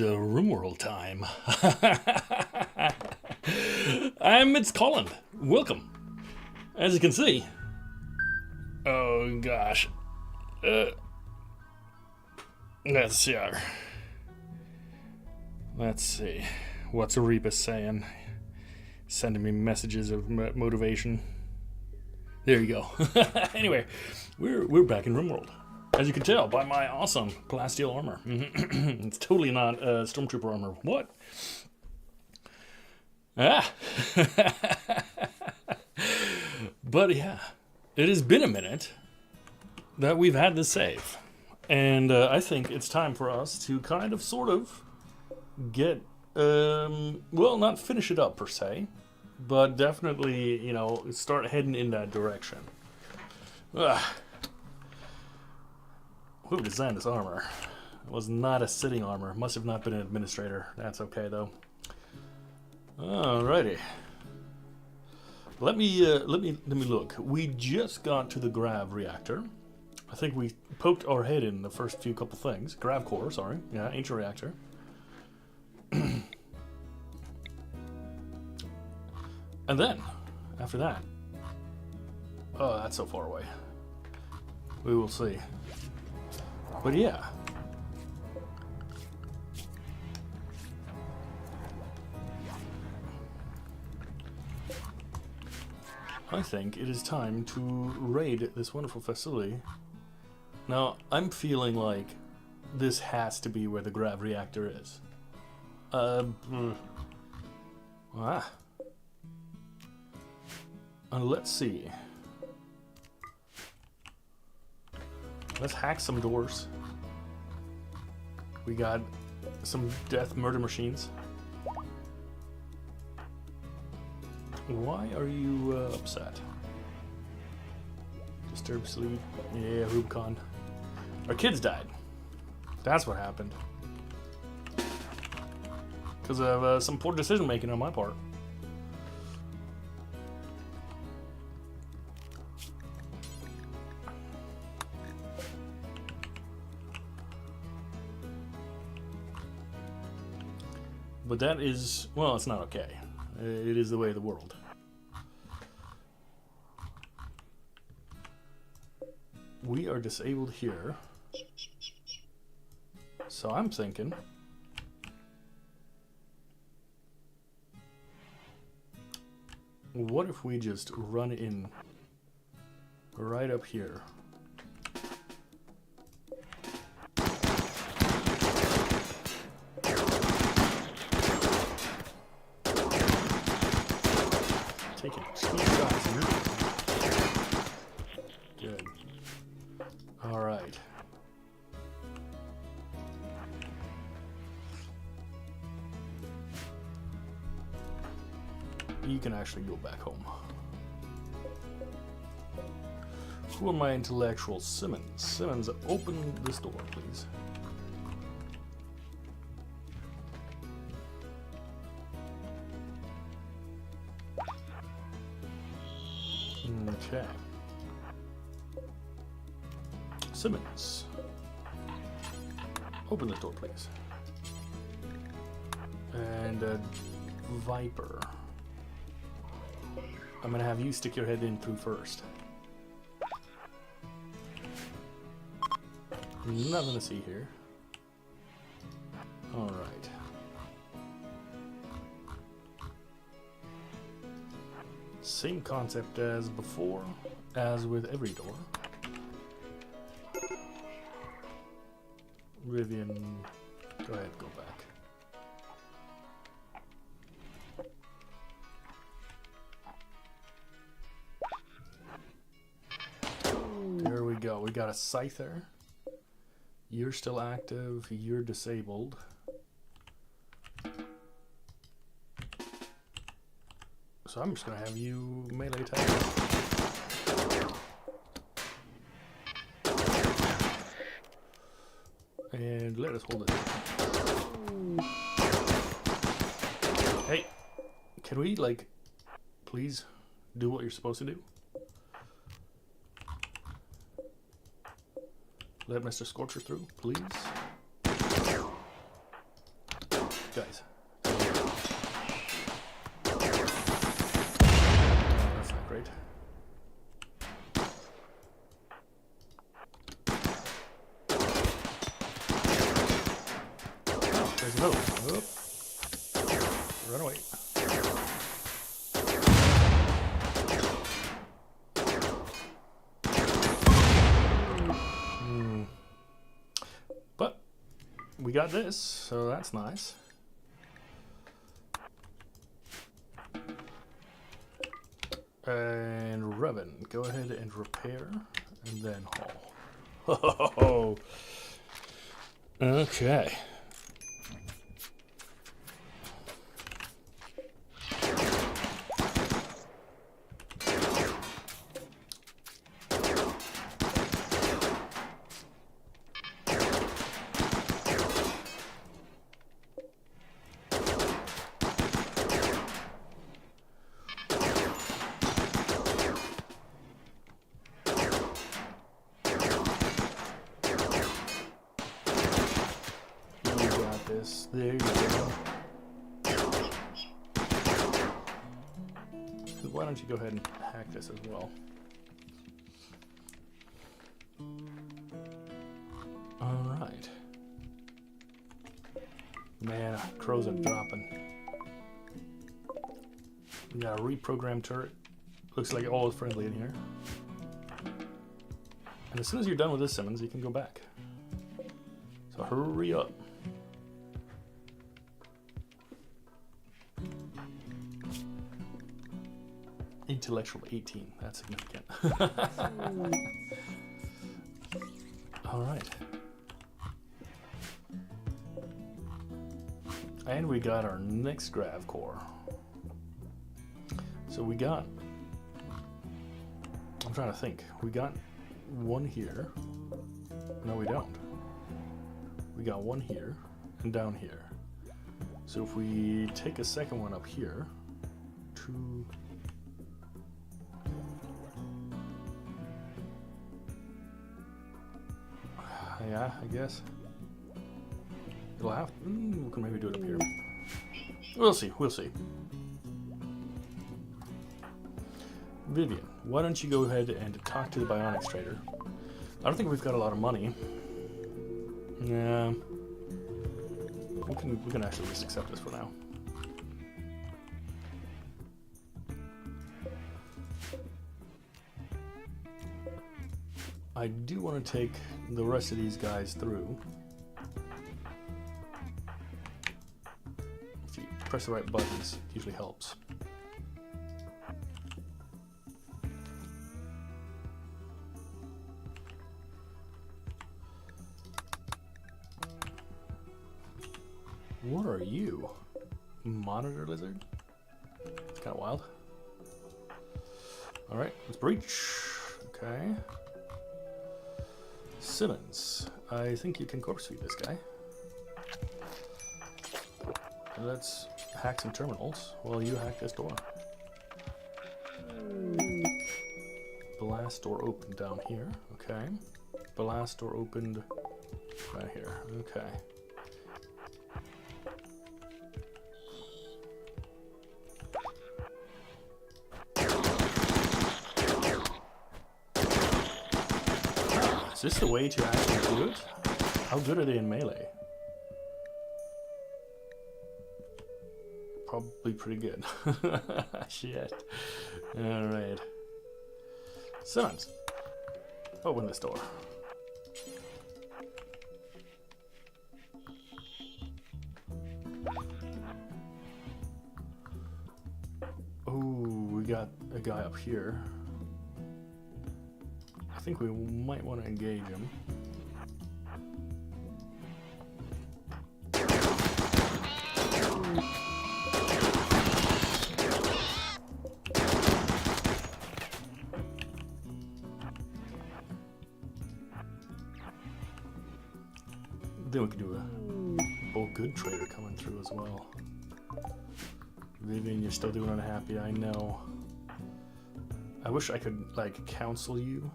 RimWorld time. It's Colin. Welcome. As you can see. Oh gosh. Let's see. Let's see. What's Arepa saying? Sending me messages of motivation. There you go. Anyway, we're back in RimWorld. As you can tell by my awesome plasteel armor. It's totally not Stormtrooper armor. What? Ah! But yeah, it has been a minute that we've had this save. And I think it's time for us to kind of, sort of, get, well, not finish it up per se, but definitely, you know, start heading in that direction. Who designed this armor? It was not a sitting armor. Must have not been an administrator. That's okay though. Alrighty. Let me look. We just got to the Grav Reactor. I think we poked our head in the first few couple things. Grav core, sorry. Yeah, ancient reactor. And then, after that, oh, that's so far away. We will see. But yeah. I think it is time to raid this wonderful facility. Now, I'm feeling like this has to be where the Grav Reactor is. Let's see. Let's hack some doors. We got some death murder machines. Why are you upset? Disturbed sleep. Yeah, Rubicon. Our kids died. That's what happened. Because of some poor decision making on my part. But that is, well, it's not okay. It is the way of the world. We are disabled here. So I'm thinking, what if we just run in right up here? Taking 2 shots here. Good. All right. You can actually go back home. Who are my intellectuals? Simmons. Simmons, open this door, please. Okay. Simmons, open the door, please. And Viper, I'm gonna have you stick your head in through first. Nothing to see here. All right. Same concept as before, as with every door. Rivian, go ahead, go back. There we go, we got a scythe there. You're still active, you're disabled. So I'm just gonna have you melee attack. And let us hold it. Hey, can we, like, please do what you're supposed to do? Let Mr. Scorcher through, please. guys. Oh, that's not great. Oh, there's another one. Oop. Run away. But we got this, so that's nice. And Revan, go ahead and repair, and then haul. Okay. There you go. Why don't you go ahead and hack this as well? Alright. Man, crows are dropping. We got a reprogrammed turret. Looks like all is friendly in here. And as soon as you're done with this, Simmons, you can go back. So hurry up. Intellectual 18, that's significant. Alright. And we got our next grav core. So we got, I'm trying to think, we got one here. No, we don't. We got one here and down here. So if we take a second one up here, two. Yeah, I guess. It'll have to, we can maybe do it up here. We'll see, we'll see. Vivian, why don't you go ahead and talk to the bionics trader? I don't think we've got a lot of money. Yeah. We can actually just accept this for now. I do want to take the rest of these guys through. If you press the right buttons, it usually helps. What are you? Monitor lizard? It's kind of wild. Alright, let's breach. Okay. Simmons, I think you can corpse feed this guy. Let's hack some terminals while you hack this door. Blast door opened down here. Okay. Blast door opened right here. Okay. Is this the way to actually do it? How good are they in melee? Probably pretty good. Shit. Alright. Simmons, open this door. Oh, we got a guy up here. I think we might want to engage him. Then we can do a good trader coming through as well. Vivian, you're still doing unhappy, I know. I wish I could, like, counsel you.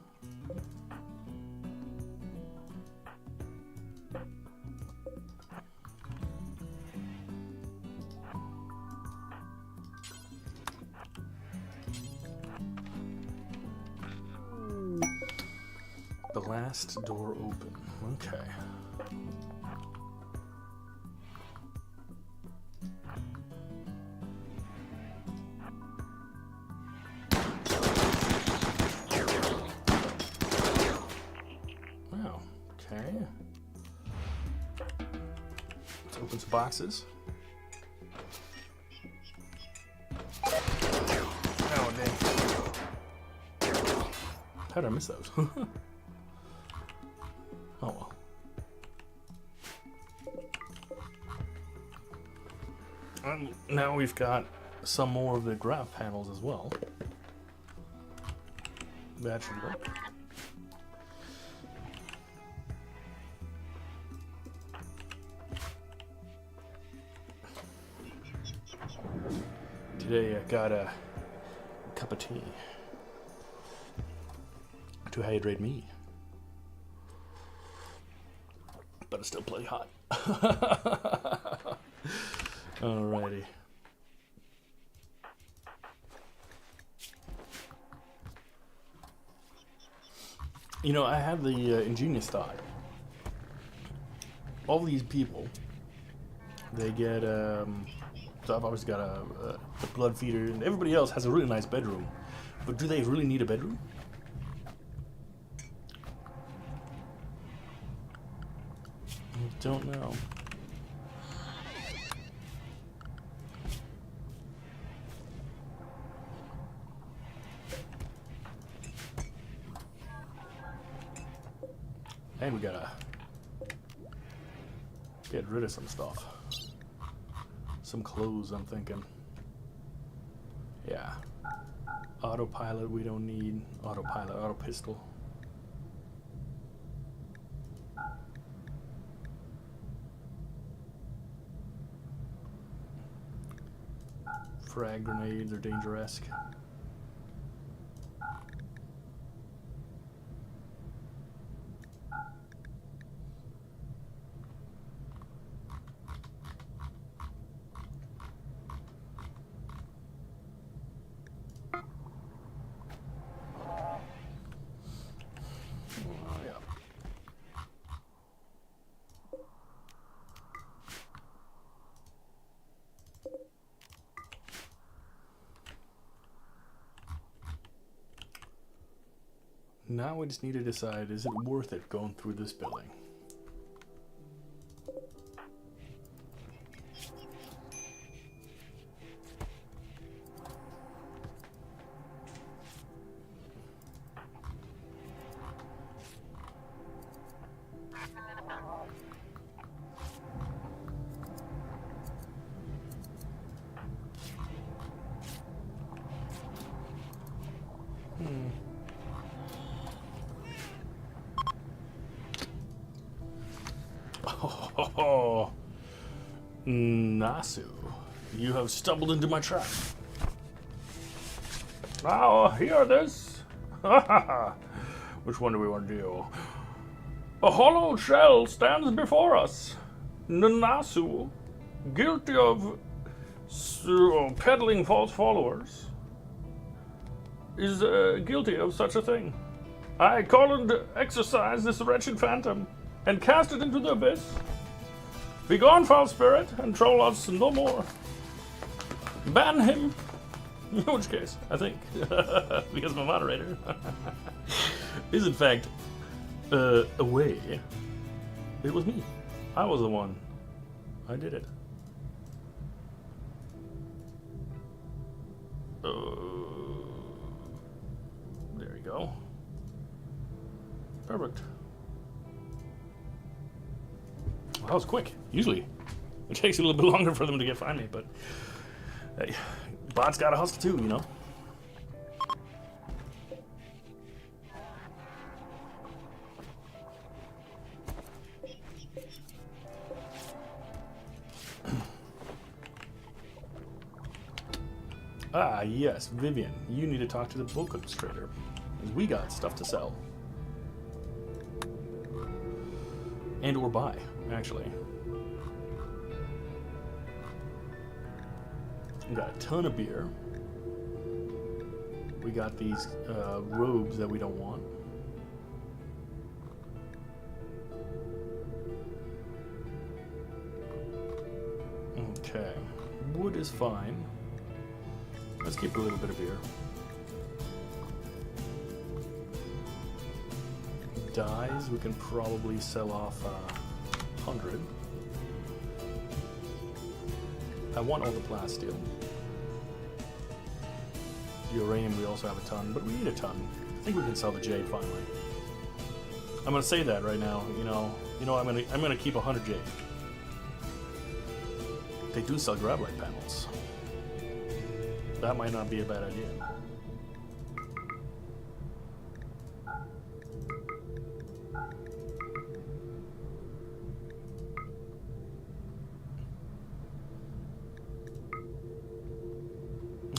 Blast door open. Okay. Wow. Okay. Let's open some boxes. Oh, dang. How did I miss those? Oh well. And now we've got some more of the Grav panels as well. That should work. Today I got a cup of tea to hydrate me. But it's still plenty hot. Alrighty. You know, I had the ingenious thought. All these people, they get, so I've always got a blood feeder, and everybody else has a really nice bedroom. But do they really need a bedroom? Don't know. And we gotta get rid of some stuff. Some clothes, I'm thinking. Yeah. Autopilot we don't need. Autopilot, auto pistol. Frag grenades are dangerous. Now we just need to decide, is it worth it going through this building? Oh, Nasu, you have stumbled into my trap. Now, hear this. Which one do we want to do? A hollow shell stands before us. Nasu, guilty of peddling false followers, is guilty of such a thing. I call and exorcise this wretched phantom and cast it into the abyss. Begone, foul spirit, and troll us no more. Ban him. In which case, I think, because my moderator is in fact away. It was me. I was the one. I did it. There you go. Perfect. Well, that was quick. Usually, it takes a little bit longer for them to find me, but hey, bots gotta hustle too, you know. Ah, yes, Vivian, you need to talk to the book illustrator. We got stuff to sell. And or buy, actually. We got a ton of beer. We got these robes that we don't want. Okay. Wood is fine. Let's keep a little bit of beer. Dyes, we can probably sell off 100. I want all the plasteel. Uranium, we also have a ton, but we need a ton. I think we can sell the jade finally. I'm gonna say that right now. You know, I'm gonna keep 100 jade. They do sell grav light panels. That might not be a bad idea.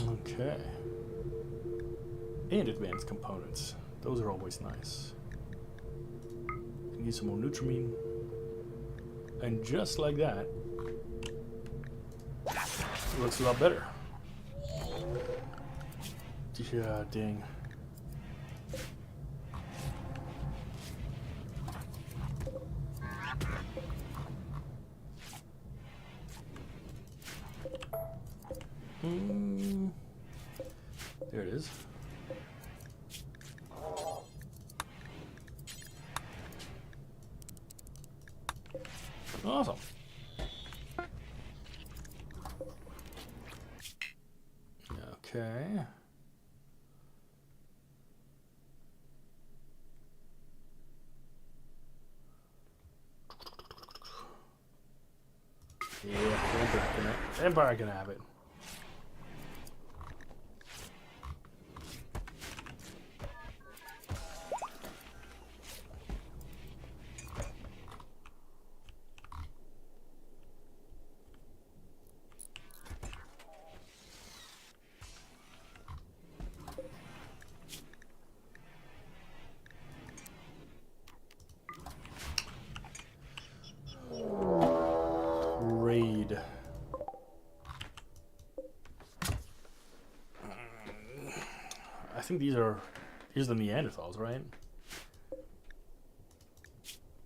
Okay. And advanced components. Those are always nice. Need some more Nutrimine. And just like that, it looks a lot better. Yeah, dang. There it is. Awesome. Okay. Yeah, Empire can have it. Raid. I think these are the Neanderthals, right?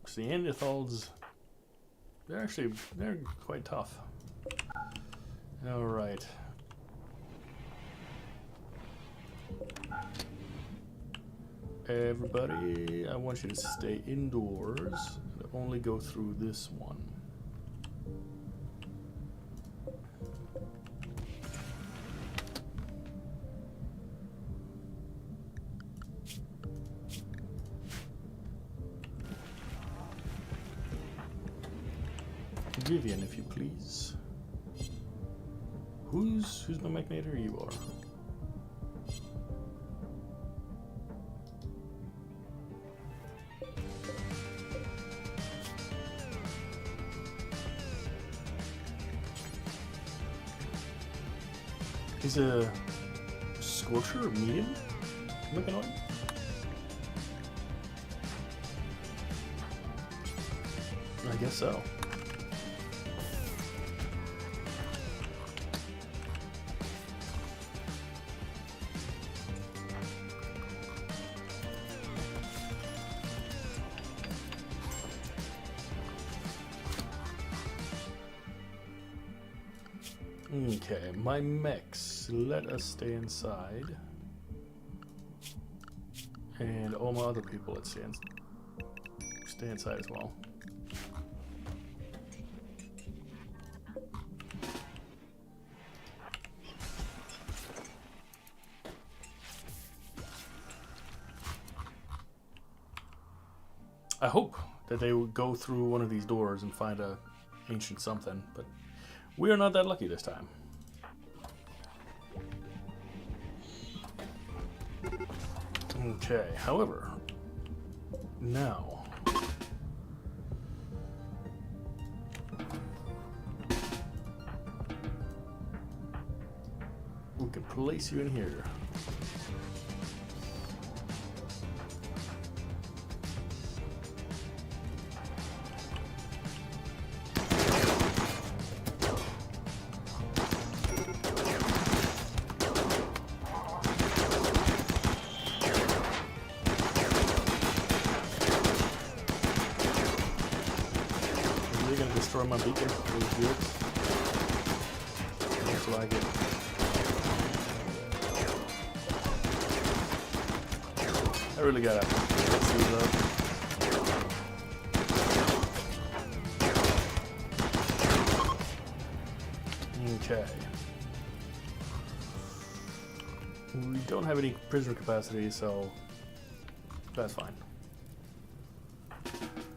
So Neanderthals, they're quite tough. All right. Everybody, I want you to stay indoors and only go through this one. Vivian, if you please. Who's my mechanator? You are. He's a Scorcher, medium mechanoid? I guess so. Okay, my mechs, let us stay inside. And all my other people, let's stay inside as well. I hope that they would go through one of these doors and find a ancient something, but we are not that lucky this time. Okay, however, now we can place you in here. My beacon. looks like it. I really gotta fix these up. Okay. We don't have any prisoner capacity, so that's fine.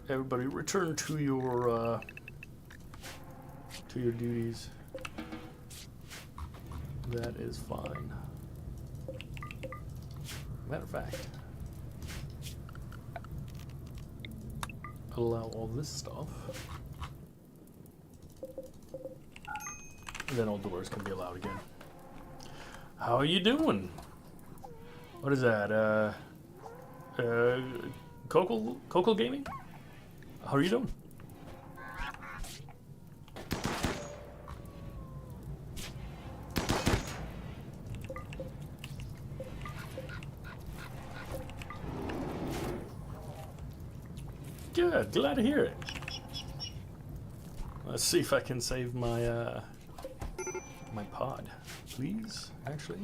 Everybody return to your duties. That is fine. Matter of fact, allow all this stuff. And then all doors can be allowed again. How are you doing? What is that? Coco Gaming? How are you doing? Good, glad to hear it. Let's see if I can save my my pod, please. Actually,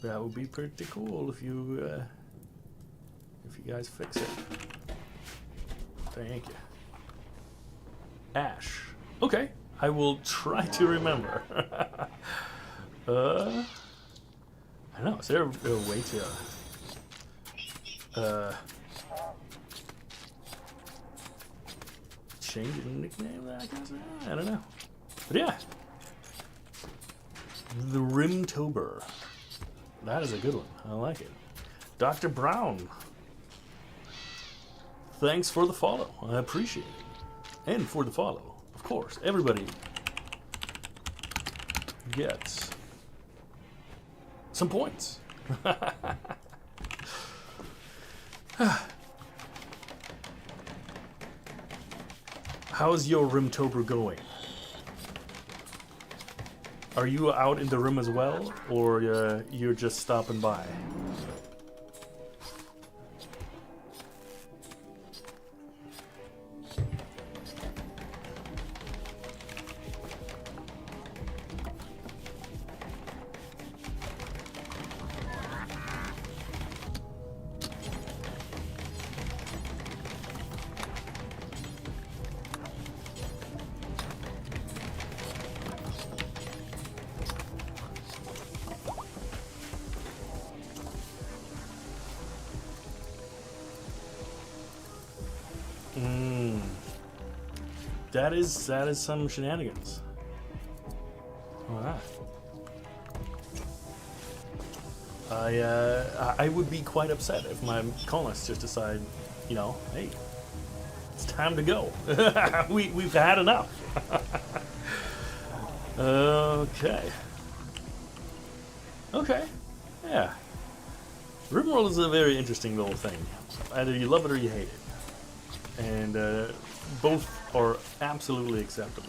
that would be pretty cool if you guys fix it. Thank you. Ash. Okay, I will try to remember. I don't know. Is there a way to change the nickname? I guess I don't know. But yeah, the Rimtober. That is a good one. I like it. Dr. Brown. Thanks for the follow. I appreciate it. And for the follow, of course. Everybody gets some points. How's your Rimtober going? Are you out in the room as well, or you're just stopping by? That is some shenanigans. Alright. I would be quite upset if my colonists just decide, you know, hey, it's time to go. We've had enough. Okay. Okay. Yeah. RimWorld is a very interesting little thing. Either you love it or you hate it. And both are absolutely acceptable.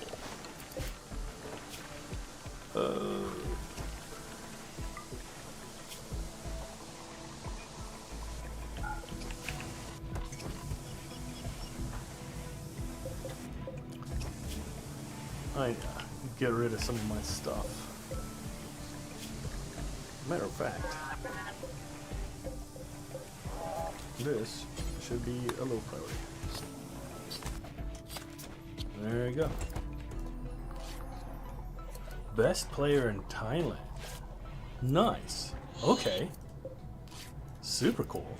I get rid of some of my stuff. Matter of fact, this should be a low priority. There you go. Best player in Thailand. Nice. Okay. Super cool.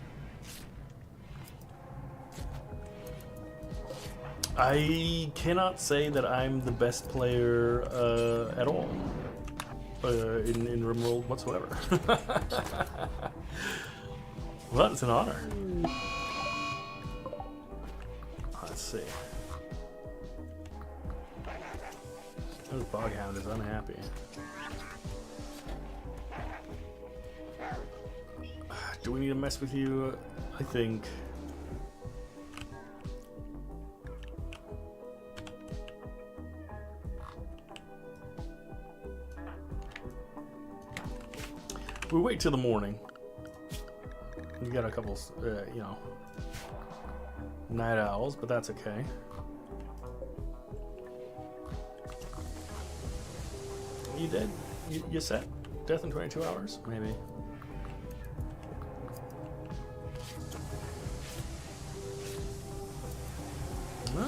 I cannot say that I'm the best player at all in RimWorld whatsoever. Well, it's an honor. Let's see. This Boghound is unhappy. Do we need to mess with you? I think. We wait till the morning. We got a couple, you know, night owls, but that's okay. you dead? You set? Death in 22 hours? Maybe.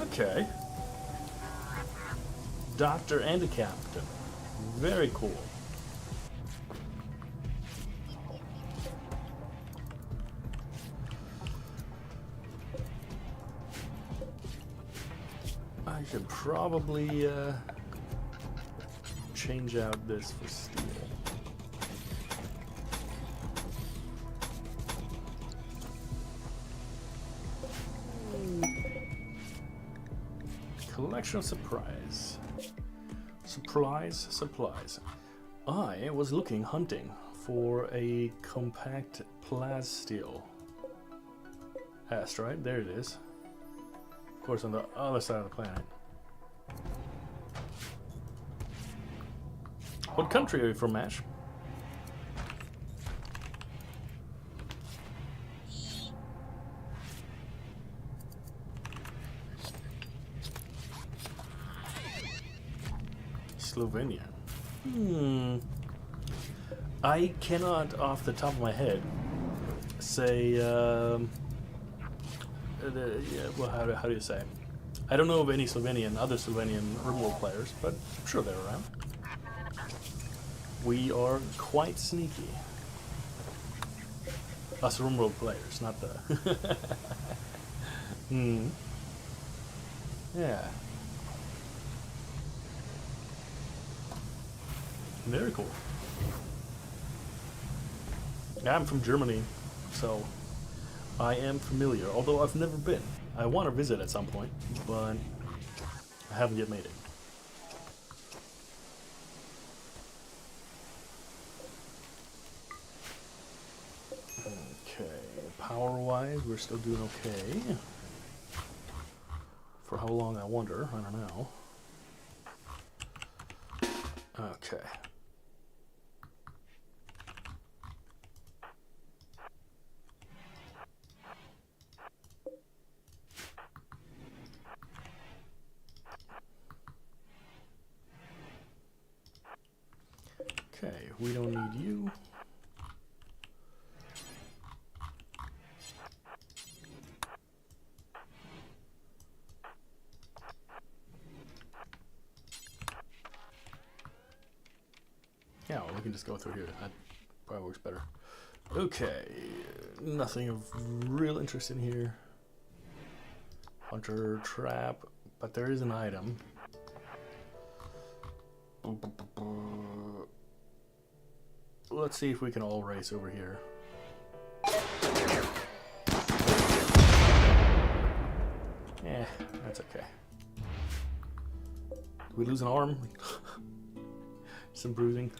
Okay. Doctor and a captain. Very cool. I should probably change out this for steel. Collection of supplies. Supplies. I was hunting for a compact plasteel asteroid. There it is. Of course, on the other side of the planet. What country are you from, Ash? Slovenia. I cannot, off the top of my head, say. Well, how do you say? I don't know of any other Slovenian RimWorld players, but I'm sure they're around. We are quite sneaky. Us RimWorld players, not the. Yeah. Very cool. I'm from Germany, so I am familiar, although I've never been. I want to visit at some point, but I haven't yet made it. Okay, power-wise, we're still doing okay. For how long, I wonder. I don't know. Okay. Okay, we don't need you. Yeah, well, we can just go through here. That probably works better. Okay, nothing of real interest in here. Hunter trap, but there is an item. Let's see if we can all race over here. Eh, that's okay. Did we lose an arm? Some bruising?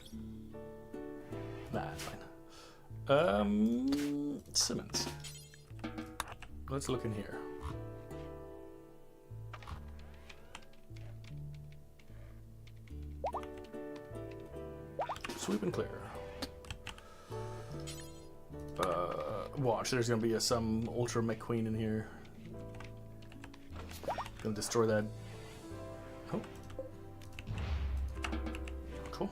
Nah, it's fine. Simmons. Let's look in here. Sweep and clear. Watch, there's gonna be some Ultra Mech Queen in here. Gonna destroy that. Oh. Cool.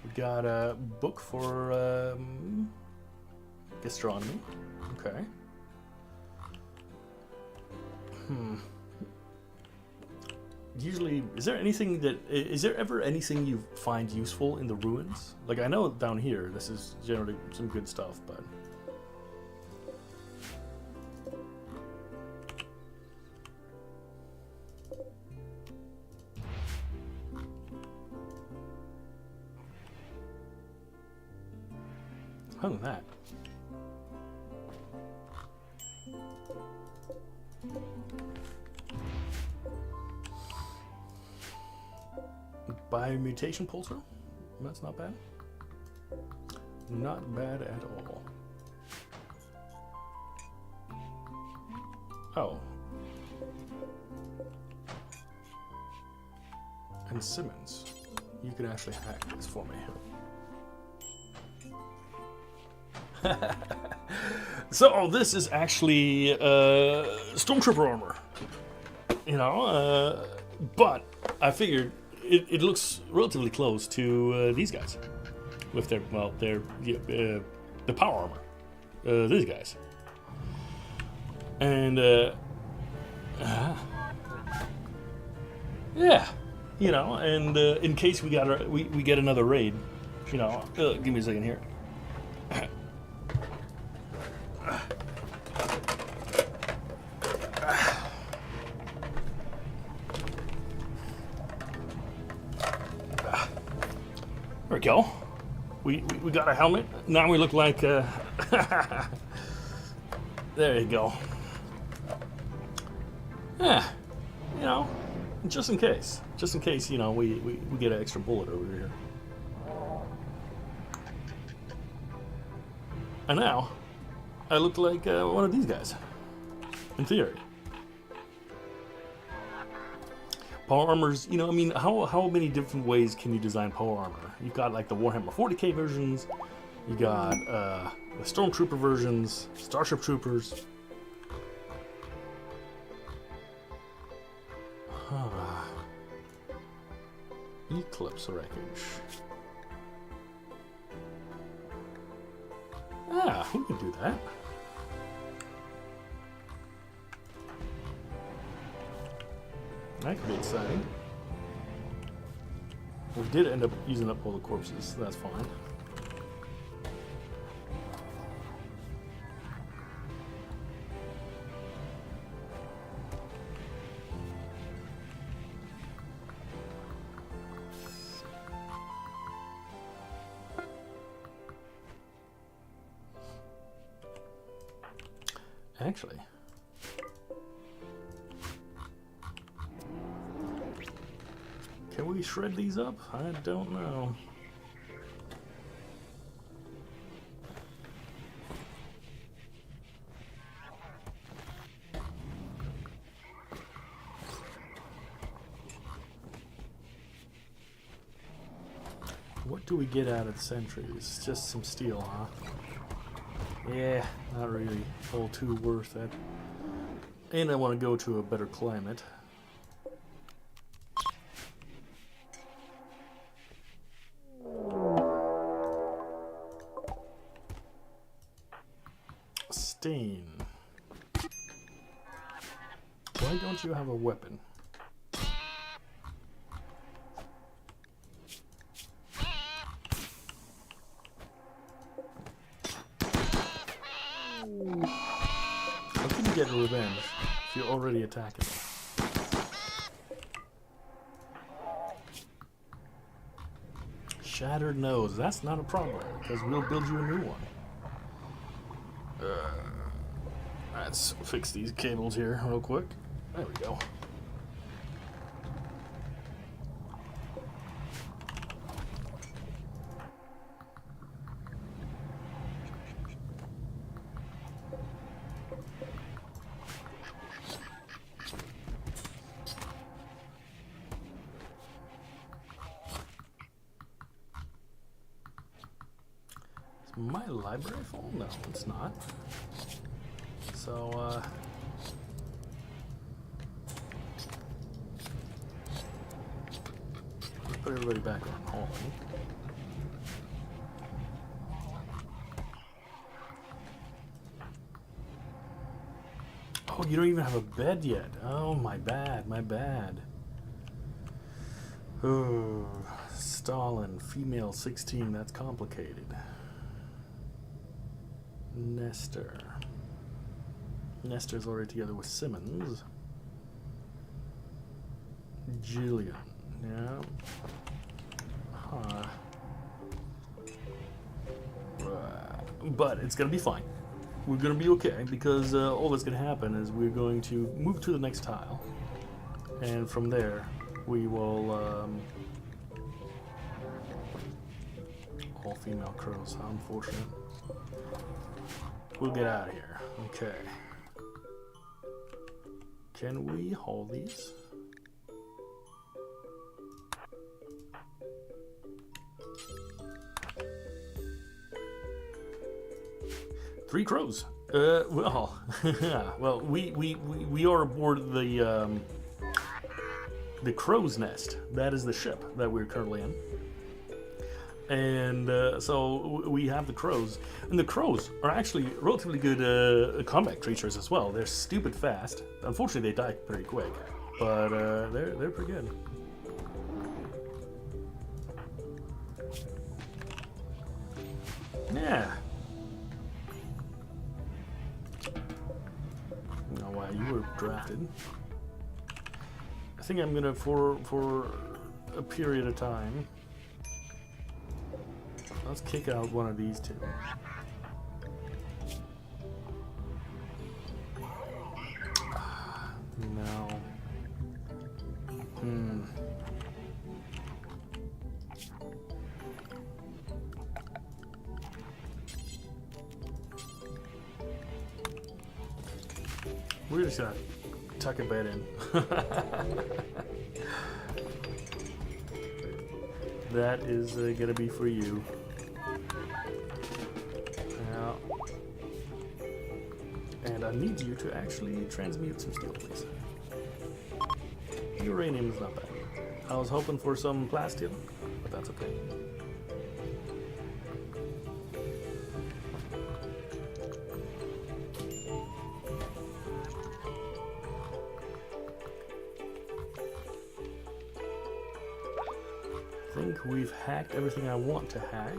We got a book for gastronomy. Okay. Usually, is there ever anything you find useful in the ruins? Like, I know down here, this is generally some good stuff, but... Other than that... Biomutation pulsar? That's not bad. Not bad at all. Oh. And Simmons, you can actually hack this for me. So this is actually Stormtrooper armor. You know, but I figured it looks relatively close to these guys with their the power armor. These guys, and yeah, you know, and in case we get another raid, you know, give me a second here. There we go. We got a helmet. Now we look like. There you go. Yeah, you know, just in case, you know, we get an extra bullet over here. And now, I look like one of these guys, in theory. Power armors, you know, I mean, how many different ways can you design power armor? You've got like the Warhammer 40k versions, you got the Stormtrooper versions, Starship Troopers. Eclipse wreckage. Ah, we could do that. That could be exciting. We did end up using up all the corpses, so that's fine. Actually, can we shred these up? I don't know. What do we get out of the sentries? Just some steel, huh? Yeah, not really all too worth it. And I want to go to a better climate. Stain. Why don't you have a weapon? How can you get revenge if you're already attacking? Shattered nose. That's not a problem, because we'll build you a new one. Let's fix these cables here real quick. There we go. My library full? No, it's not. So, let's put everybody back on hauling. Oh, you don't even have a bed yet. Oh, my bad, my bad. Oh, Stalin, female 16, that's complicated. Nestor. Nestor's already together with Simmons. Jillian. Yeah. Huh. But it's gonna be fine. We're gonna be okay, because all that's gonna happen is we're going to move to the next tile, and from there we will all female crows. How unfortunate. We'll get out of here. Okay. Can we haul these? Three crows. Well, yeah. Well, we are aboard the the crow's nest. That is the ship that we're currently in. And so we have the crows. And the crows are actually relatively good combat creatures as well. They're stupid fast. Unfortunately, they die pretty quick. But they're pretty good. Yeah. Oh wow, you were drafted. I think I'm gonna for a period of time. Let's kick out one of these two. No. We're just gonna tuck a bed in. That is gonna be for you. And I need you to actually transmute some steel, please. Uranium is not bad. I was hoping for some plasteel, but that's okay. I think we've hacked everything I want to hack.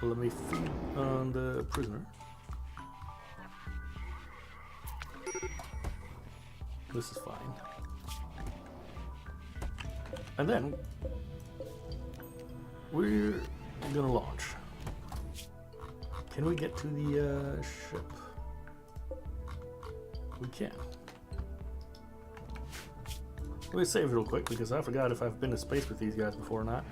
Let me feed on the prisoner. This is fine. And then we're gonna launch. Can we get to the ship? We can. Let me save real quick because I forgot if I've been to space with these guys before or not.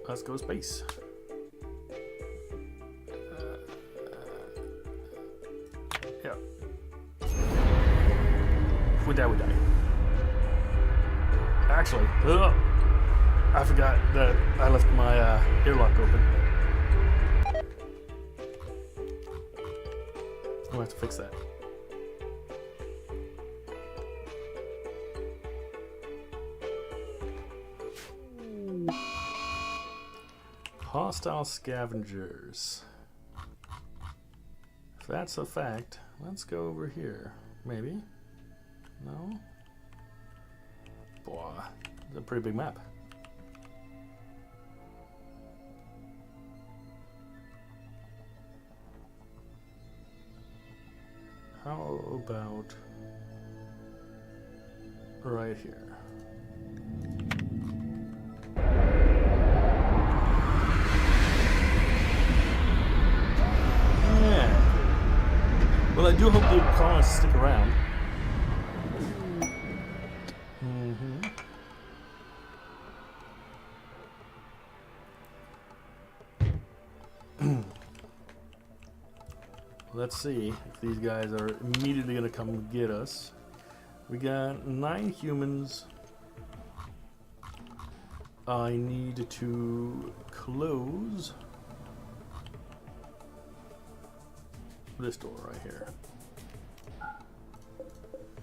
Let's go space. Yeah. If we die, we die. Actually, I forgot that I left my airlock open. I'll have to fix that. Hostile scavengers. If that's a fact, let's go over here. Maybe? No? Boy, it's a pretty big map. How about right here? Well, I do hope the colonists stick around. Let's see if these guys are immediately going to come get us. We got 9 humans. I need to close this door right here.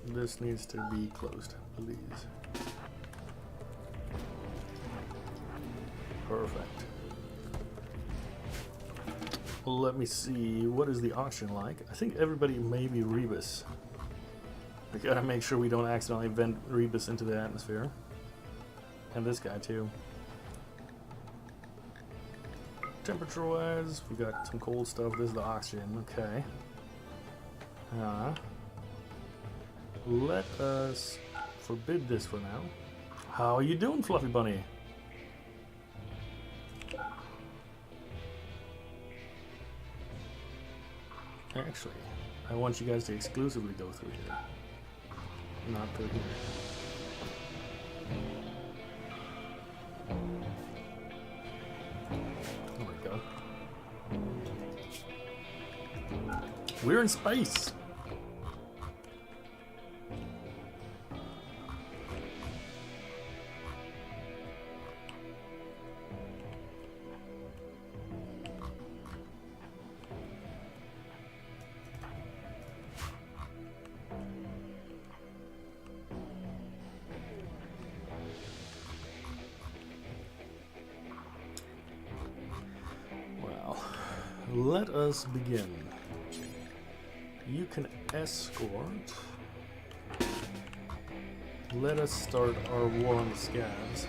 This needs to be closed, please. Perfect. Let me see, what is the auction like? I think everybody may be Rebus. We gotta make sure we don't accidentally vent Rebus into the atmosphere. And this guy too. Temperature wise, we got some cold stuff. This is the oxygen, okay. Let us forbid this for now. How are you doing, Fluffy Bunny? Actually, I want you guys to exclusively go through here, not through here. There we go. We're in space. Let us begin. You can escort. Let us start our war on the scabs.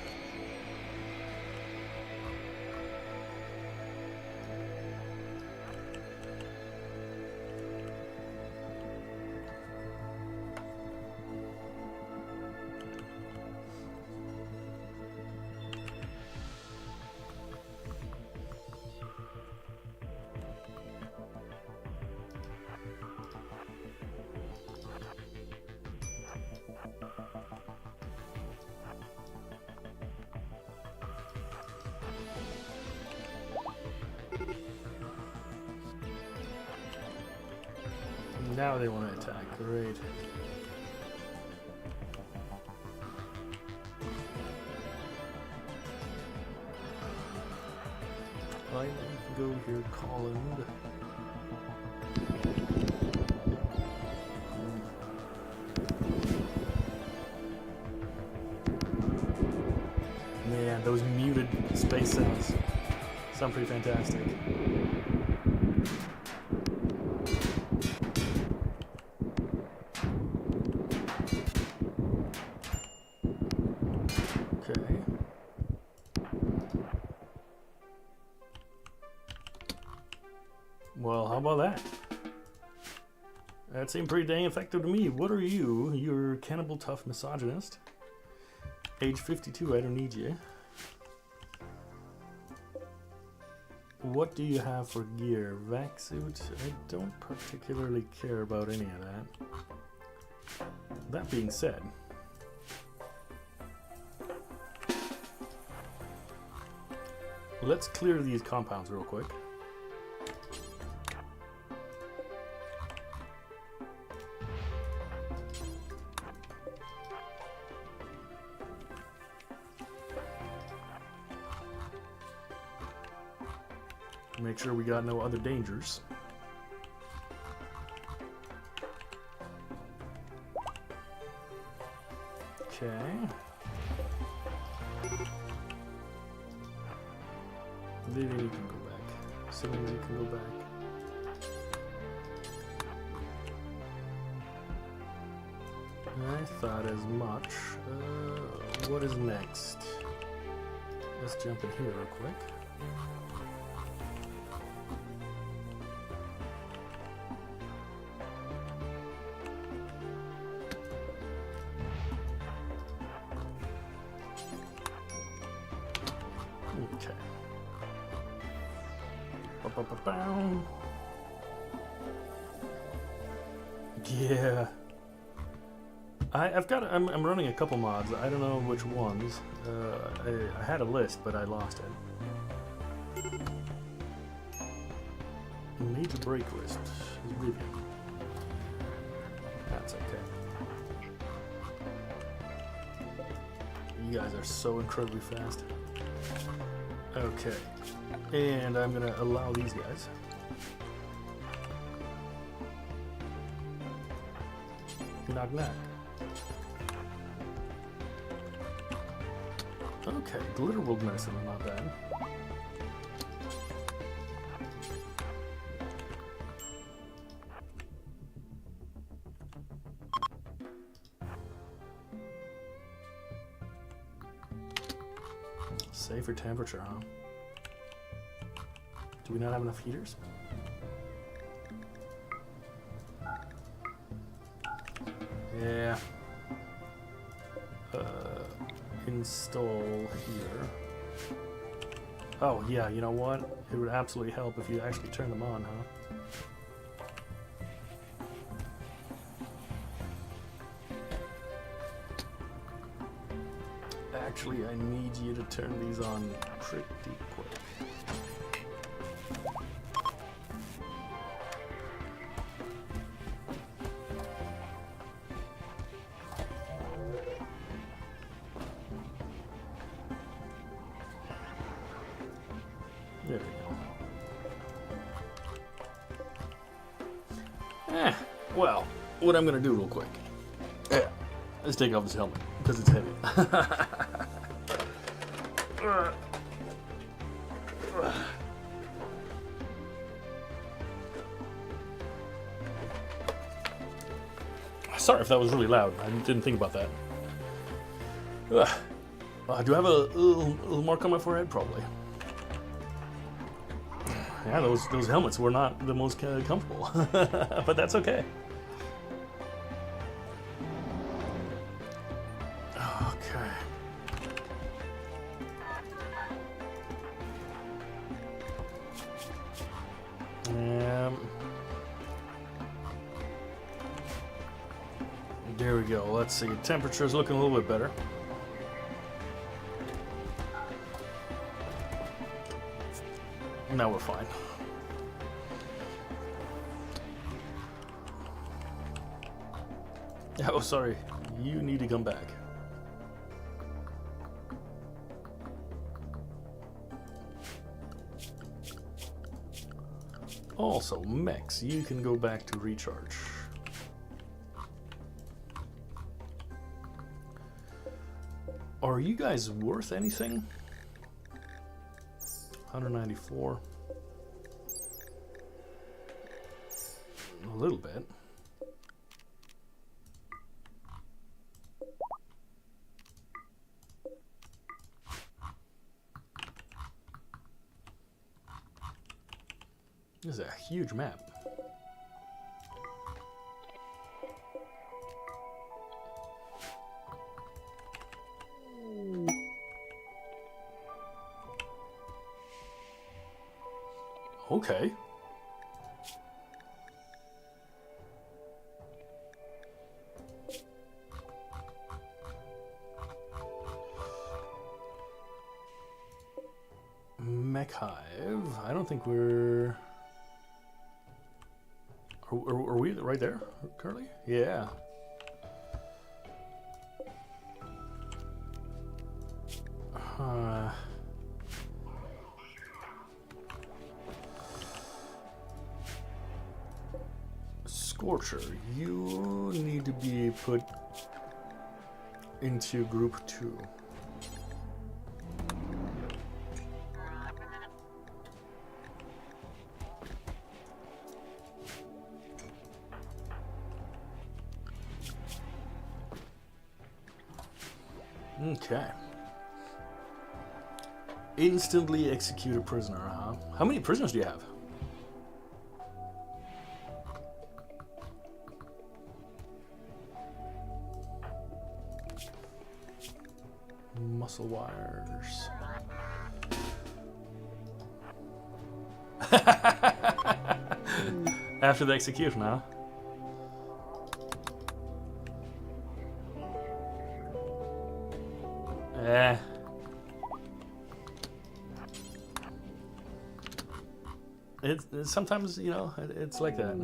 Now they want to attack. Great. I can go here, Colin. Man, those muted space sounds sound pretty fantastic. Well, how about that? That seemed pretty dang effective to me. What are you? You're cannibal tough misogynist. Age 52, I don't need you. What do you have for gear? Vac suit? I don't particularly care about any of that. That being said, let's clear these compounds real quick. Make sure we got no other dangers. Okay. Vivian, you can go back. Selena, you can go back. I thought as much. What is next? Let's jump in here real quick. Okay. Ba-ba-ba-bow. Yeah. I'm running a couple mods. I don't know which ones. I had a list, but I lost it. Major break list is Vivian. That's okay. You guys are so incredibly fast. Okay. And I'm gonna allow these guys. Knock knock. Okay, glitter world medicine, not bad. Safer temperature, huh? Do we not have enough heaters? Yeah. Install here. Oh, yeah, you know what? It would absolutely help if you actually turn them on, huh? Actually, I need you to turn these on pretty quick. Well, what I'm gonna do real quick. Yeah. Let's take off this helmet because it's heavy. Sorry if that was really loud. I didn't think about that. Do I have a little mark on my forehead? Probably. Yeah, those helmets were not the most comfortable, but that's okay. Okay. There we go. Let's see. Temperature's looking a little bit better. Now we're fine. Oh, sorry. You need to come back. Also, mechs, you can go back to recharge. Are you guys worth anything? 194. A little bit. This is a huge map. Okay. Mech Hive. I don't think we're... Are we right there currently? Yeah. Scorcher, you need to be put into group 2. Okay. Instantly execute a prisoner, huh? How many prisoners do you have? Muscle wires. After the execution, huh? It's sometimes, you know, it's like that.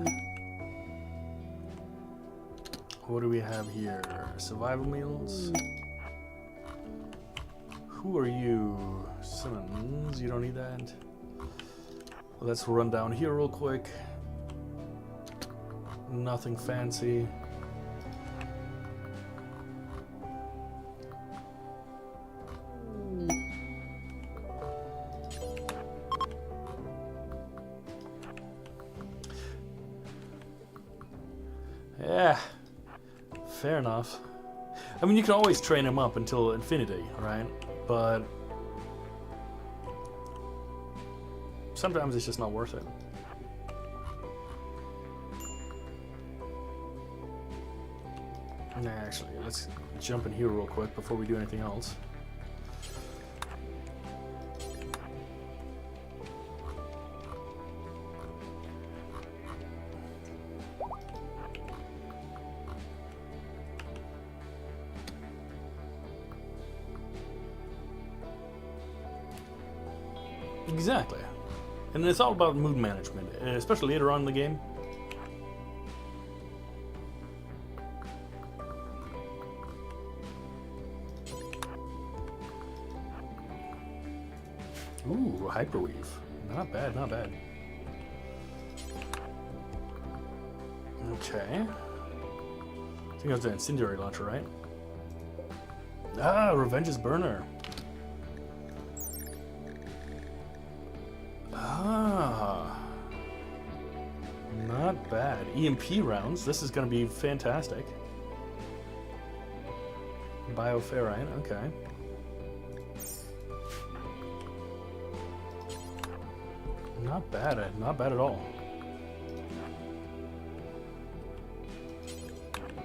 What do we have here? Survival meals. Who are you? Simmons, you don't need that. Let's run down here real quick. Nothing fancy. Yeah, fair enough. I mean, you can always train him up until infinity, right? But sometimes it's just not worth it. Nah, actually, let's jump in here real quick before we do anything else. Exactly. And it's all about mood management, especially later on in the game. Ooh, hyperweave. Not bad, not bad. Okay. I think it was the incendiary launcher, right? Ah, Revenge's burner. Ah. Not bad. EMP rounds. This is going to be fantastic. Bioferrite, okay. Not bad. Not bad at all.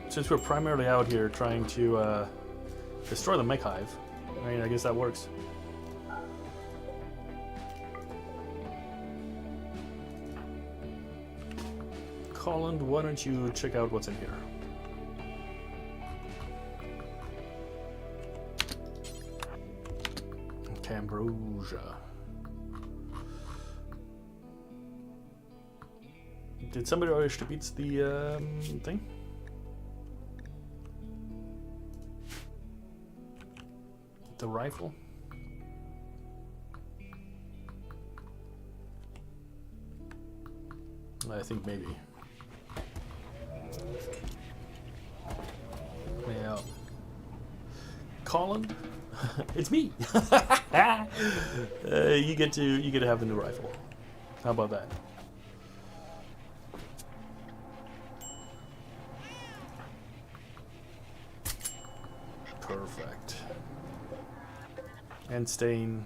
Since we're primarily out here trying to destroy the mech hive, I mean, I guess that works. Colin, why don't you check out what's in here? Ambrosia. Did somebody already beats the thing? The rifle? I think maybe. Yeah. Colin, it's me. You get to have the new rifle. How about that? Perfect. And Stain,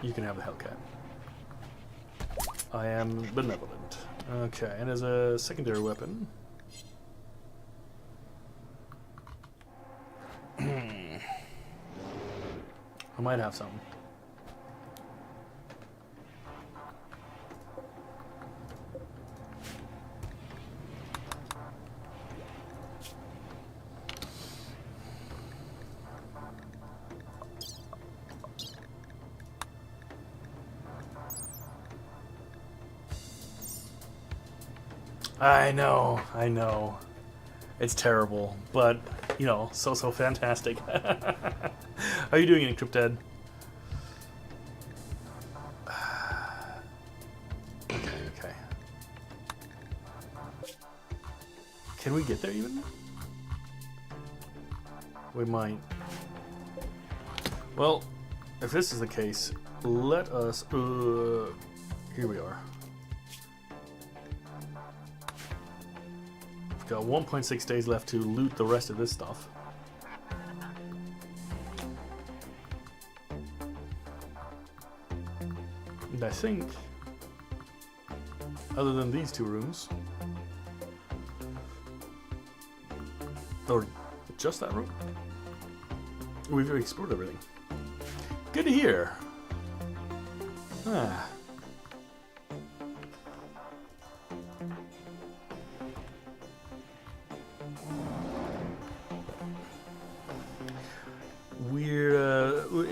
you can have the Hellcat. I am benevolent. Okay, and as a secondary weapon, I might have some. I know. It's terrible, but, you know, so fantastic. How are you doing, Encrypted? Okay. Can we get there even? We might. Well, if this is the case, let us... here we are. Got 1.6 days left to loot the rest of this stuff. And I think, other than these two rooms, or just that room, we've explored everything. Good to hear. Ah.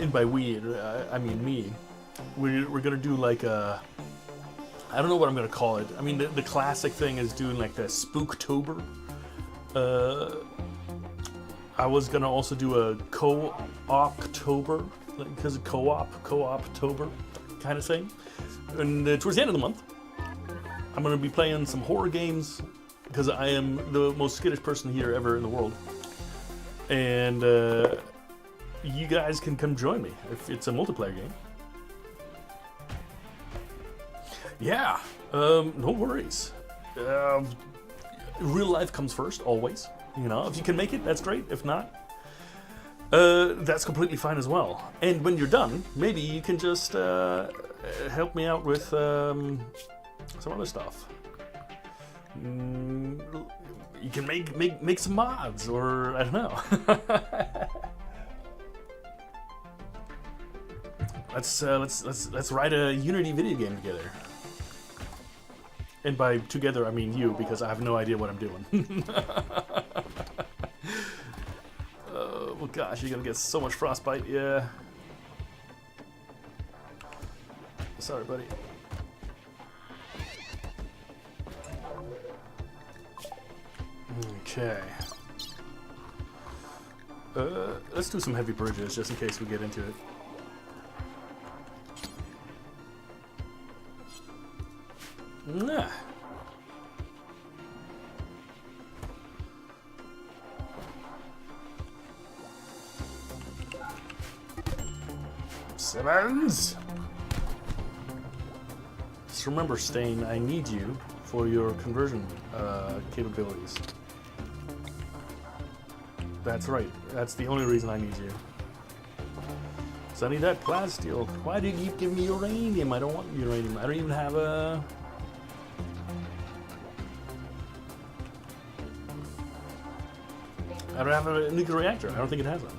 And by we, I mean me. We're gonna do like a, I don't know what I'm gonna call it. I mean, the classic thing is doing like the Spooktober. I was gonna also do a co-October, because of co-op-tober kind of thing. And towards the end of the month, I'm gonna be playing some horror games because I am the most skittish person here ever in the world. And you guys can come join me if it's a multiplayer game. Yeah, no worries. Real life comes first, always. You know, if you can make it, that's great. If not, that's completely fine as well. And when you're done, maybe you can just help me out with some other stuff. You can make some mods, or I don't know. Let's write a Unity video game together. And by together, I mean you, because I have no idea what I'm doing. Well, gosh, you're gonna get so much frostbite. Yeah. Sorry, buddy. Okay. Let's do some heavy bridges just in case we get into it. Nah. Simmons! Just remember, Stain, I need you for your conversion capabilities. That's right. That's the only reason I need you. So I need that plasteel. Why do you keep giving me uranium? I don't want uranium. I don't even have a... I don't have a nuclear reactor. I don't think it has one.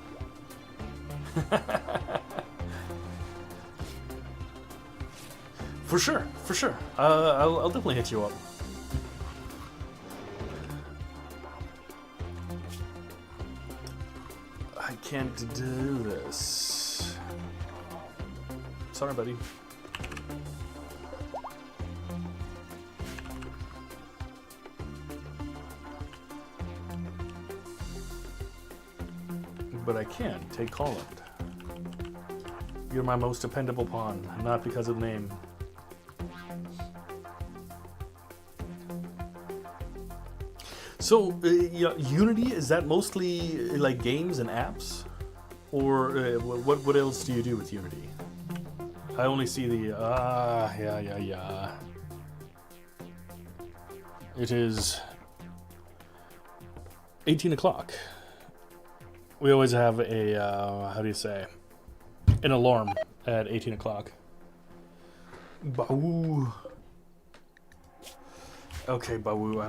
For sure, for sure. I'll definitely hit you up. I can't do this. Sorry, buddy. But I can take Holland. You're my most dependable pawn, not because of name. So, Unity, is that mostly like games and apps? Or what else do you do with Unity? I only see the, yeah. It is 18 o'clock. We always have a, how do you say, an alarm at 18 o'clock. Bawu. Okay, Bawu,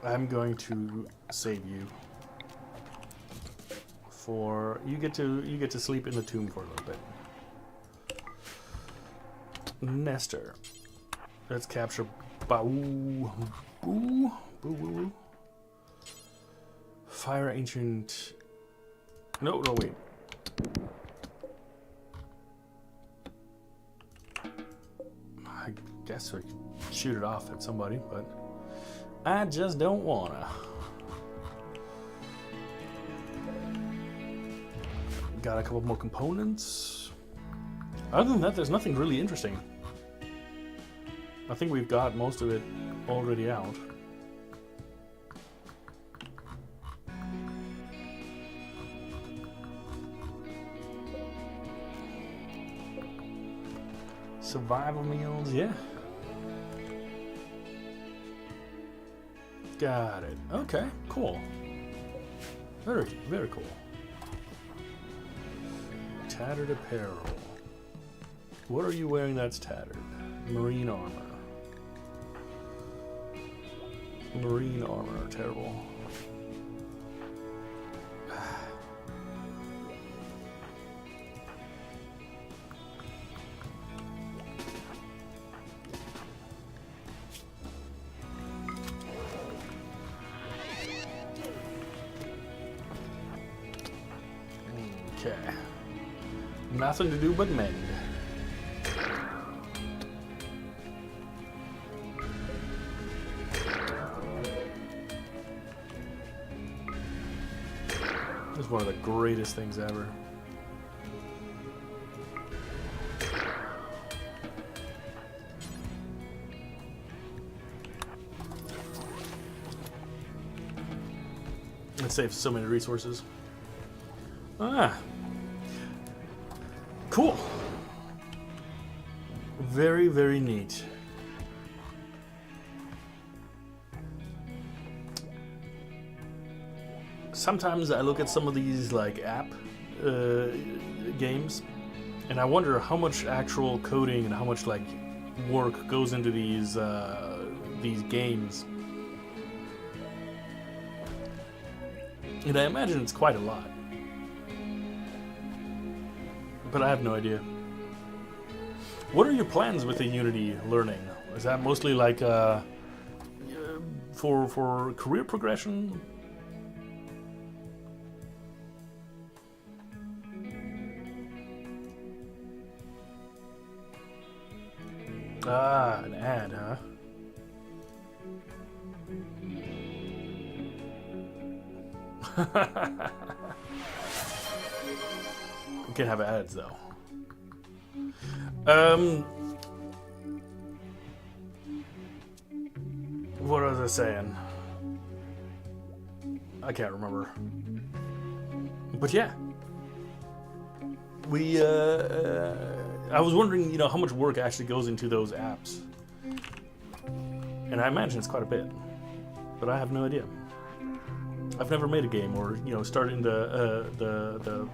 I'm going to save you. You get to sleep in the tomb for a little bit. Nestor. Let's capture Bawu. Boo. Boo. Fire ancient. No, wait. I guess I could shoot it off at somebody, but I just don't wanna. Got a couple more components. Other than that, there's nothing really interesting. I think we've got most of it already out. Survival meals, yeah. Got it. Okay, cool. Very, very cool. Tattered apparel. What are you wearing that's tattered? Marine armor. Marine armor, terrible. Okay. Nothing to do but mend. This is one of the greatest things ever. It saves so many resources. Ah. Cool. Very, very neat. Sometimes I look at some of these like app games, and I wonder how much actual coding and how much like work goes into these games. And I imagine it's quite a lot. But I have no idea. What are your plans with the Unity learning? Is that mostly like for career progression? Ah, an ad, huh? We can't have ads though. What was I saying? I can't remember. But yeah, I was wondering, you know, how much work actually goes into those apps. And I imagine it's quite a bit. But I have no idea. I've never made a game or, you know, started the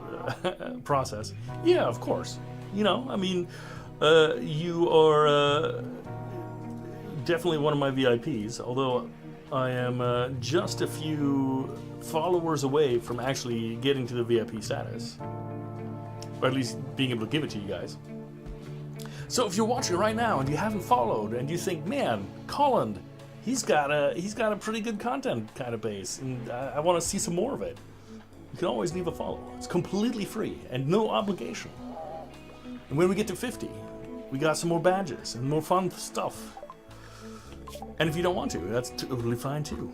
process. Yeah, of course. You know, I mean, you are definitely one of my VIPs, although I am just a few followers away from actually getting to the VIP status. Or at least being able to give it to you guys. So if you're watching right now and you haven't followed and you think, man, Colin, he's got a pretty good content kind of base and I want to see some more of it, you can always leave a follow. It's completely free and no obligation. And when we get to 50, we got some more badges and more fun stuff. And if you don't want to, that's totally fine too.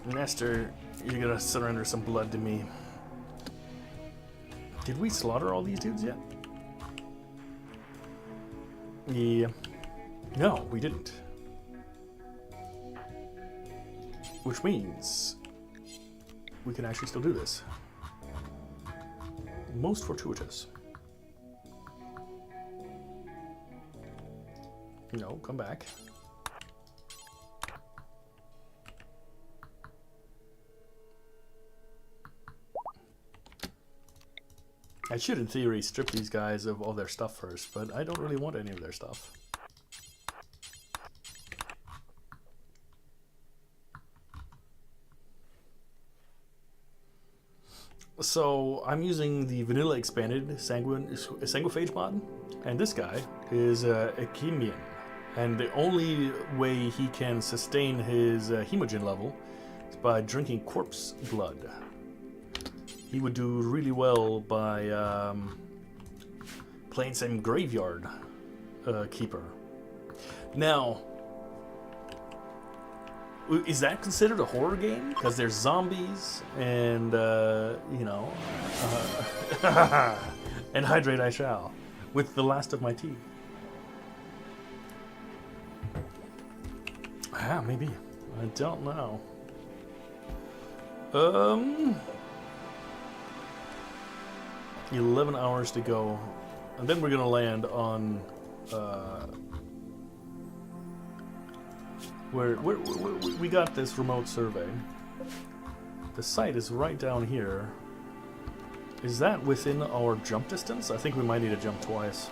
Nestor, you're gonna surrender some blood to me. Did we slaughter all these dudes yet? Yeah. No, we didn't. Which means we can actually still do this. Most fortuitous. No, come back. I should, in theory, strip these guys of all their stuff first, but I don't really want any of their stuff. So, I'm using the vanilla expanded sanguiphage mod, and this guy is a Echemian, and the only way he can sustain his hemogen level is by drinking corpse blood. He would do really well by playing some graveyard keeper. Now, is that considered a horror game? Because there's zombies and, you know, and hydrate I shall, with the last of my tea. Ah, maybe. I don't know. 11 hours to go, and then we're gonna land on where we got this remote survey. The site is right down here. Is that within our jump distance? I think we might need to jump twice.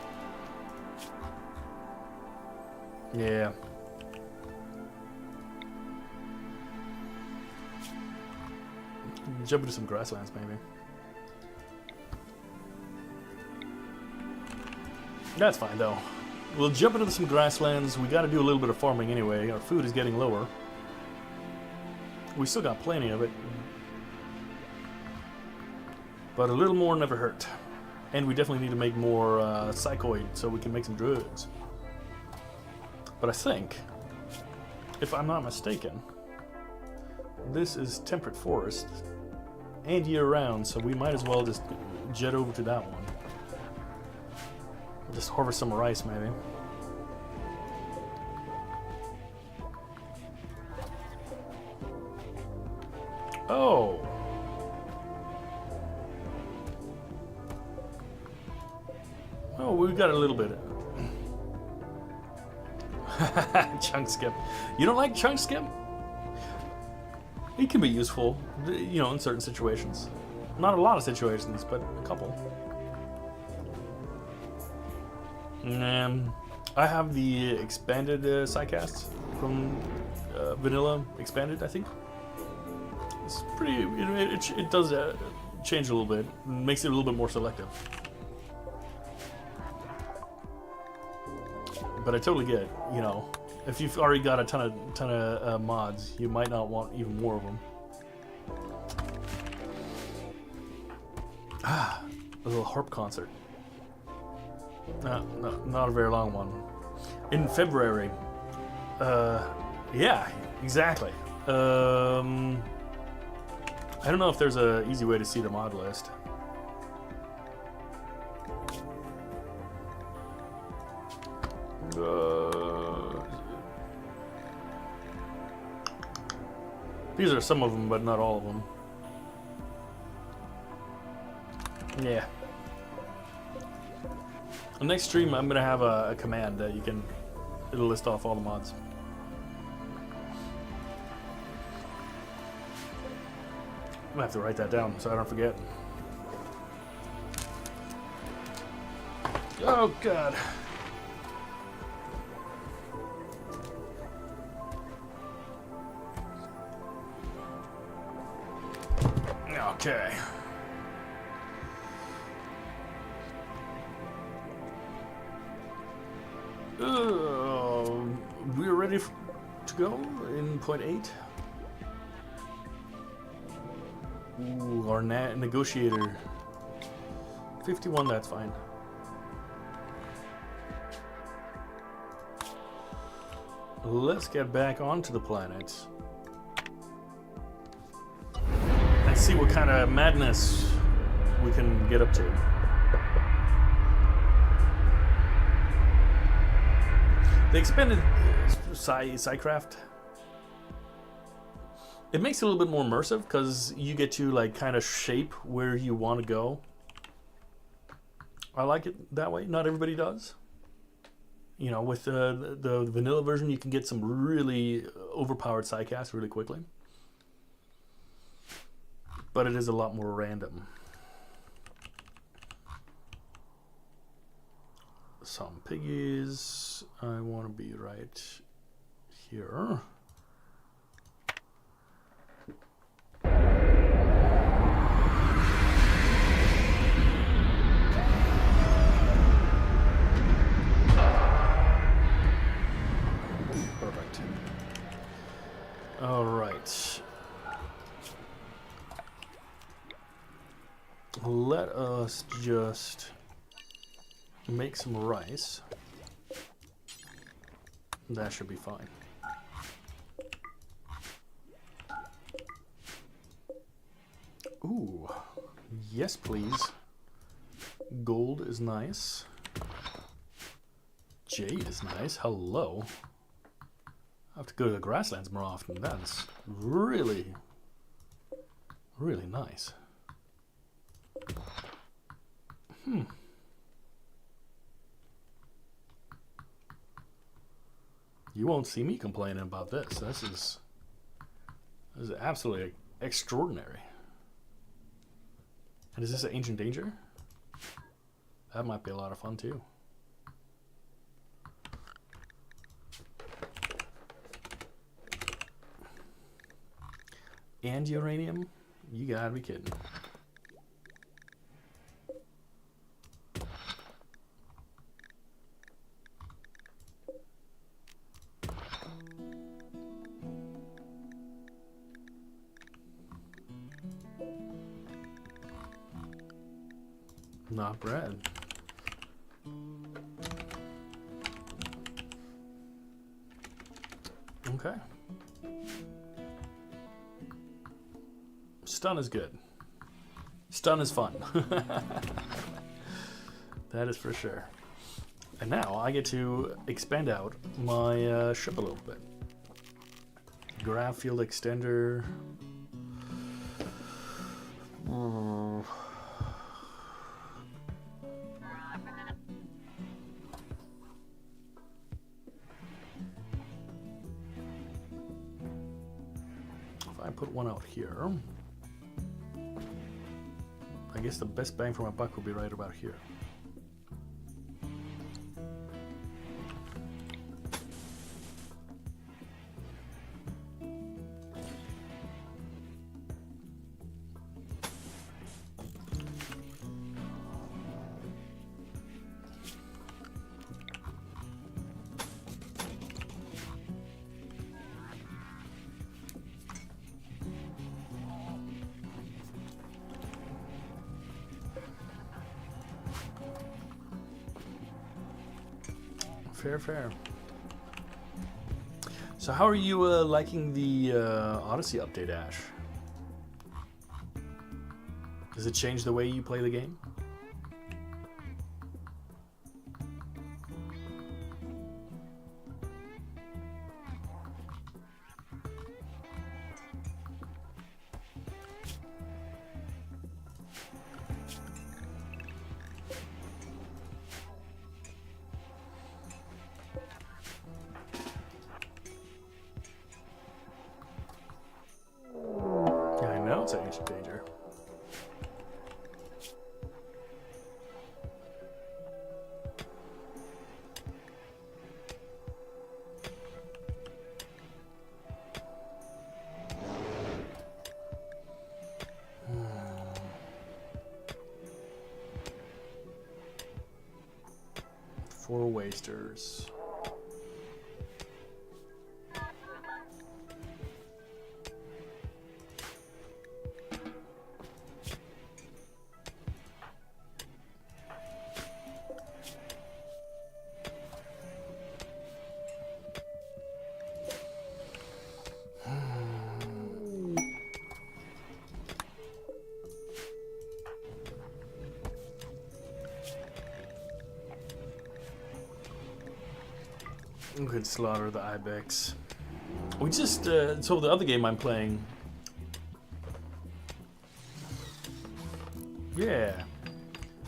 Yeah. Jump into some grasslands, maybe. That's fine, though. We'll jump into some grasslands. We got to do a little bit of farming anyway. Our food is getting lower. We still got plenty of it. But a little more never hurt. And we definitely need to make more psychoid so we can make some drugs. But I think, if I'm not mistaken, this is temperate forest and year-round, so we might as well just jet over to that one. Just harvest some rice, maybe. Oh. Oh, we've got a little bit. Chunk skip. You don't like chunk skip? It can be useful, you know, in certain situations. Not a lot of situations, but a couple. I have the expanded Psycasts from Vanilla Expanded, I think. It's pretty, you know, it does change a little bit, makes it a little bit more selective. But I totally get, you know, if you've already got a ton of mods, you might not want even more of them. Ah, a little harp concert. No, not a very long one. In February. Yeah, exactly. I don't know if there's an easy way to see the mod list. These are some of them, but not all of them. Yeah. The next stream, I'm gonna have a command that you can. It'll list off all the mods. I'm gonna have to write that down so I don't forget. Oh God. Okay. We're ready to go in point 8. Ooh, our negotiator. 51, that's fine. Let's get back onto the planet. Let's see what kind of madness we can get up to. The expanded Psycraft, it makes it a little bit more immersive because you get to like kind of shape where you want to go. I like it that way. Not everybody does. You know, with the vanilla version, you can get some really overpowered psycasts really quickly. But it is a lot more random. Some piggies. I want to be right here. Perfect. All right. Let us just make some rice. That should be fine. Ooh, yes please. Gold is nice. Jade is nice. Hello. I have to go to the grasslands more often. That's really, really nice. You won't see me complaining about this. This is absolutely extraordinary. And is this an ancient danger? That might be a lot of fun too. And uranium? You gotta be kidding. Not bread. Okay. Stun is good. Stun is fun. That is for sure. And now I get to expand out my ship a little bit. Grav field extender. If I put one out here, I guess the best bang for my buck would be right about here. Fair. So how are you liking the Odyssey update, Ash? Does it change the way you play the game? would say ancient danger. Four wasters. We could slaughter the ibex. We just so the other game I'm playing. Yeah,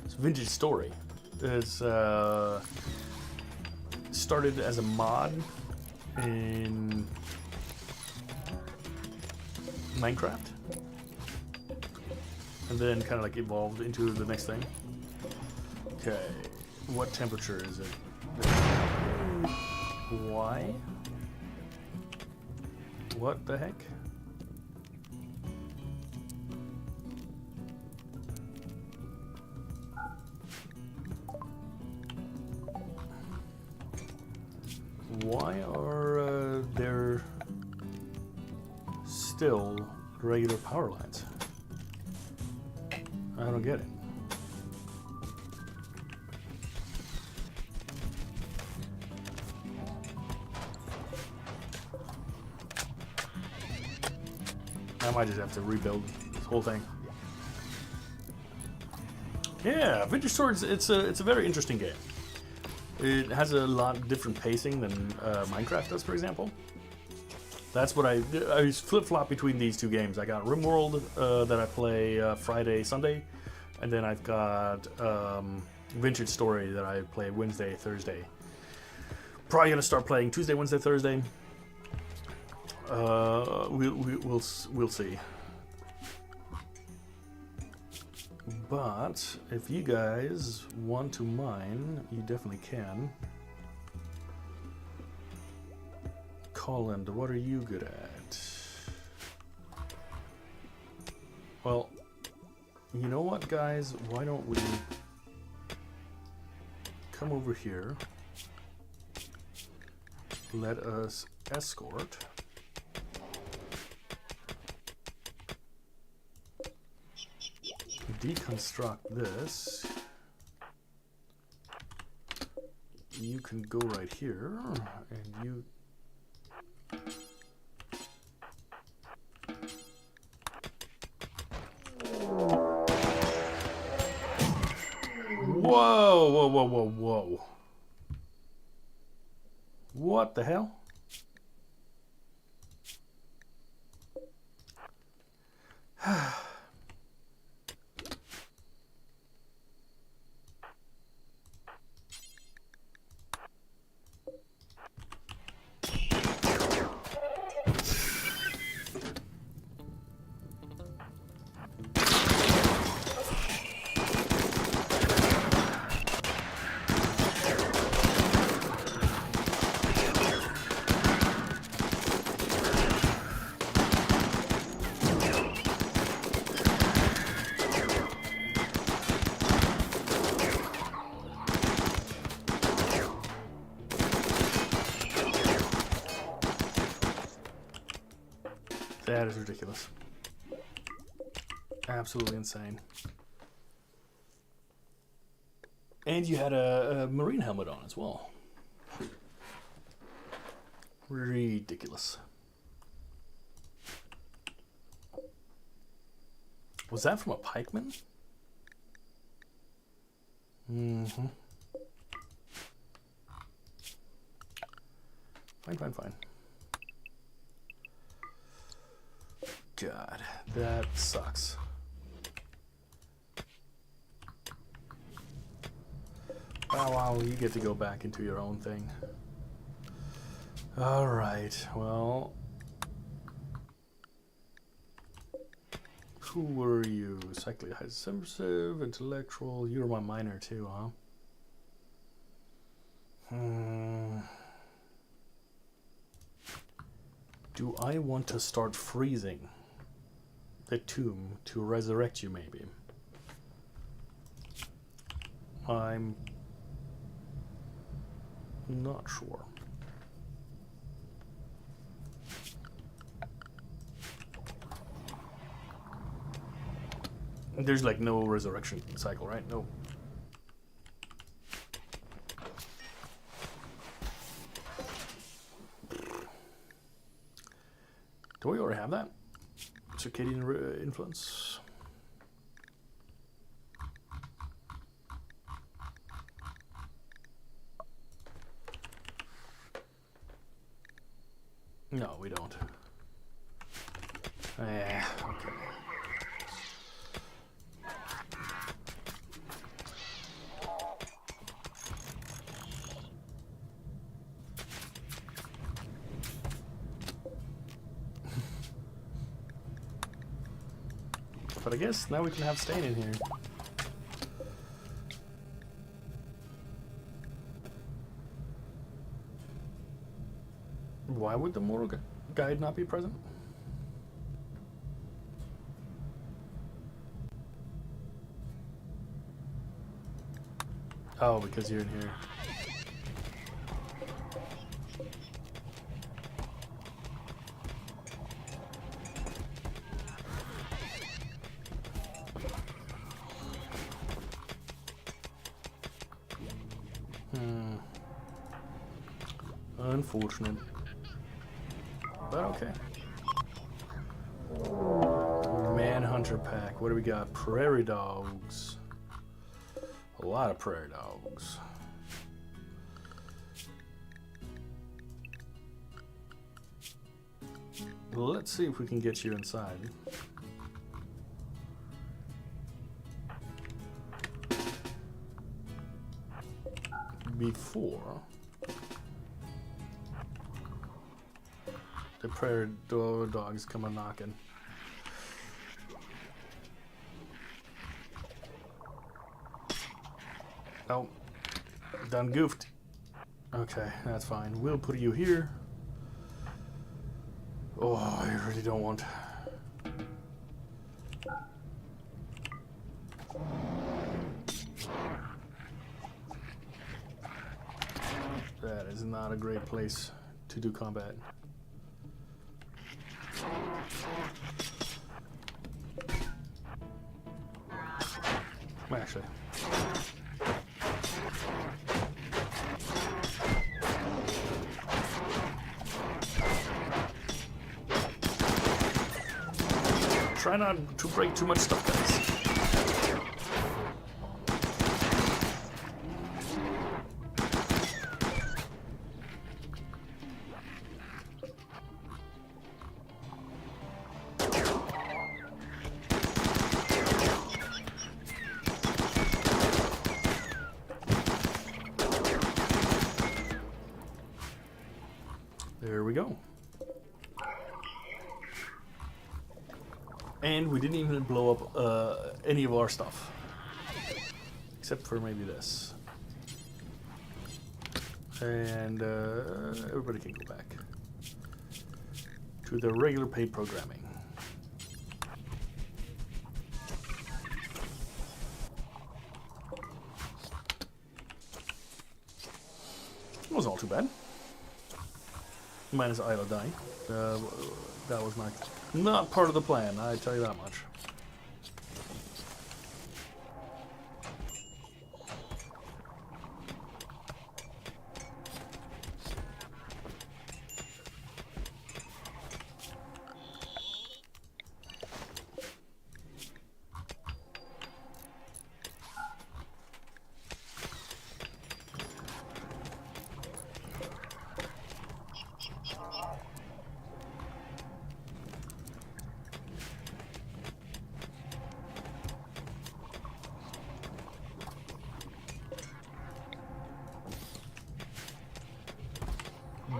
it's Vintage Story. It's started as a mod in Minecraft, and then kind of like evolved into the next thing. Okay, what temperature is it? Why? What the heck? Why are there still regular power lines? I don't get it. I might just have to rebuild this whole thing. Yeah, Vintage Story, it's a very interesting game. It has a lot different pacing than Minecraft does, for example. That's what I flip-flop between these two games. I got RimWorld that I play Friday, Sunday, and then I've got Vintage Story that I play Wednesday, Thursday. Probably gonna start playing Tuesday, Wednesday, Thursday. We'll see. But if you guys want to mine, you definitely can. Colin, what are you good at? Well, you know what, guys? Why don't we come over here? Let us escort. Deconstruct this. You can go right here, and you. Whoa, whoa, whoa, whoa, whoa. What the hell? That is ridiculous. Absolutely insane. And you had a marine helmet on as well. Ridiculous. Was that from a pikeman? Mm-hmm. Fine, fine, fine. God, that sucks. Oh, wow, you get to go back into your own thing. Alright, well. Who were you? Cyclically high sensitive, intellectual. You were my minor too, huh? Do I want to start freezing the tomb to resurrect you, maybe? I'm not sure. There's like no resurrection cycle, right? No. Do we already have that? Circadian influence. No, we don't. Okay. But I guess now we can have Stain in here. Why would the mortal guide not be present? Oh, because you're in here. Unfortunate. But okay. Manhunter pack. What do we got? Prairie dogs. A lot of prairie dogs. Let's see if we can get you inside. Before the prairie dogs come a knocking. Oh, done goofed. Okay, that's fine. We'll put you here. Oh, I really don't want. That is not a great place to do combat. Actually. Try not to break too much stuff, guys. There we go. And we didn't even blow up any of our stuff. Except for maybe this. And everybody can go back to the regular paid programming. It wasn't all too bad. Minus idle die. That was not part of the plan, I tell you that much.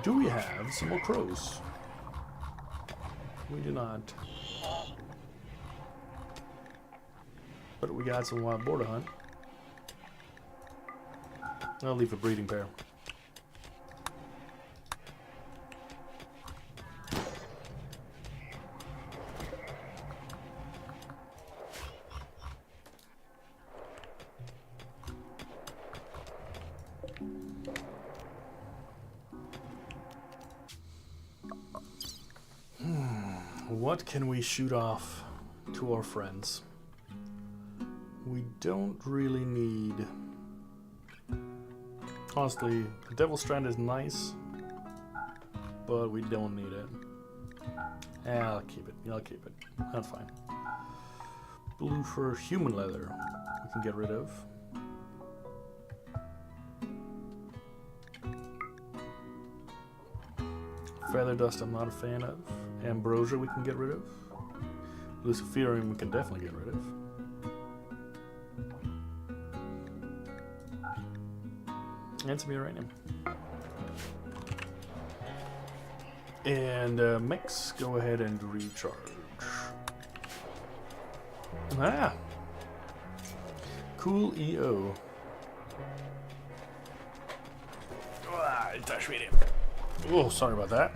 Do we have some more crows? We do not. But we got some wild boar to hunt. I'll leave a breeding pair. What can we shoot off to our friends? We don't really need... Honestly, the Devil Strand is nice, but we don't need it. I'll keep it. I'll keep it. That's fine. Blue fur human leather we can get rid of. Feather dust I'm not a fan of. Ambrosia we can get rid of. Luciferium we can definitely get rid of. And some uranium. And mechs, go ahead and recharge. Ah! Cool EO. Ah, touch me. Oh, sorry about that.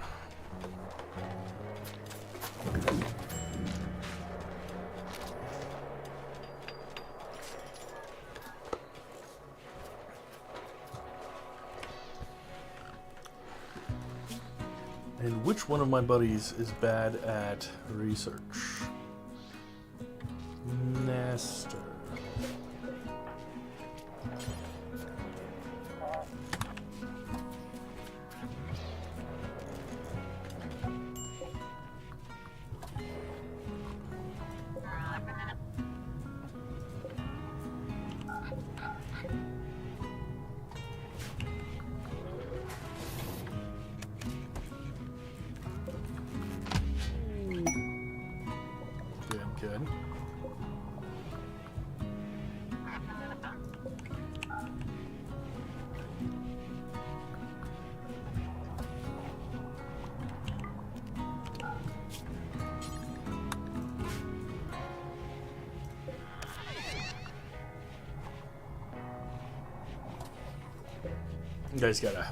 And which one of my buddies is bad at research? Nestor. Good. You guys gotta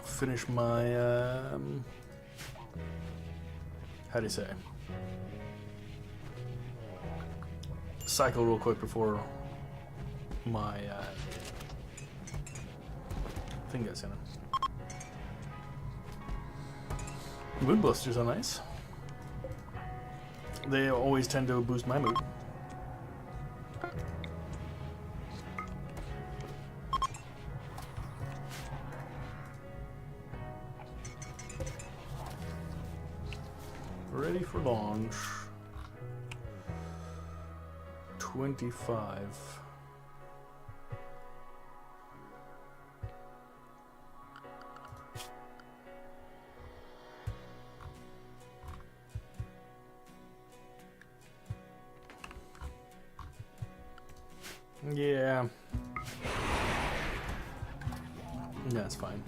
finish my how do you say? Cycle real quick before my thing gets in it. Mood boosters are nice. They always tend to boost my mood. Ready for launch. 25. Yeah. That's fine.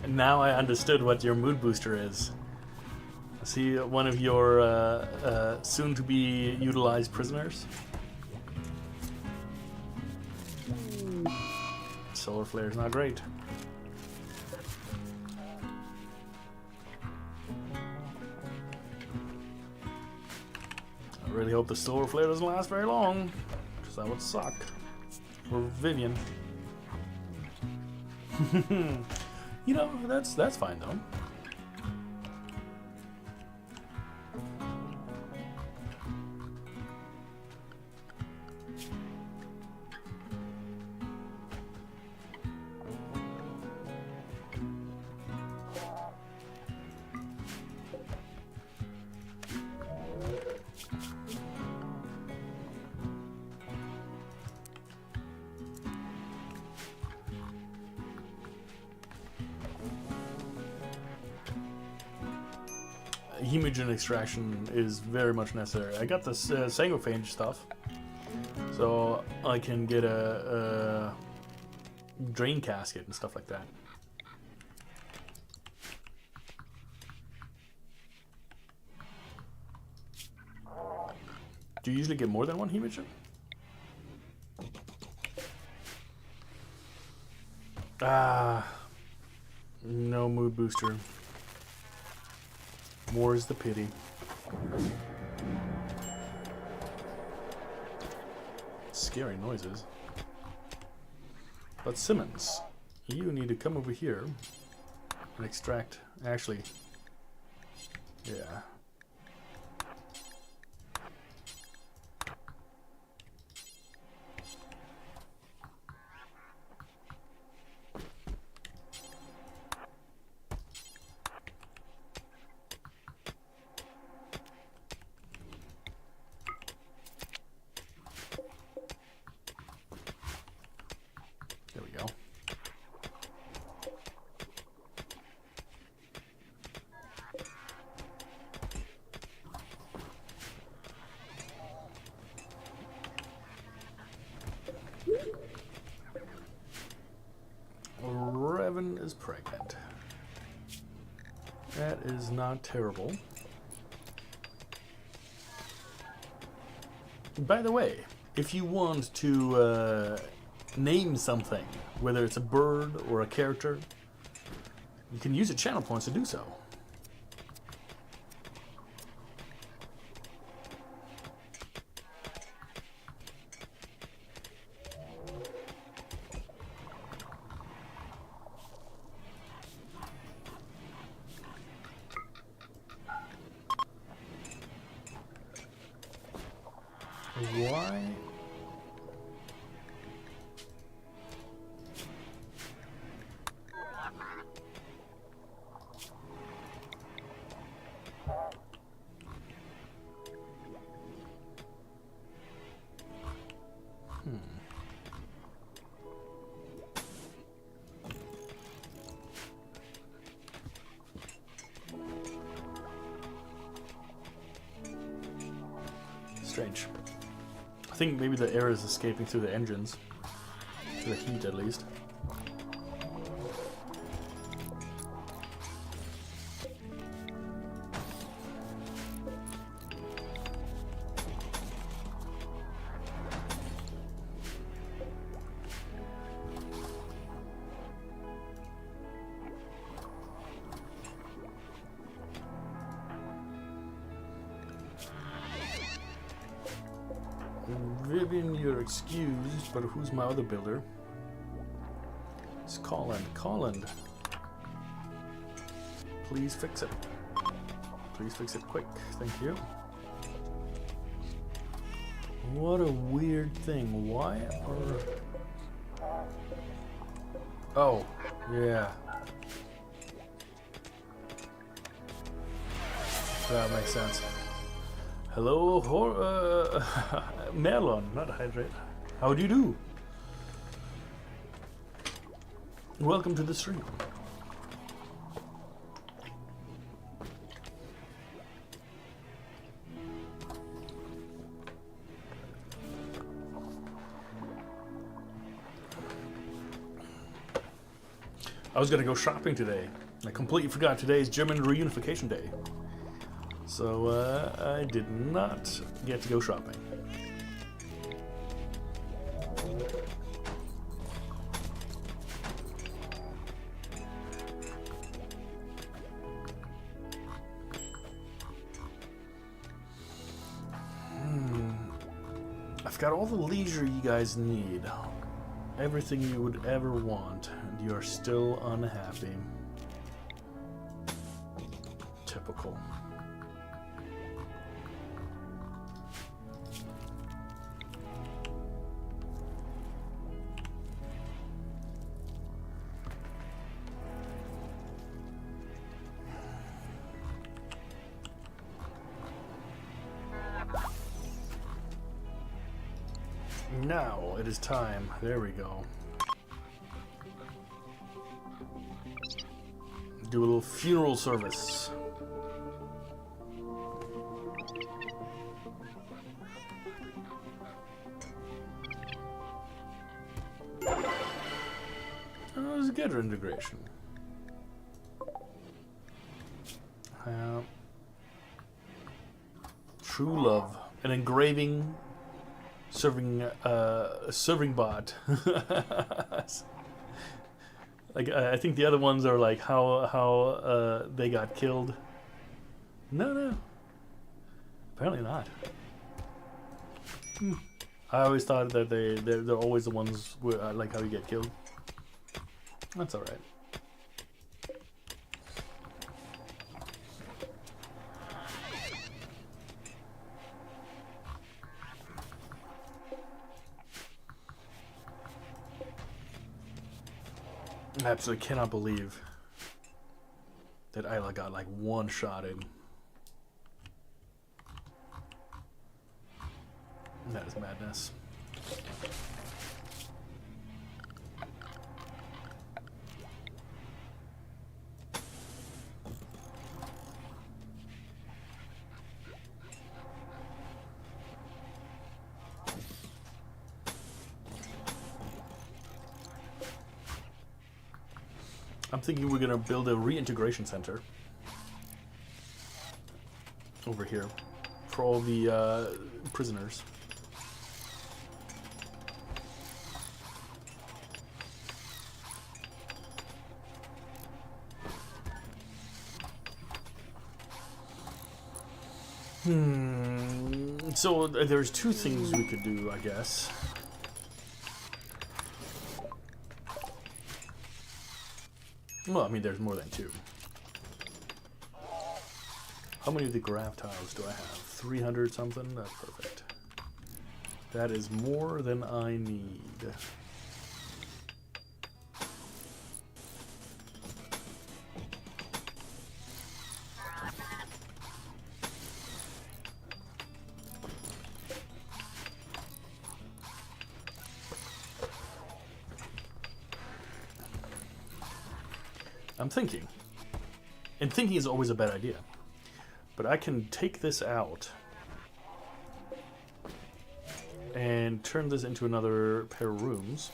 Now I understood what your mood booster is. See, one of your soon-to-be utilized prisoners. Solar flare is not great. I really hope the solar flare doesn't last very long, because that would suck for Vivian. You know, that's fine though. hemogen extraction is very much necessary. I got this sangophage stuff, so I can get a drain casket and stuff like that. Do you usually get more than one hemogen? Ah, no mood booster. More's the pity. Scary noises. But Simmons, you need to come over here and extract. Actually, yeah. There we go. Revan is pregnant. That is not terrible. By the way, if you want to name something, whether it's a bird or a character, you can use the channel points to do so. Why? Strange. I think maybe the air is escaping through the engines. Through the heat, at least. Vivian, you're excused, but who's my other builder? It's Colin. Colin, please fix it. Please fix it quick. Thank you. What a weird thing. Why are... Oh, yeah. That makes sense. Hello, Melon, not Hydrate. How do you do? Welcome to the stream. I was gonna go shopping today. I completely forgot today is German Reunification Day. So I did not get to go shopping. I've got all the leisure you guys need. Everything you would ever want, and you are still unhappy. Typical. Now it is time. There we go. Do a little funeral service. a good integration. True love. An engraving serving bot. Like I think the other ones are like how they got killed. No. Apparently not. I always thought that they're always the ones where like how you get killed. That's all right. I absolutely cannot believe that Isla got like one shot in. That is madness. I'm thinking we're gonna build a reintegration center over here for all the prisoners. So there's two things we could do, I guess. Well, I mean, there's more than two. How many of the grav tiles do I have? 300 something? That's perfect. That is more than I need. I'm thinking, and thinking is always a bad idea, but I can take this out and turn this into another pair of rooms.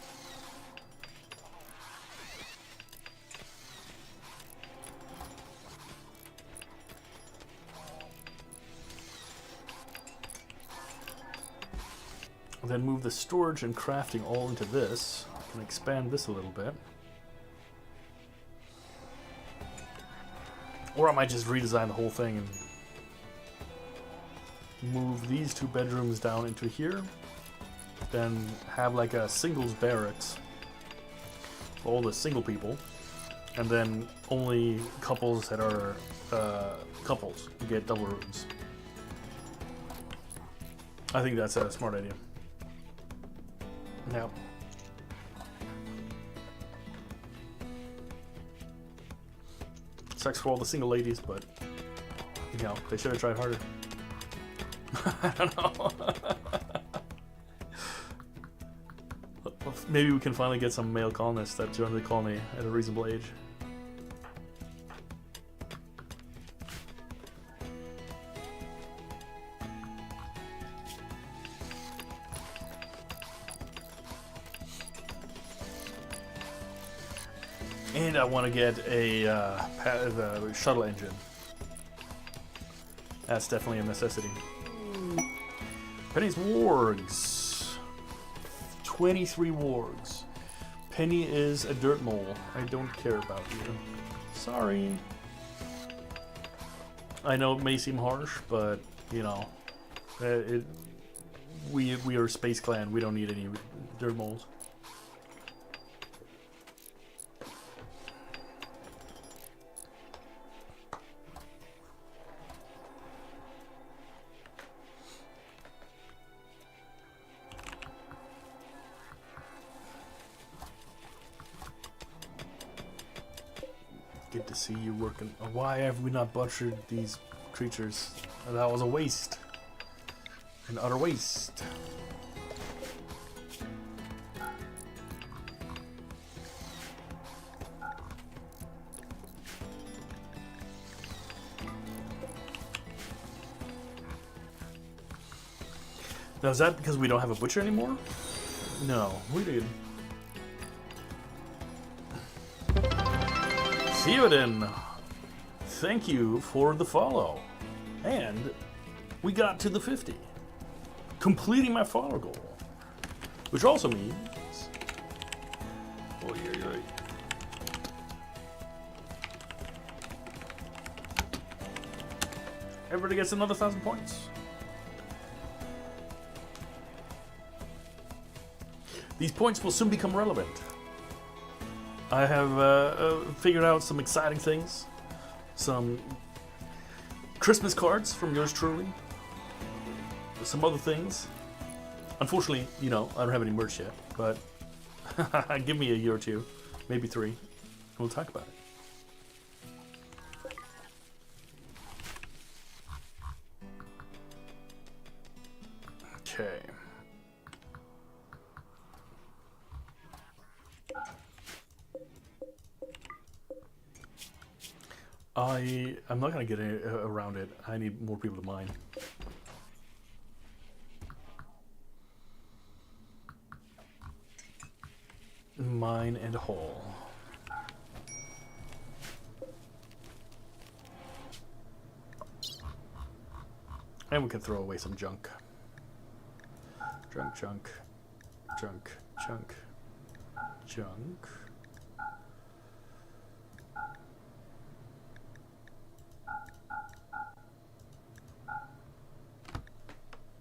And then move the storage and crafting all into this. I can expand this a little bit. Or I might just redesign the whole thing and move these two bedrooms down into here. Then have like a singles barracks for all the single people. And then only couples that are couples get double rooms. I think that's a smart idea. Yeah. Sucks for all the single ladies, but you know, they should have tried harder. I don't know. Maybe we can finally get some male colonists that join the colony at a reasonable age. And I want to get the shuttle engine. That's definitely a necessity. Penny's wargs. 23 wargs. Penny is a dirt mole. I don't care about you. Sorry. I know it may seem harsh, but you know, we are a space clan. We don't need any dirt moles. Good to see you working. Why have we not butchered these creatures? That was a waste. An utter waste. Now, is that because we don't have a butcher anymore? No, we did. Theoden, thank you for the follow. And we got to the 50. Completing my follow goal. Which also means... Oh, yeah. Everybody gets another 1,000 points. These points will soon become relevant. I have figured out some exciting things. Some Christmas cards from yours truly. Some other things. Unfortunately, you know, I don't have any merch yet, but give me a year or two, maybe 3, and we'll talk about it. Okay. I'm not gonna get around it. I need more people to mine. Mine and haul. And we can throw away some junk. Junk.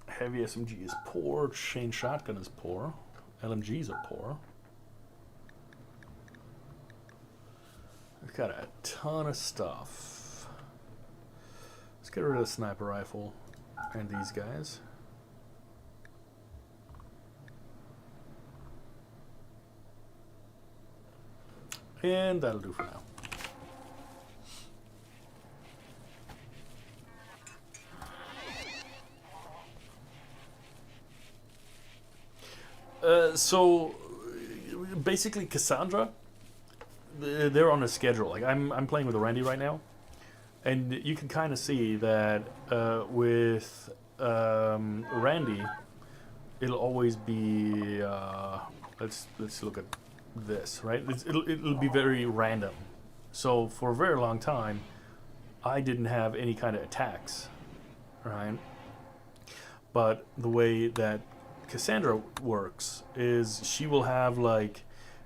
Heavy SMG is poor. Chain shotgun is poor. LMGs are poor. We've got a ton of stuff. Let's get rid of the sniper rifle and these guys. And that'll do for now. So basically Cassandra, they're on a schedule. Like I'm playing with Randy right now, and you can kind of see that with Randy, it'll always be let's look at this, right? It'll be very random. So for a very long time, I didn't have any kind of attacks, right? But the way that Cassandra works is she will have like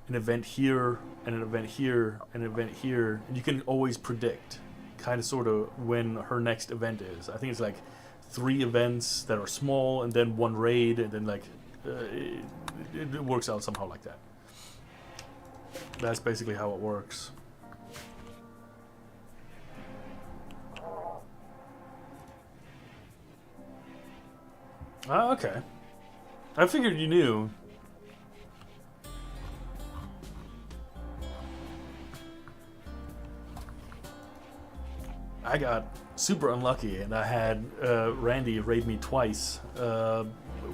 an event here and an event here and an event here, and you can always predict kind of sort of when her next event is. I think it's like 3 events that are small and then 1 raid, and then like it works out somehow like that. That's basically how it works. Ah, okay. I figured you knew. I got super unlucky, and I had Randy raid me twice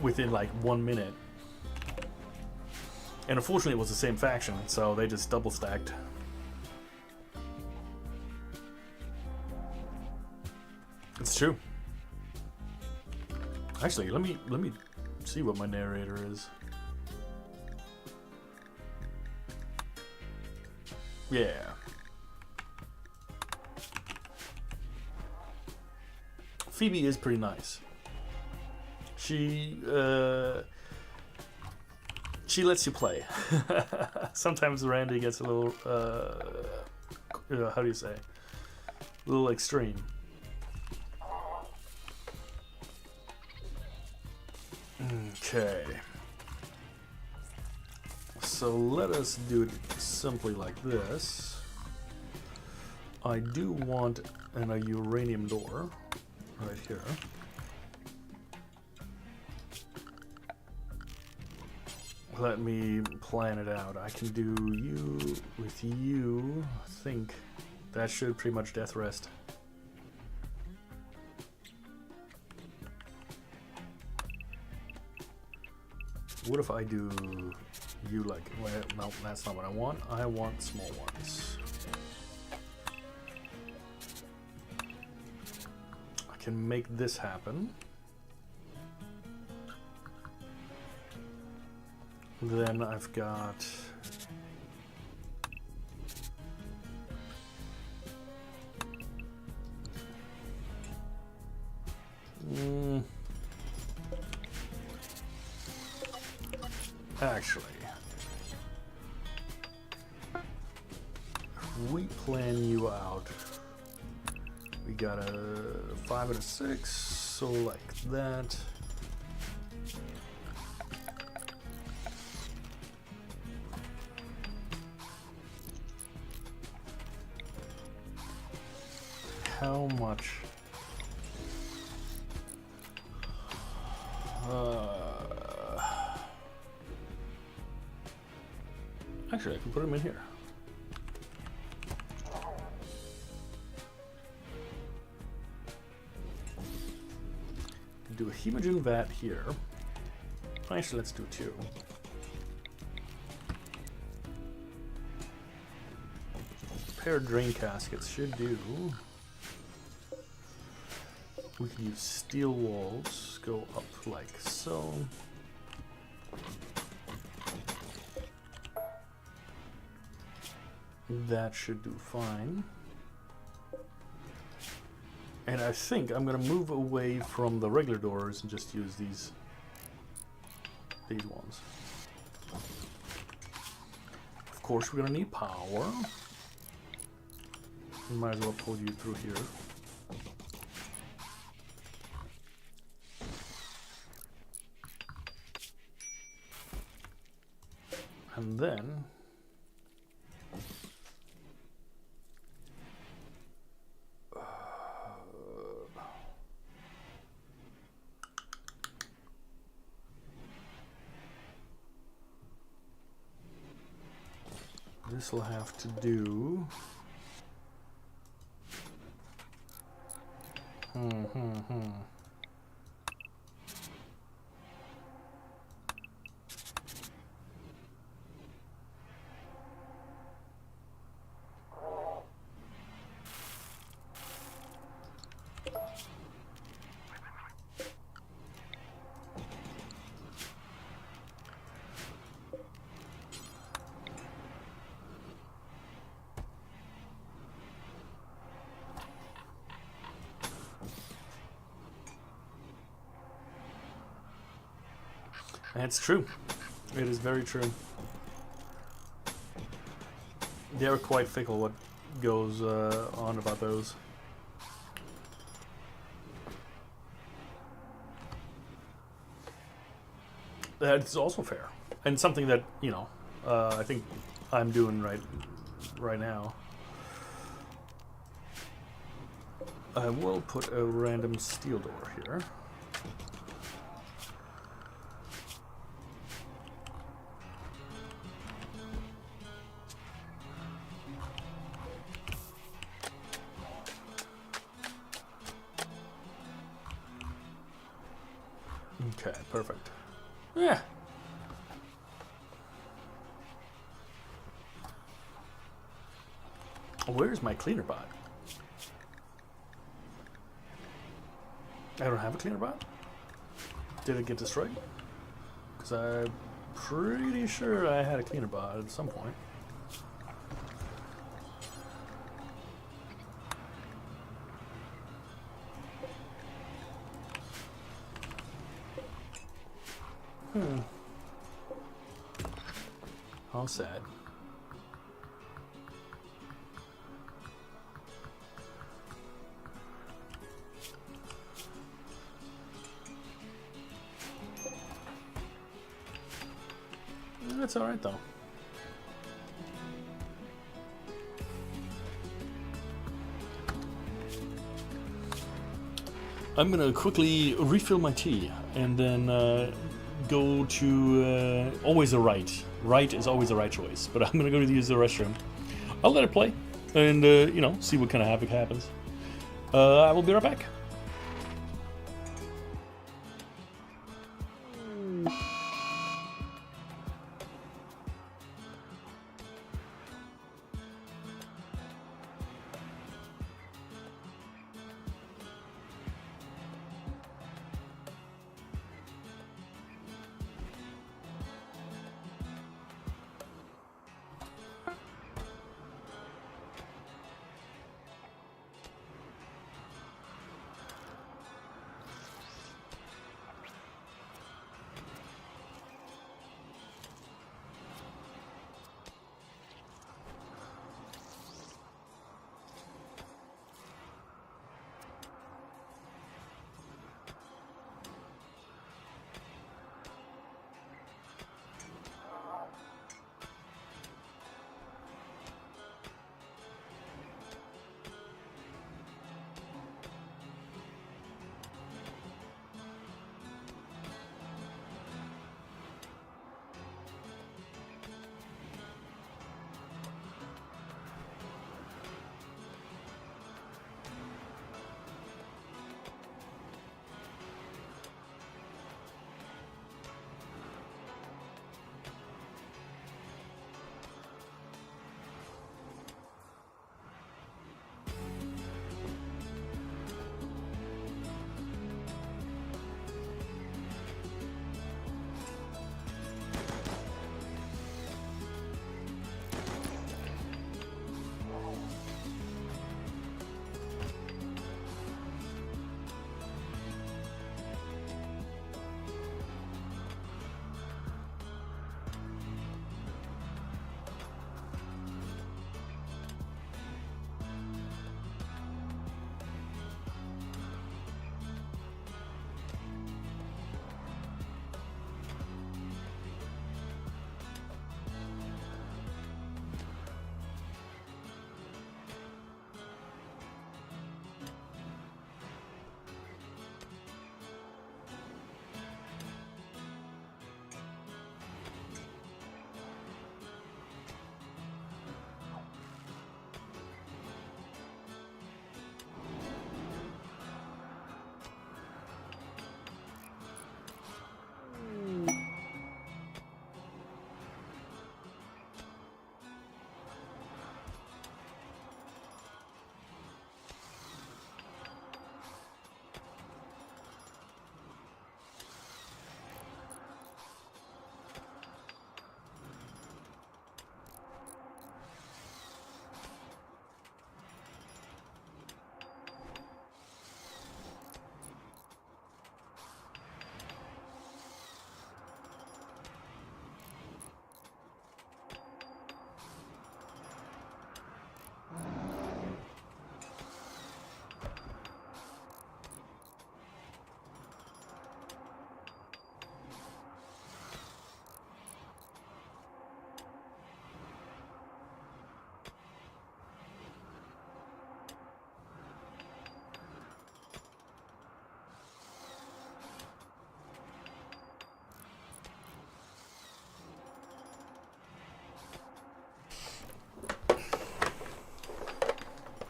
within like 1 minute. And unfortunately it was the same faction, so they just double stacked. It's true. Actually, let me see what my narrator is. Yeah. Phoebe is pretty nice. She lets you play. Sometimes Randy gets a little how do you say? A little extreme. Okay. So let us do it simply like this. I do want a uranium door right here. Let me plan it out. I can do you with you. I think that should pretty much death rest. What if I do you like... Well, no, that's not what I want. I want small ones. I can make this happen. Then I've got... Actually, if we plan you out, we got a 5 and a 6, so like that. How much? Actually, I can put them in here. Do a hemogen vat here. Actually, let's do 2. Pair of drain caskets should do. We can use steel walls, go up like so. That should do fine. And I think I'm gonna move away from the regular doors and just use these ones. Of course, we're gonna need power. We might as well pull you through here. And then this will have to do. That's true. It is very true. They're quite fickle what goes on about those. That's also fair. And something that, you know, I think I'm doing right now. I will put a random steel door here. Okay, perfect. Yeah. Where's my cleaner bot? I don't have a cleaner bot? Did it get destroyed? Because I'm pretty sure I had a cleaner bot at some point. How sad. That's all right though. I'm gonna quickly refill my tea and then go to always a right. Right is always the right choice, but I'm gonna go to use the restroom. I'll let it play and you know, see what kind of havoc happens. I will be right back.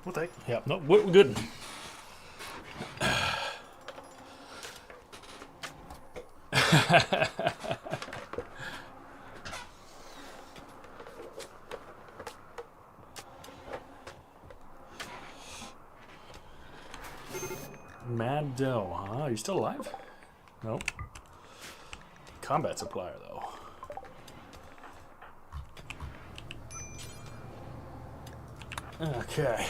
What the heck? Yeah, no, we're good. Mad Doe, huh? Are you still alive? Nope. Combat supplier, though. Okay.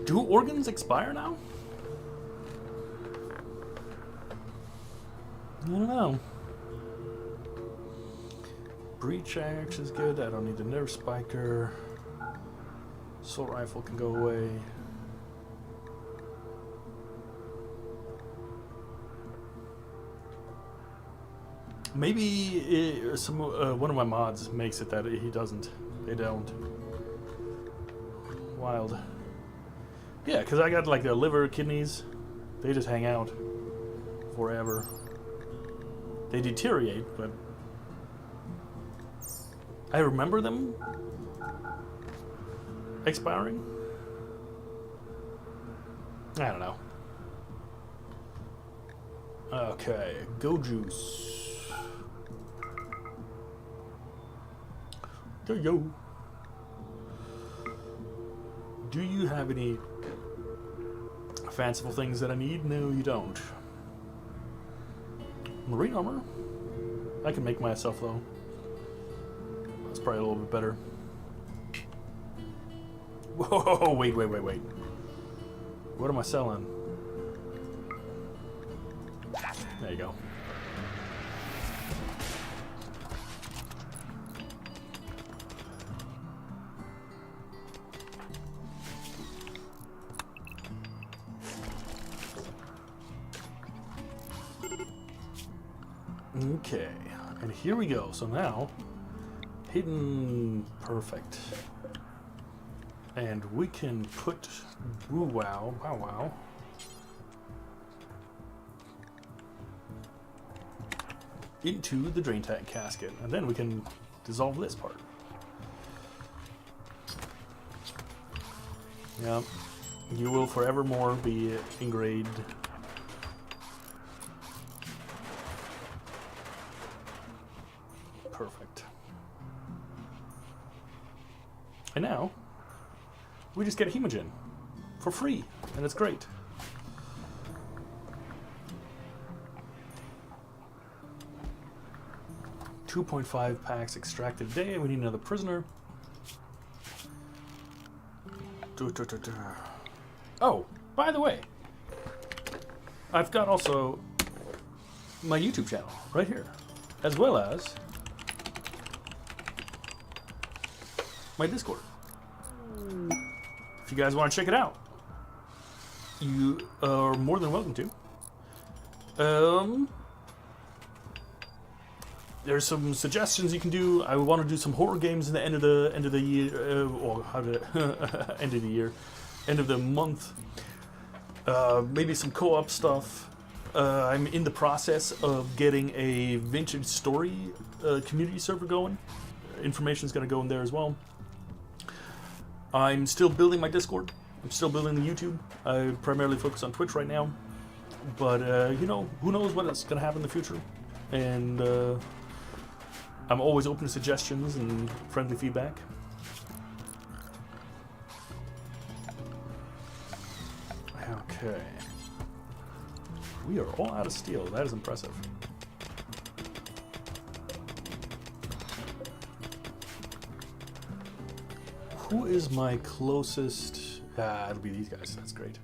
Do organs expire now? I don't know. Breach axe is good. I don't need the nerve spiker. Assault rifle can go away. Maybe one of my mods makes it that he doesn't. They don't. Wild. Yeah, because I got like the liver, kidneys. They just hang out forever. They deteriorate, but I remember them expiring. I don't know. Okay, go juice. There you go. Do you have any fanciful things that I need? No, you don't. Marine armor? I can make myself, though. That's probably a little bit better. Whoa, wait. What am I selling? There you go. Okay, and here we go. So now, hidden, perfect. And we can put wow into the drain tank casket, and then we can dissolve this part. Yep, you will forevermore be engraved. Perfect. And now we just get a hemogen for free, and it's great. .5 packs extracted a day. We need another prisoner. Oh, by the way, I've got also my YouTube channel right here, as well as my Discord. If you guys want to check it out, you are more than welcome to. There's some suggestions you can do. I want to do some horror games in the end of the year, or how to end of the year, end of the month. Maybe some co-op stuff. I'm in the process of getting a vintage story community server going. Information's going to go in there as well. I'm still building my Discord. I'm still building the YouTube. I primarily focus on Twitch right now. But, you know, who knows what it's going to happen in the future. And I'm always open to suggestions and friendly feedback. Okay. We are all out of steel. That is impressive. Who is my closest? It'll be these guys. That's great.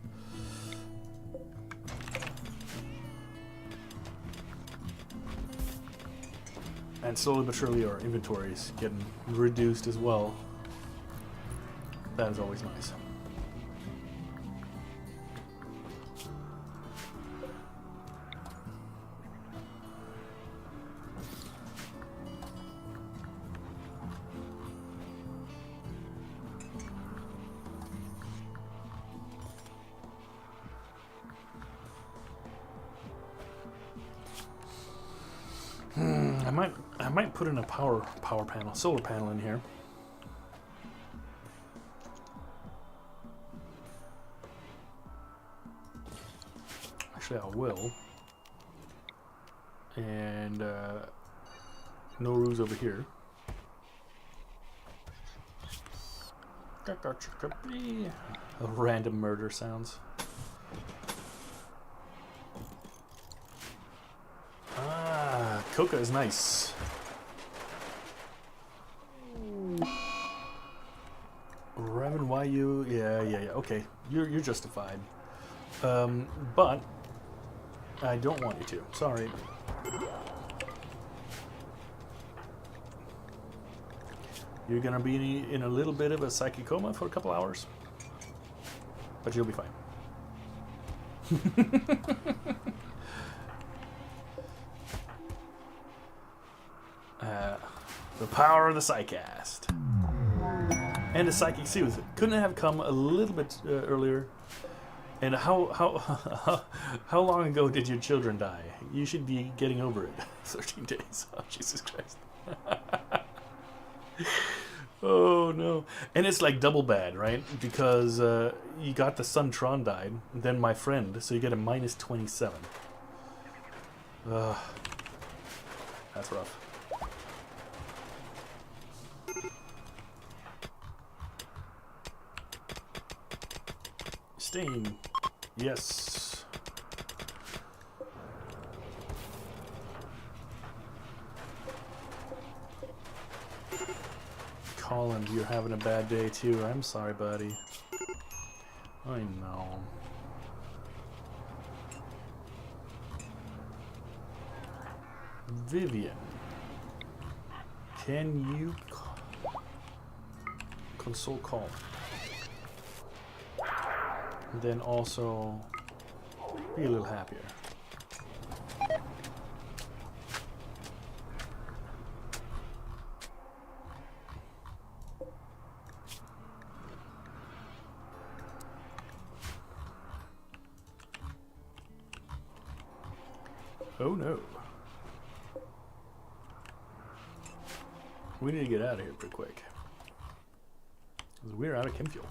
And slowly but surely our inventory is getting reduced as well. That is always nice. I might put in a power panel, solar panel in here. Actually, I will. And no rules over here. Random murder sounds. Ah, coca is nice. Revan, why you? Yeah. Okay, you're justified. But I don't want you to. Sorry. You're gonna be in a little bit of a psychic coma for a couple hours, but you'll be fine. The power of the Psycast. And the Psychic Soothe. Couldn't it have come a little bit earlier? And how long ago did your children die? You should be getting over it. 13 days. Oh, Jesus Christ. Oh, no. And it's like double bad, right? Because you got the son Tron died, then my friend, so you get a minus 27. That's rough. Stain. Yes. Colin, you're having a bad day too. I'm sorry, buddy. I know. Vivian, can you console call? Then also be a little happier. Oh no. We need to get out of here pretty quick. Because we're out of chem fuel.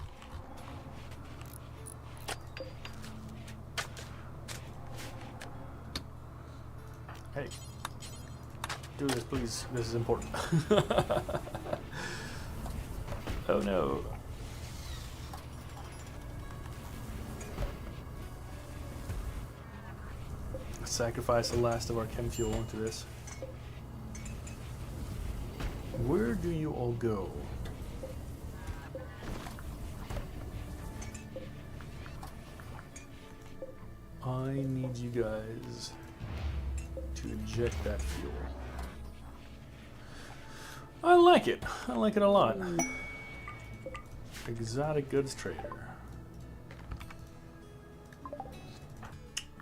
Hey, do this, please. This is important. Oh no. Sacrifice the last of our chem fuel into this. Where do you all go? I need you guys to inject that fuel. I like it. I like it a lot. Exotic goods trader.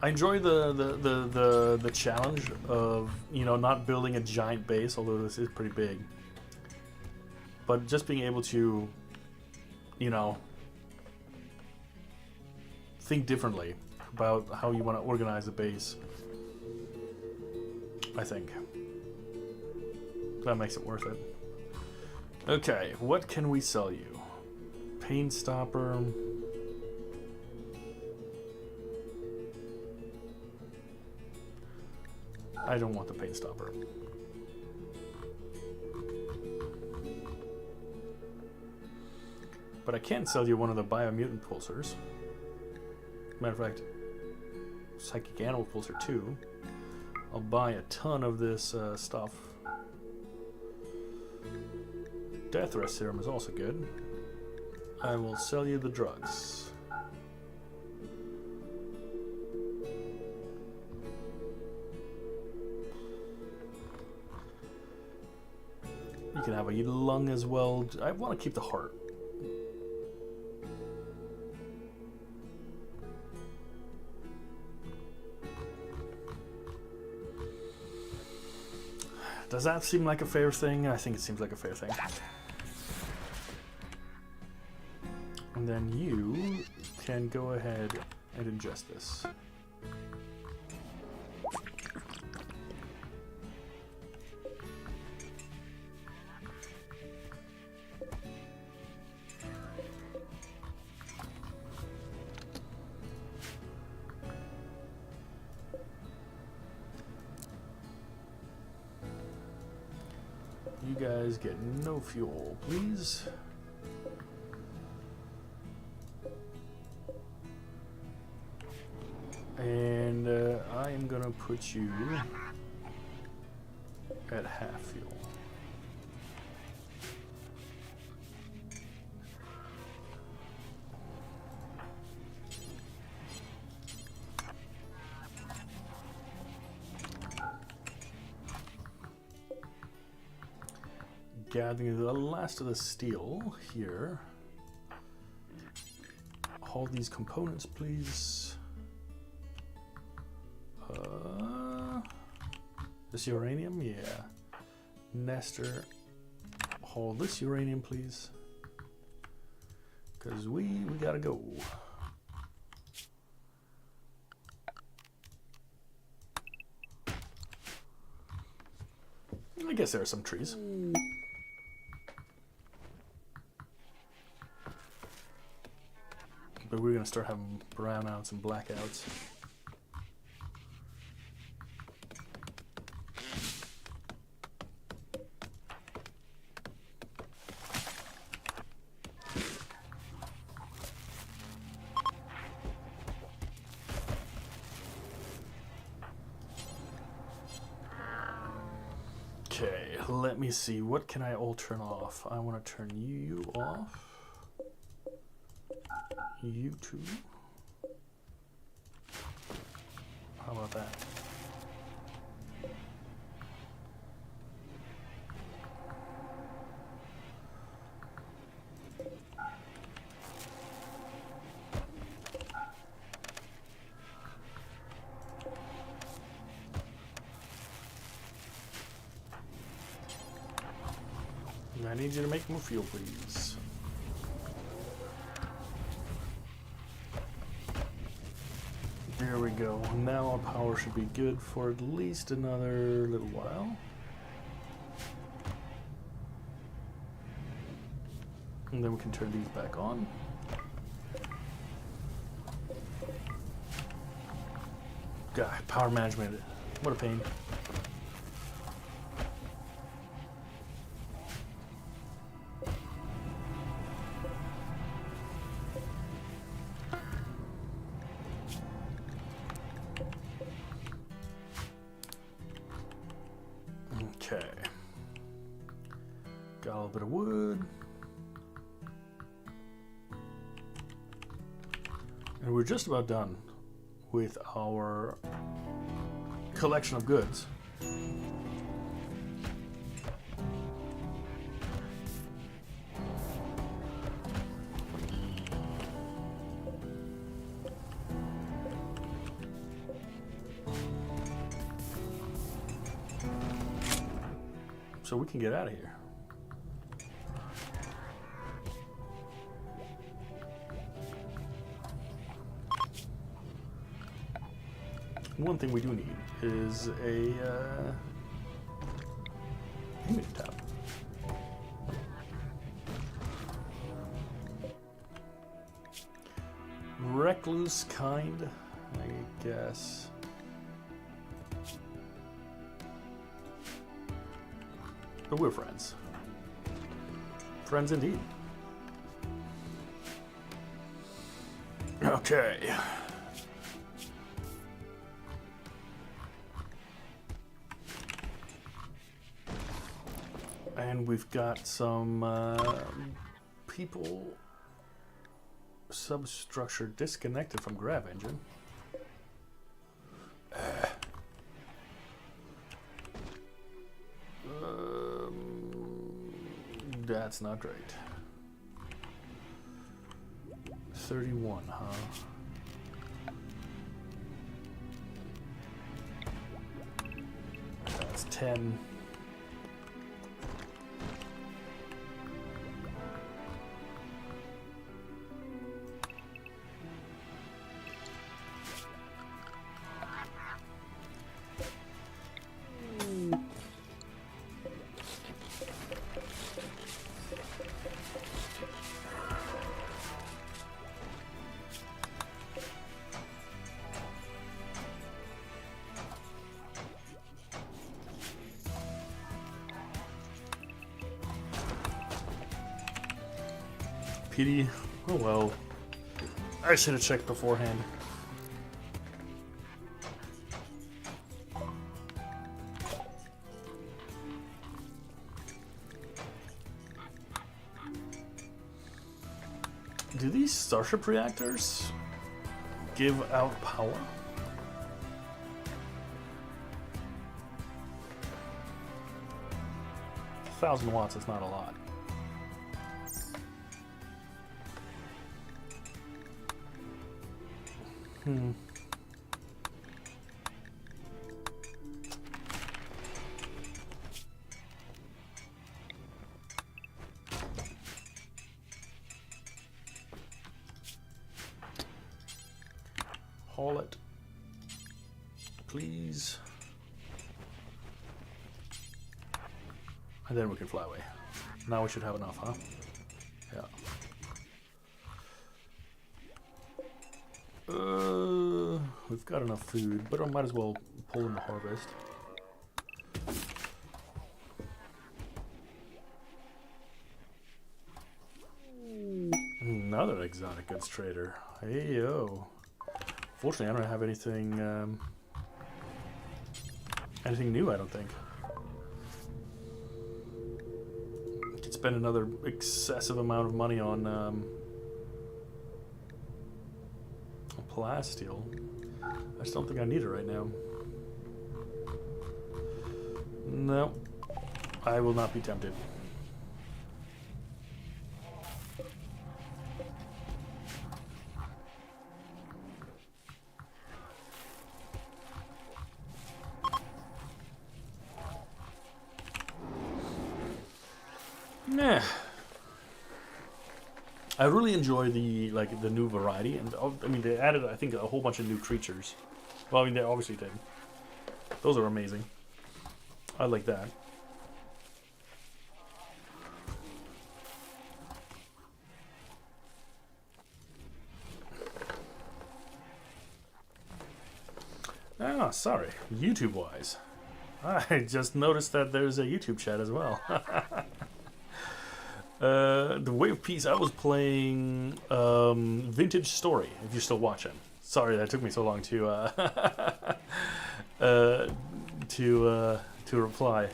I enjoy the challenge of, you know, not building a giant base, although this is pretty big. But just being able to, you know, think differently about how you want to organize a base. I think that makes it worth it. Okay, what can we sell you? Pain stopper. I don't want the pain stopper. But I can sell you one of the biomutant pulsars. Matter of fact, psychic animal pulsar too. I'll buy a ton of this stuff. Death rest serum is also good. I will sell you the drugs. You can have a lung as well. I want to keep the heart. Does that seem like a fair thing? I think it seems like a fair thing. And then you can go ahead and ingest this. you guys get no fuel, please. And I am gonna put you at half fuel. Gathering the last of the steel here. Hold these components, please. This uranium, yeah. Nestor, hold this uranium, please. Because we gotta go. I guess there are some trees. But we're gonna start having brownouts and blackouts. Okay, let me see. What can I all turn off? I want to turn you off. You two. How about that? I need you to make more fuel, please. There we go. Now our power should be good for at least another little while. And then we can turn these back on. God, power management. What a pain. Okay. Got a little bit of wood. And we're just about done with our collection of goods. So we can get out of here. One thing we do need is a image tab. Recluse kind, I guess. But we're friends. Friends indeed. Okay. And we've got some people substructure disconnected from Grav engine. That's not great. 31, huh? That's 10. pity. Oh well. I should have checked beforehand. Do these starship reactors give out power? 1,000 watts is not a lot. Haul it, please. And then we can fly away. Now we should have enough, huh? Yeah. We've got enough food, but I might as well pull in the harvest. Another exotic goods trader. Hey yo. Fortunately, I don't have anything anything new, I don't think. Could spend another excessive amount of money on plasteel. I just don't think I need it right now. No, I will not be tempted. Nah. I really enjoy the new variety, and I mean they added I think a whole bunch of new creatures. Well, I mean they obviously did. Those are amazing. I like that. Ah, sorry. YouTube-wise, I just noticed that there's a YouTube chat as well. The Way of Peace, I was playing Vintage Story, if you're still watching. Sorry that took me so long to reply.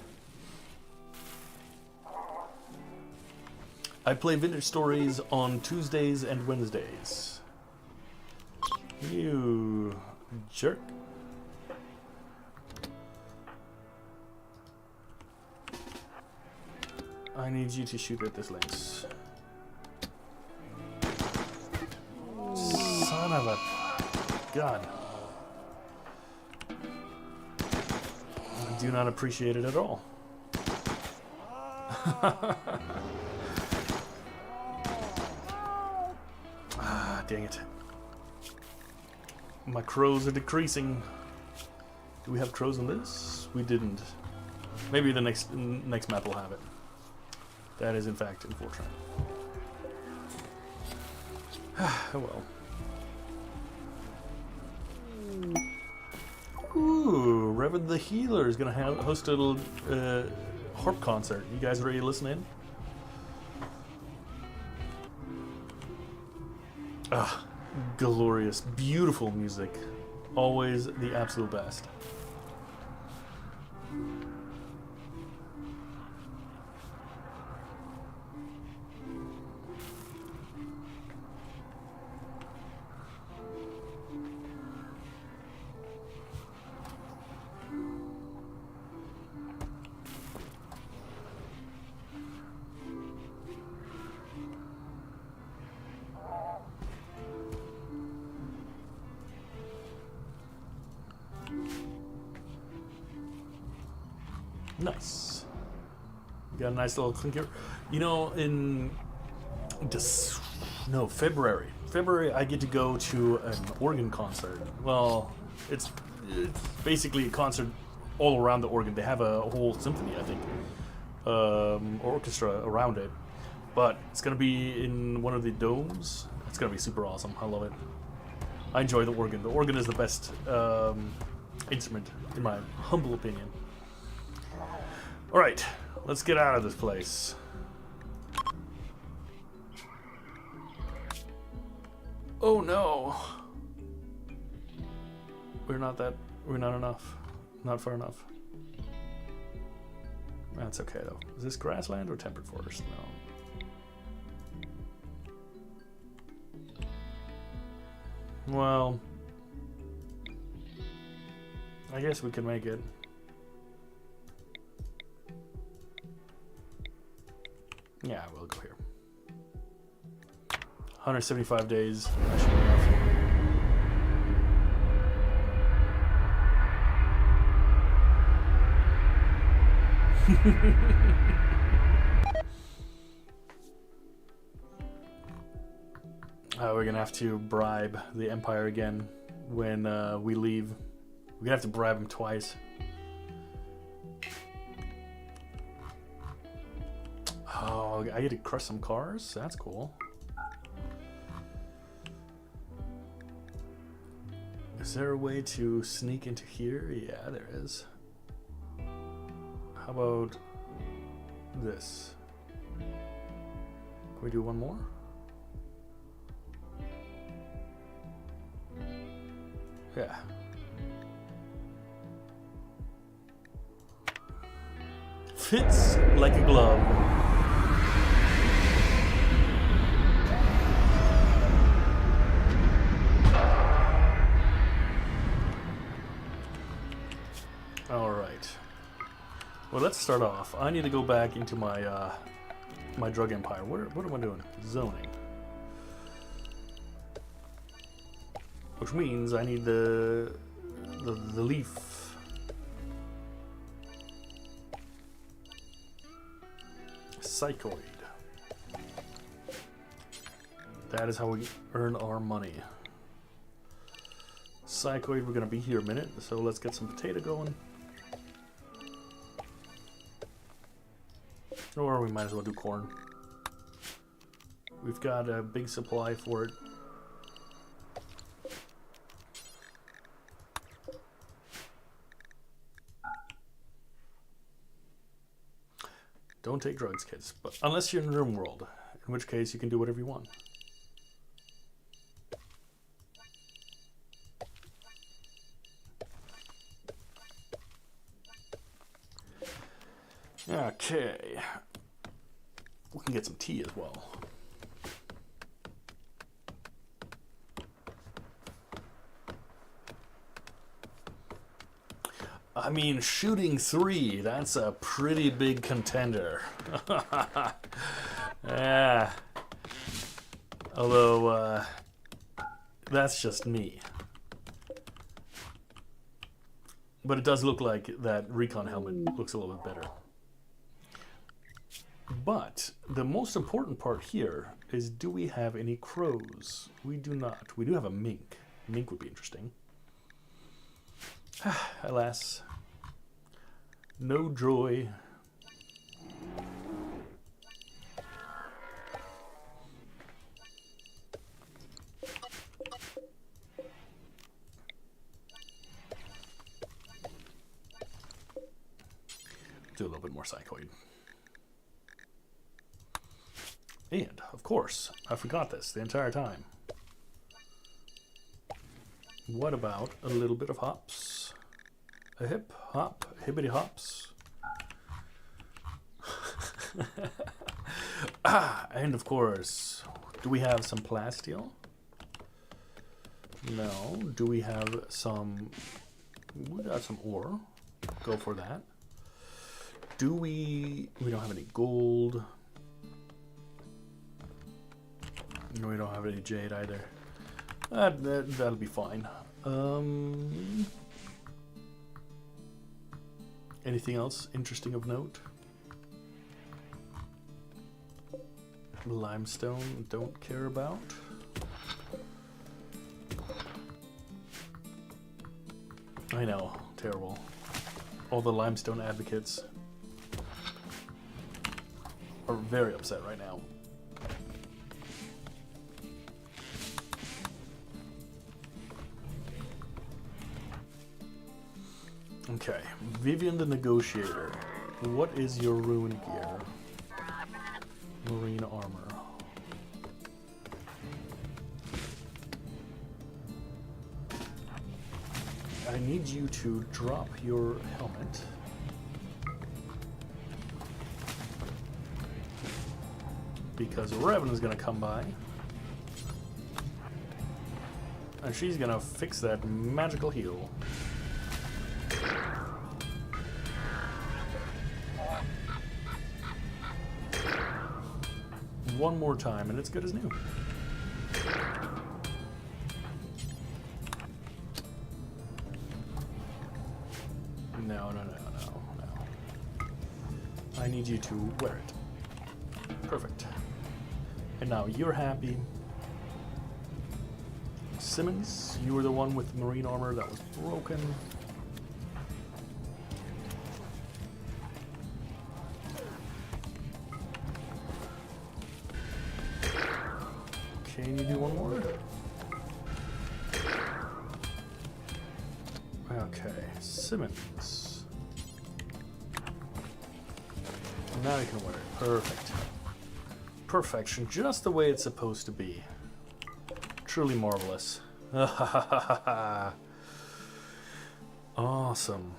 I play Vintage Stories on Tuesdays and Wednesdays. You jerk. I need you to shoot at this lynx. Son of a... God. I do not appreciate it at all. Ah, dang it. My crows are decreasing. Do we have crows in this? We didn't. Maybe the next map will have it. That is, in fact, unfortunate. Oh well. Ooh, Reverend the Healer is going to host a little harp concert. You guys ready to listen in? Ah, glorious, beautiful music. Always the absolute best. Nice. Got a nice little clinker. You know, in February. February, I get to go to an organ concert. Well, it's basically a concert all around the organ. They have a whole symphony, I think, orchestra around it. But it's gonna be in one of the domes. It's gonna be super awesome. I love it. I enjoy the organ. The organ is the best instrument, in my humble opinion. Alright, let's get out of this place. Oh no! We're not enough. Not far enough. That's okay though. Is this grassland or temperate forest? No. Well, I guess we can make it. Yeah, we'll go here. 175 days. That should be enough. We're gonna have to bribe the Empire again when we leave. We're gonna have to bribe them twice. Oh, I get to crush some cars? That's cool. Is there a way to sneak into here? Yeah, there is. How about this? Can we do one more? Yeah. Fits like a glove. All right. Well, let's start off. I need to go back into my my drug empire. What am I doing? Zoning. Which means I need the leaf. Psychoid. That is how we earn our money. Psychoid, we're gonna be here a minute, so let's get some potato going. Or we might as well do corn. We've got a big supply for it. Don't take drugs, kids. But unless you're in the room world, in which case you can do whatever you want. Okay. We can get some tea as well. I mean, shooting 3, that's a pretty big contender. Yeah. Although, that's just me. But it does look like that recon helmet looks a little bit better. But the most important part here is, do we have any crows? We do not. We do have a mink. Mink would be interesting. Alas. No joy. Do a little bit more psychoid. And, of course, I forgot this the entire time. What about a little bit of hops? A hip, hop, hibbity hops. And of course, do we have some plasteel? No. Do we have some... We got some ore. Go for that. Do we... We don't have any gold. No, we don't have any jade either. That'll be fine. Anything else interesting of note? Limestone, don't care about. I know, terrible. All the limestone advocates are very upset right now. Okay, Vivian the Negotiator. What is your rune gear? Marine armor. I need you to drop your helmet. Because Revan is going to come by. And she's going to fix that magical heal. One more time and it's good as new. No. I need you to wear it. Perfect. And now you're happy. Simmons, you were the one with marine armor that was broken. Can you do one more? Okay, Simmons. Now you can wear it. Perfect. Perfection, just the way it's supposed to be. Truly marvelous. Awesome.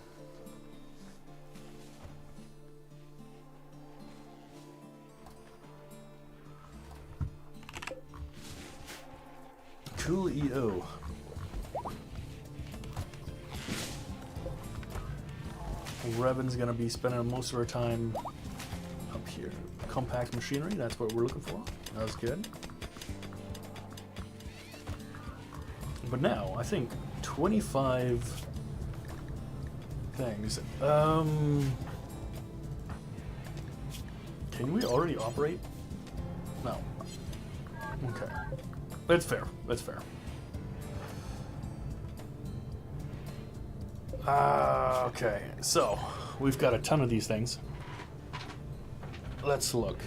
Cool EO. Revan's gonna be spending most of her time up here. Compact machinery, that's what we're looking for. That was good. But now, I think 25 things. Can we already operate? No. Okay. That's fair. That's fair. Okay, so we've got a ton of these things. Let's look.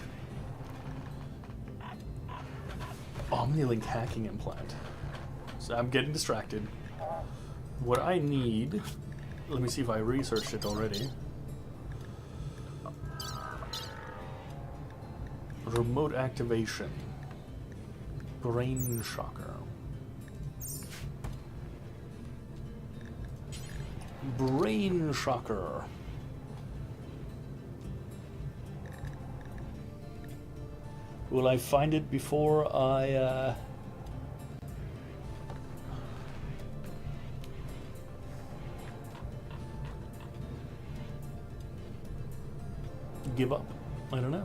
Omnilink hacking implant. So I'm getting distracted. What I need, let me see if I researched it already. Remote activation. Brain shocker. Brain shocker. Will I find it before I give up? I don't know.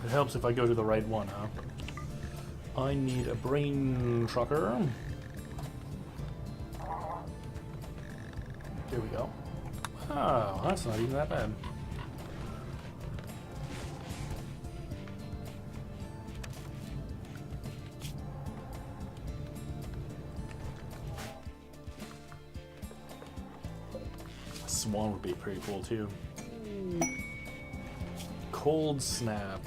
It helps if I go to the right one, huh? I need a brain shocker. Here we go. Oh, that's not even that bad. Swan would be pretty cool too. Cold snap.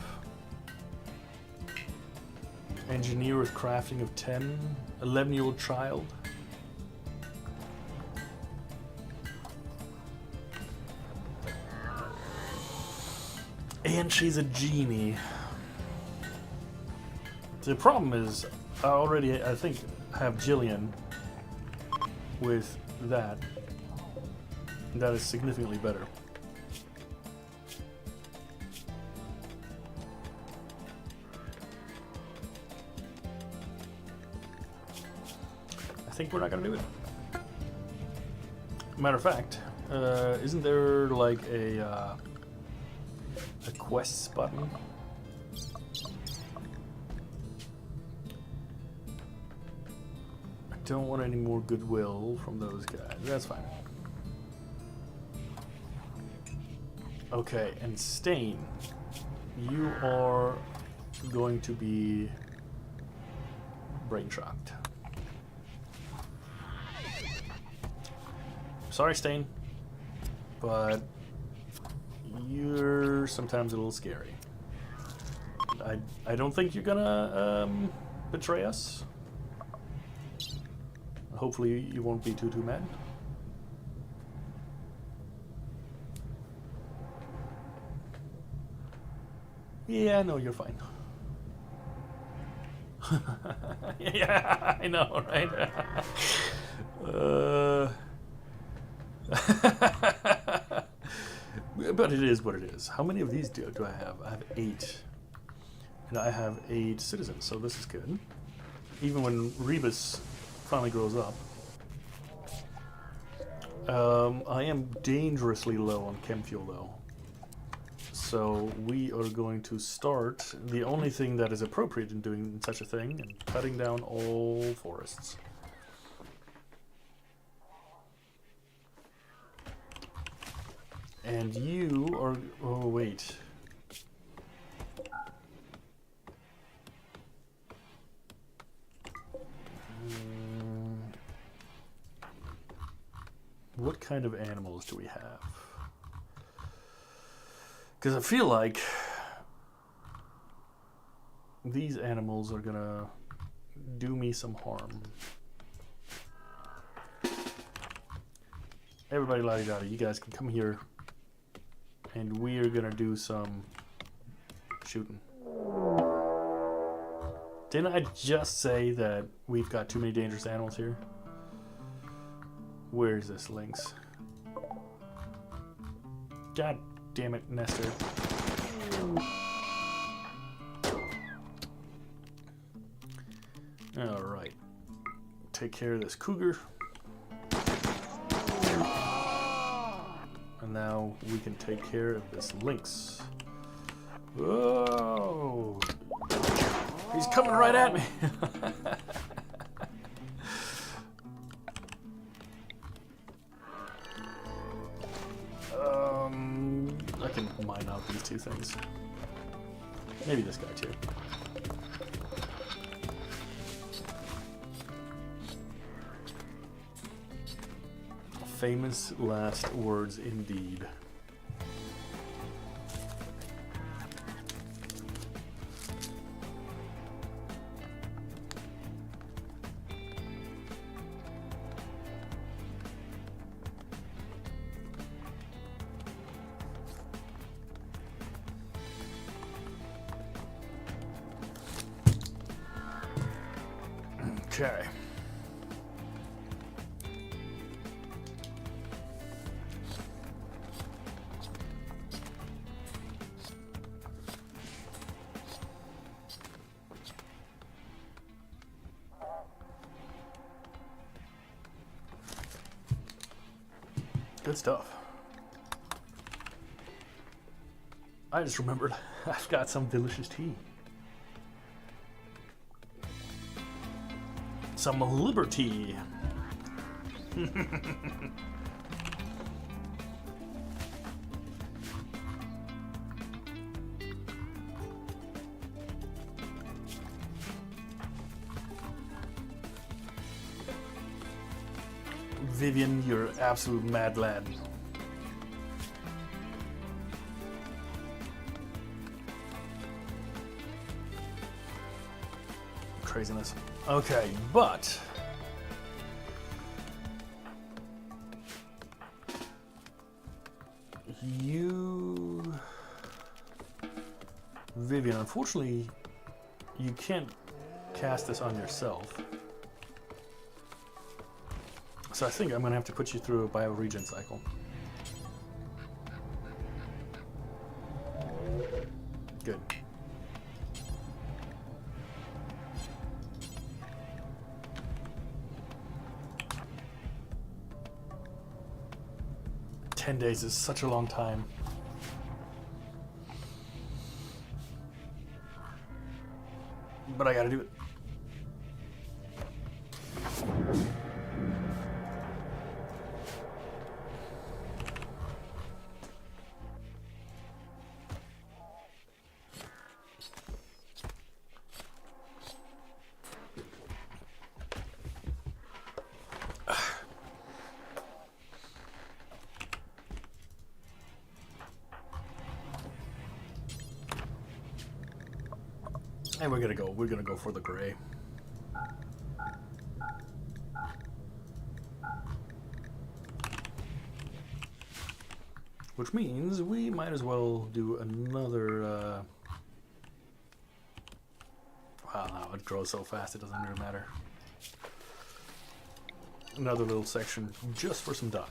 Engineer with crafting of 10. 11-year-old child. And she's a genie. The problem is, I think, have Jillian with that. That is significantly better. I think we're not gonna do it. Matter of fact, isn't there like a quests button? I don't want any more goodwill from those guys. That's fine. Okay, and Stain, you are going to be brain shocked. Sorry, Stain, but you're sometimes a little scary. I don't think you're gonna betray us. hopefully you won't be too mad. Yeah, no, you're fine. Yeah, I know, right? But it is what it is. How many of these do I have? I have 8. And I have 8 citizens, so this is good. Even when Rebus finally grows up. I am dangerously low on chem fuel, though. So we are going to start the only thing that is appropriate in doing such a thing, and cutting down all forests. And you are... oh, wait. What kind of animals do we have? Because I feel like these animals are gonna do me some harm. Everybody la-di-da-di, you guys can come here and we are gonna do some shooting. Didn't I just say that we've got too many dangerous animals here? Where is this lynx? God damn it, Nestor. Alright. Take care of this cougar. And now we can take care of this lynx. Whoa! He's coming right at me! I can mine out these 2 things. Maybe this guy too. Famous last words indeed. Okay. Good stuff. I just remembered I've got some delicious tea. Some liberty. Vivian, you're an absolute mad lad. Craziness. Okay, but you, Vivian, unfortunately, you can't cast this on yourself. So I think I'm going to have to put you through a bioregion cycle. Good. Days is such a long time. But I gotta do it. And we're gonna go for the gray. Which means we might as well do another... Wow, it grows so fast it doesn't really matter. Another little section just for some dye.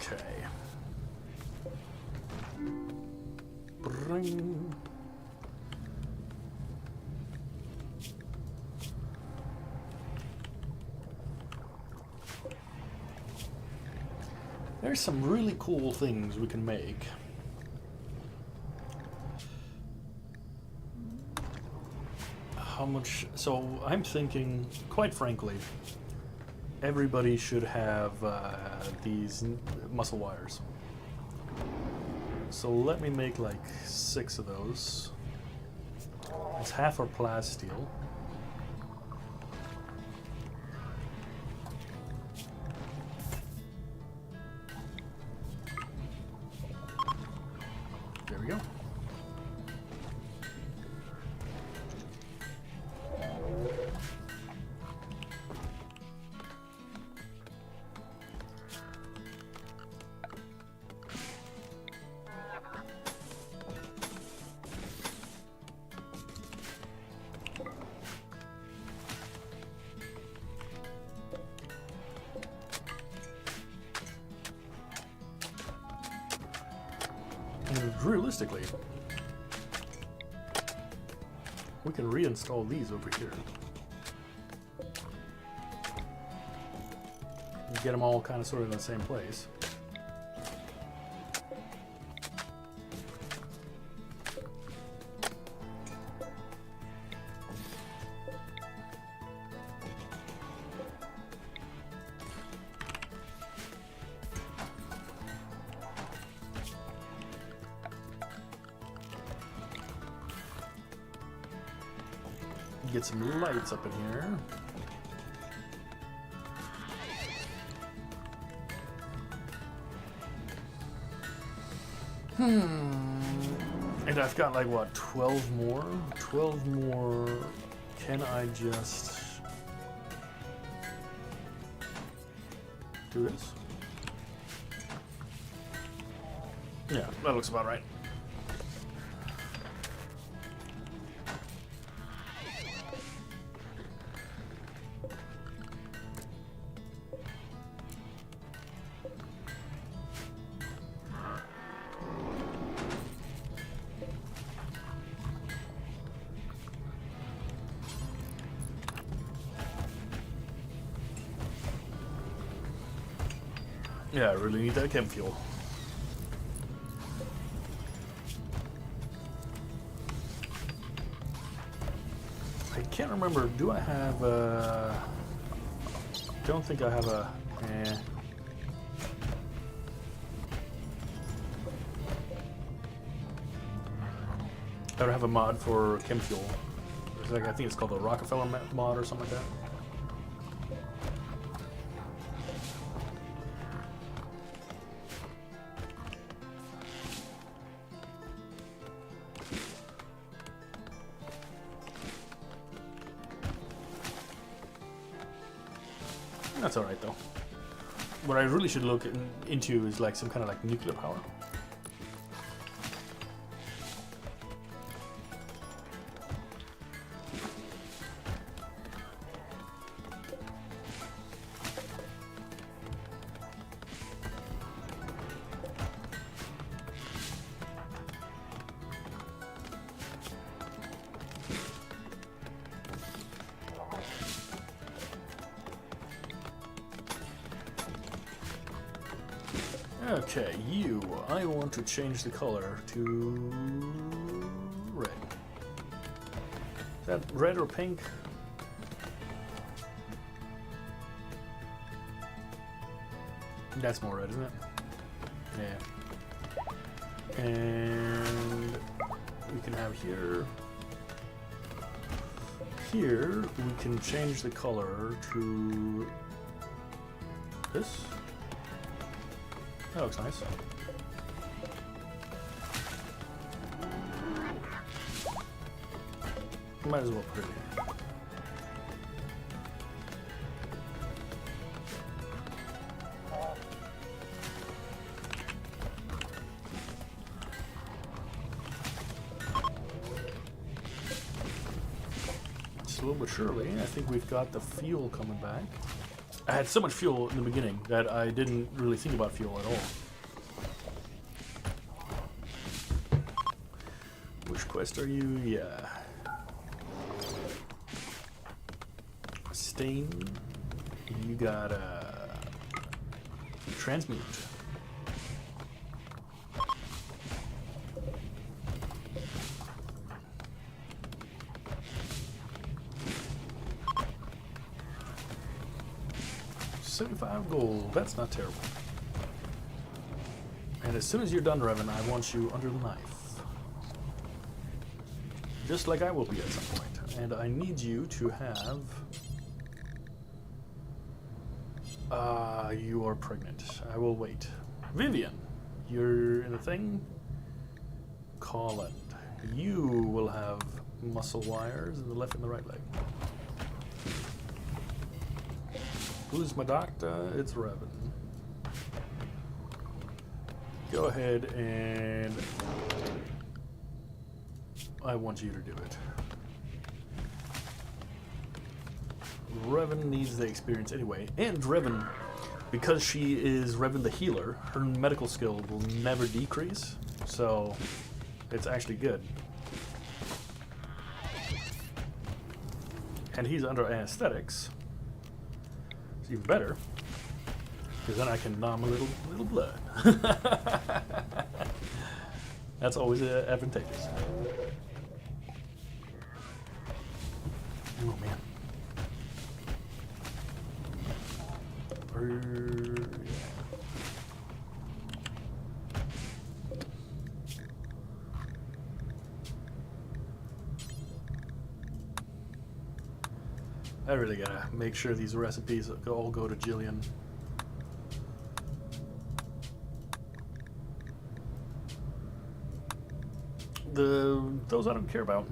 Okay. Bring. There's some really cool things we can make. How much? So I'm thinking, quite frankly, everybody should have these muscle wires. So let me make like 6 of those. It's half our plasteel. There we go. And realistically, we can reinstall these over here. Get them all kind of sort of in the same place. Get some lights up in here. And I've got like what, 12 more? 12 more. Can I just do this? Yeah, that looks about right. Yeah, I really need that chem fuel. I can't remember, do I have a... Don't think I have a... I don't have a mod for chem fuel. It's like, I think it's called the Rockefeller mod or something like that. That's alright though. What I really should look into is like some kind of like nuclear power. Okay, I want to change the color to red. Is that red or pink? That's more red, isn't it? Yeah. And we can have here, here we can change the color to this. That looks nice. Might as well put it here. Slowly but surely, I think we've got the fuel coming back. I had so much fuel in the beginning that I didn't really think about fuel at all. Which quest are you? Yeah. Stain. You got transmute. $75 gold. That's not terrible. And as soon as you're done, Revan, I want you under the knife. Just like I will be at some point. And I need you to have... you are pregnant. I will wait. Vivian, you're in a thing. Colin, you will have muscle wires in the left and the right leg. Who's my doctor? It's Revan. Go ahead and I want you to do it. Revan needs the experience anyway, and Revan, because she is Revan the healer, her medical skill will never decrease, so it's actually good. And he's under anesthetics. It's even better, because then I can numb a little blood. That's always advantageous. Oh man. I really gotta make sure these recipes all go to Jillian. Those I don't care about.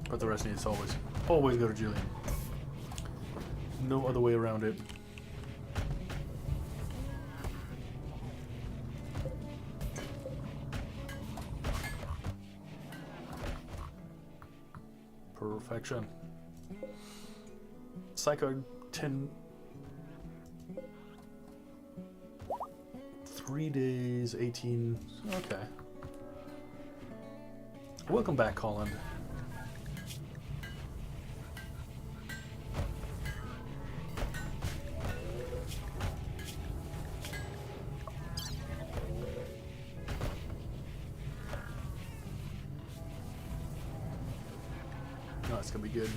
But the rest needs to always go to Jillian. No other way around it. Perfection. Psycho 10. 3 days, 18. Okay. Welcome back, Colin. No, it's gonna be good.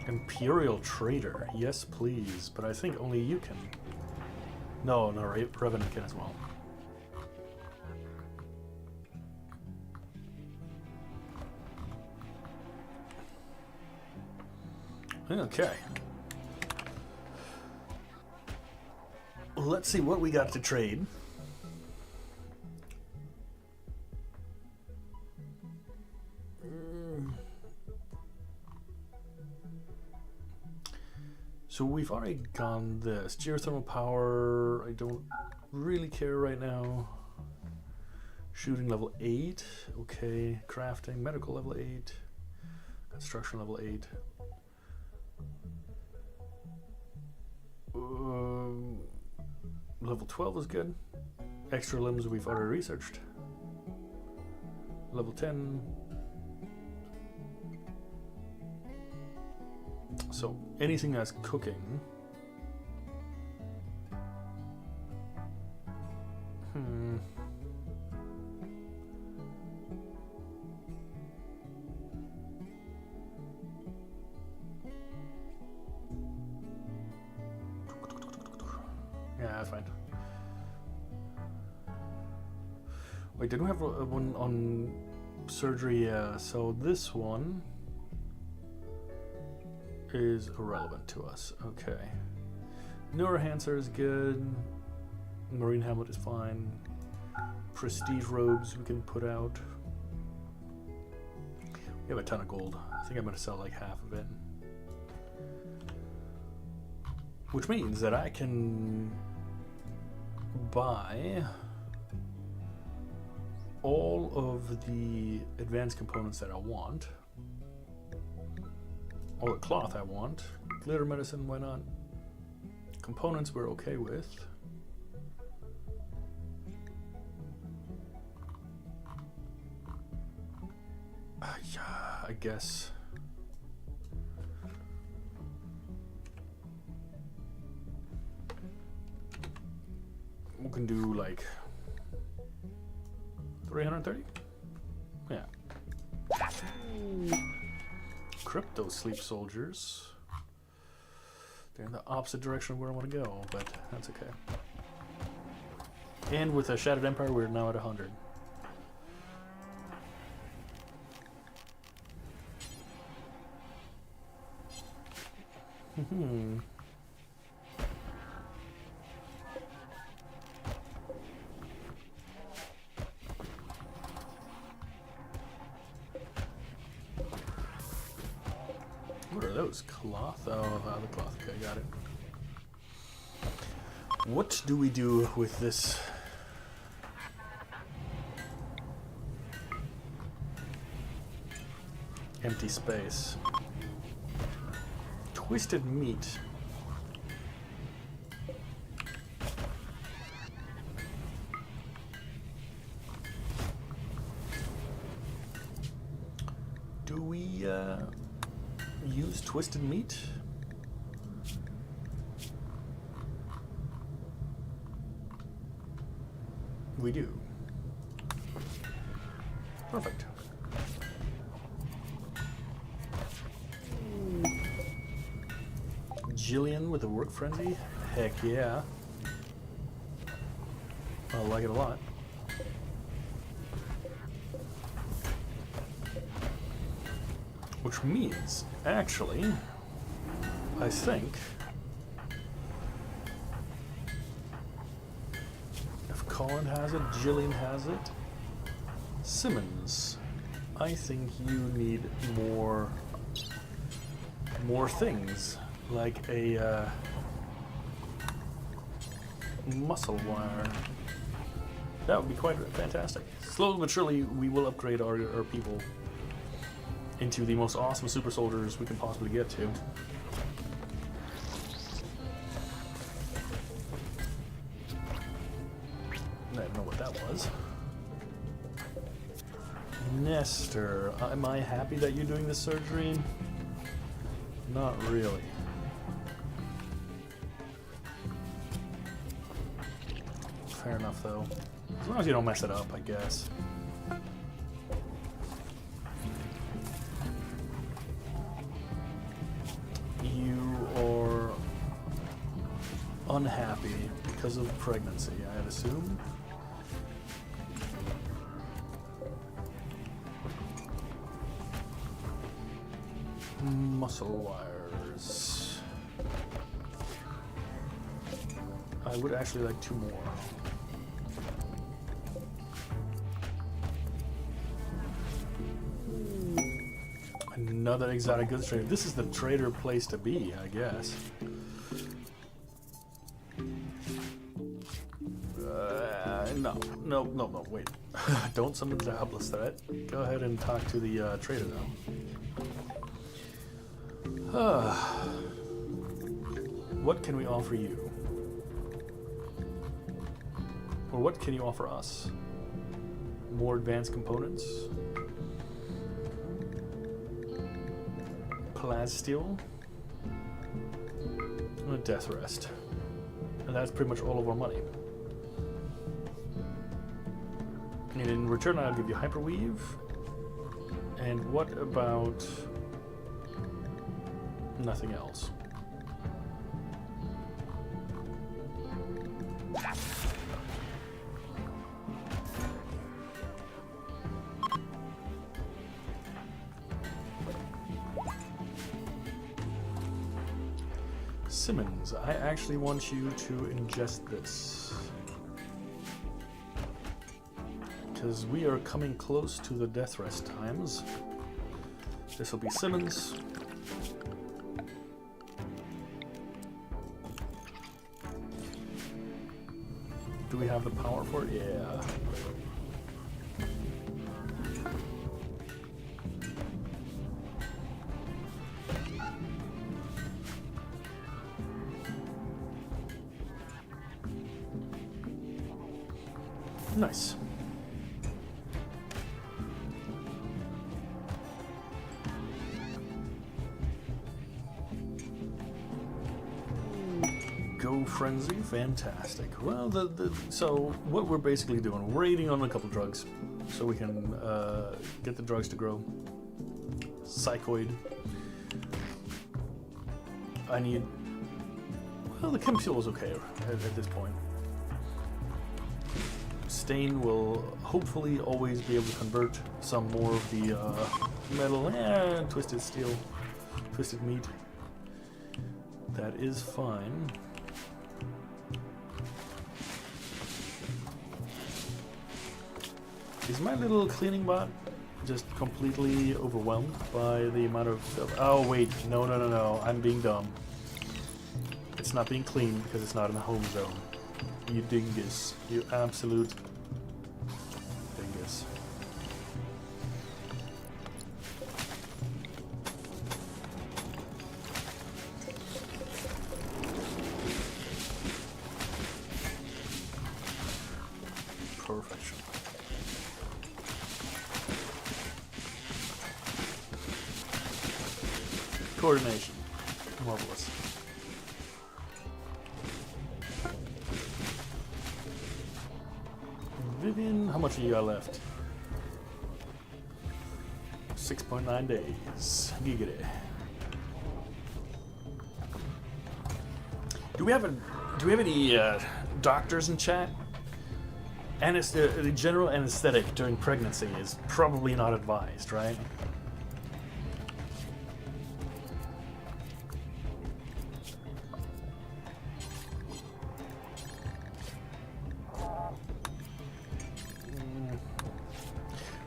Imperial Trader. Yes, please. But I think only you can. No, Revan can as well. Okay. Let's see what we got to trade. So we've already gone this. Geothermal power, I don't really care right now. Shooting level 8, okay. Crafting, medical level 8. Construction level 8. Level 12 is good. Extra limbs we've already researched. Level 10. So anything that's cooking. Yeah, that's fine. Wait, didn't we have one on Surgery, yeah. So this one is irrelevant to us. Okay. Neurohancer is good. Marine helmet is fine. Prestige robes we can put out. We have a ton of gold. I think I'm going to sell like half of it. Which means that I can buy all of the advanced components that I want. All the cloth I want. Glitter medicine, why not? Components we're okay with. Yeah, I guess. We can do like 330? Yeah. Crypto sleep soldiers. They're in the opposite direction of where I want to go, but that's okay. And with a Shattered Empire, we're now at 100. What are those? Cloth? Oh, the cloth. Okay, got it. What do we do with this? Empty space. Twisted meat. Do we use twisted meat? We do. Perfect. Jillian with a work frenzy? Heck yeah. I like it a lot. Which means, actually, I think if Colin has it, Jillian has it, Simmons, I think you need more things, like a muscle wire. That would be quite fantastic. Slowly but surely, we will upgrade our people into the most awesome super soldiers we can possibly get to. I don't know what that was. Nestor, am I happy that you're doing this surgery? Not really. Fair enough, though. As long as you don't mess it up, I guess. You are unhappy because of pregnancy, I'd assume. Muscle wires. I would actually like 2 more. Another exotic goods trader. This is the trader place to be, I guess. No, wait. Don't summon the helpless threat. Go ahead and talk to the trader, though. What can we offer you? Or what can you offer us? More advanced components? Plasteel? And a death rest. And that's pretty much all of our money. And in return, I'll give you hyperweave. And what about nothing else? Simmons, I actually want you to ingest this. Because we are coming close to the death rest times. This will be Simmons. Do we have the power for it? Yeah. Nice. Go frenzy, fantastic. Well, so what we're basically doing, we're eating on a couple drugs, so we can get the drugs to grow. Psychoid. I need. Well, the chem fuel is okay at this point. Stain will hopefully always be able to convert some more of the metal and twisted steel, twisted meat. That is fine. Is my little cleaning bot just completely overwhelmed by the amount of stuff? Oh wait, no, I'm being dumb. It's not being cleaned because it's not in the home zone. You dingus. You absolute dingus. Perfection. Coordination. Marvelous. Vivian, how much do you got left? 6.9 days. Giggity. Do we have any doctors in chat? The general anesthetic during pregnancy is probably not advised, right?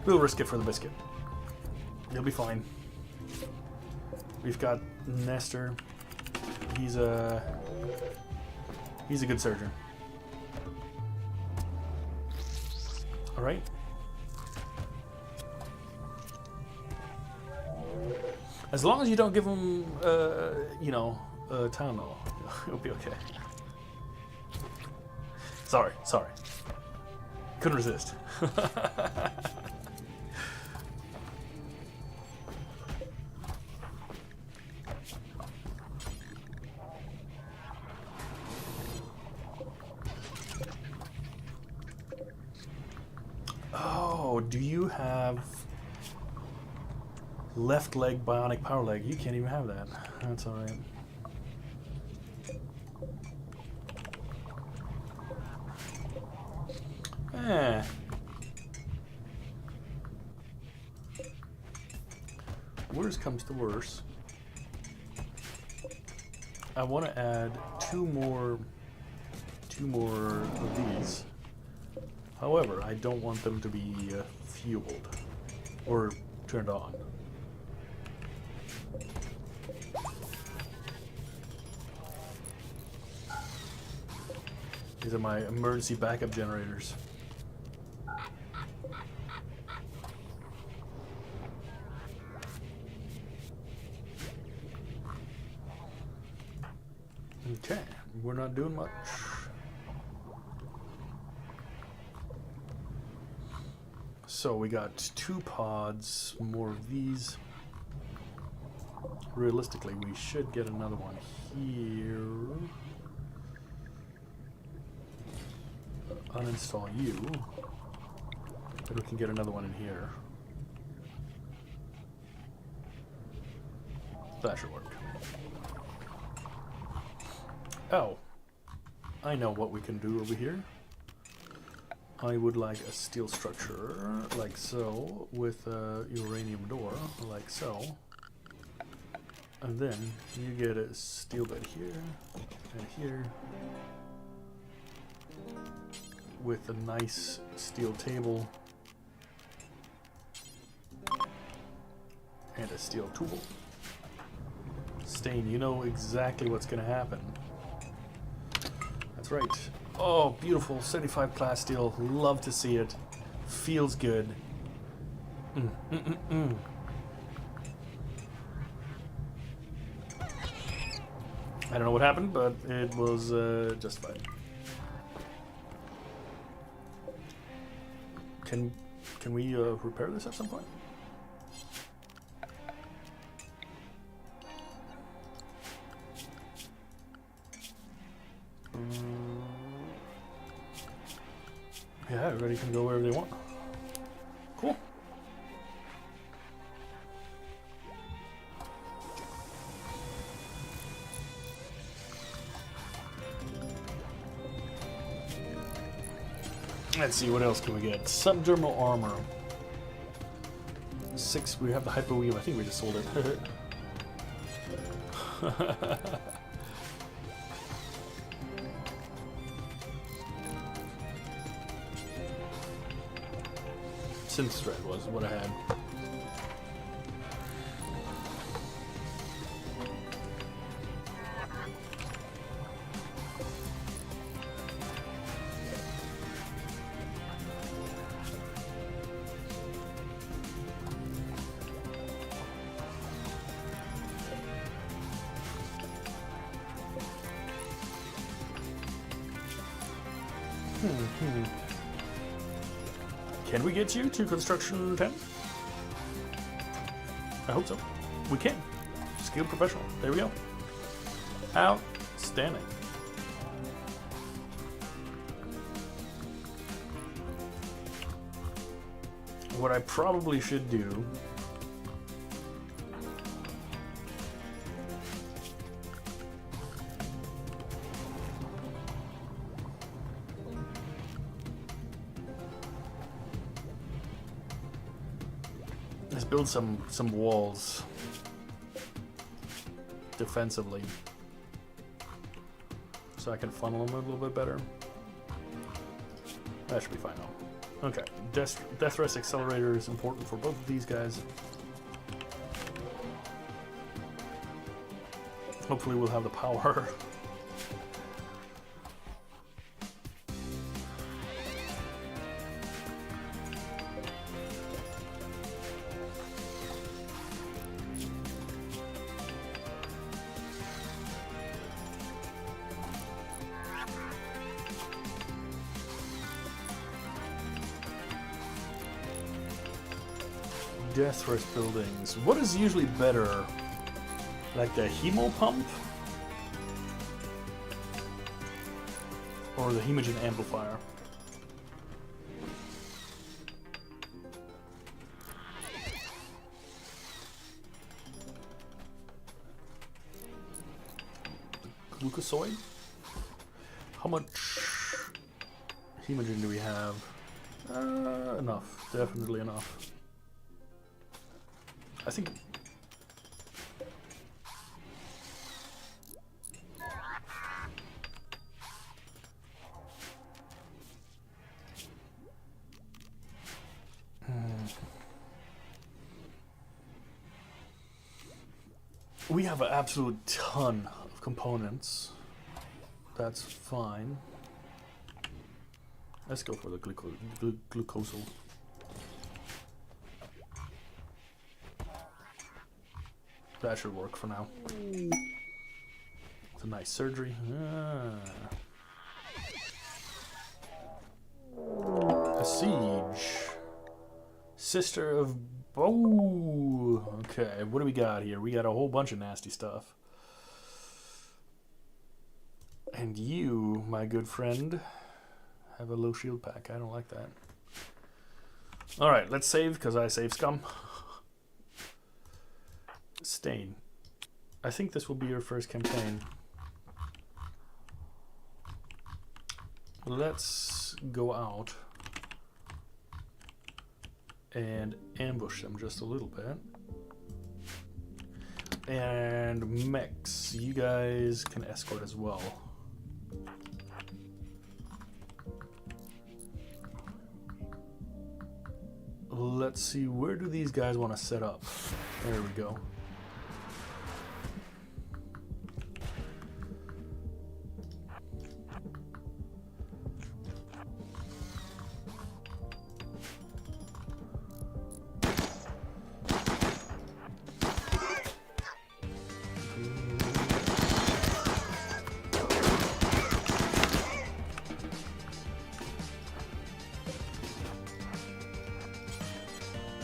We'll risk it for the biscuit. You'll be fine. We've got Nestor. He's a good surgeon. All right. As long as you don't give him, Tylenol, it'll be okay. Sorry. Couldn't resist. Do you have left leg bionic power leg? You can't even have that. That's all right. Worst comes to worst, I want to add two more of these. However, I don't want them to be fueled or turned on. These are my emergency backup generators. Okay, we're not doing much. So we got 2 pods, more of these. Realistically, we should get another one here. Uninstall you. But we can get another one in here. That should work. Oh, I know what we can do over here. I would like a steel structure, like so, with a uranium door, like so. And then you get a steel bed here and here with a nice steel table and a steel tool. Stain, you know exactly what's going to happen. That's right. Oh, beautiful 75 class steel. Love to see it. Feels good. I don't know what happened, but it was justified. Can we repair this at some point? Yeah, everybody can go wherever they want. Cool. Let's see, what else can we get? Subdermal armor. 6, we have the hyper weave. I think we just sold it. Synth thread was what I had. Can we get you to construction 10? I hope so. We can. Skilled professional. There we go. Outstanding. What I probably should do is build some walls defensively so I can funnel them a little bit better. That should be fine though. Okay, death rest accelerator is important for both of these guys. Hopefully we'll have the power. Death rest buildings. What is usually better? Like the hemo pump? Or the hemogen amplifier? Glucosoid? How much hemogen do we have? Enough. Definitely enough. I think... We have an absolute ton of components. That's fine. Let's go for the glucosal. That should work for now. It's a nice surgery. A siege. Sister of Bo. Okay, what do we got here? We got a whole bunch of nasty stuff. And you, my good friend, have a low shield pack. I don't like that. Alright, let's save, because I save scum. Stain. I think this will be your first campaign. Let's go out and ambush them just a little bit. And mechs, you guys can escort as well. Let's see, where do these guys want to set up? There we go.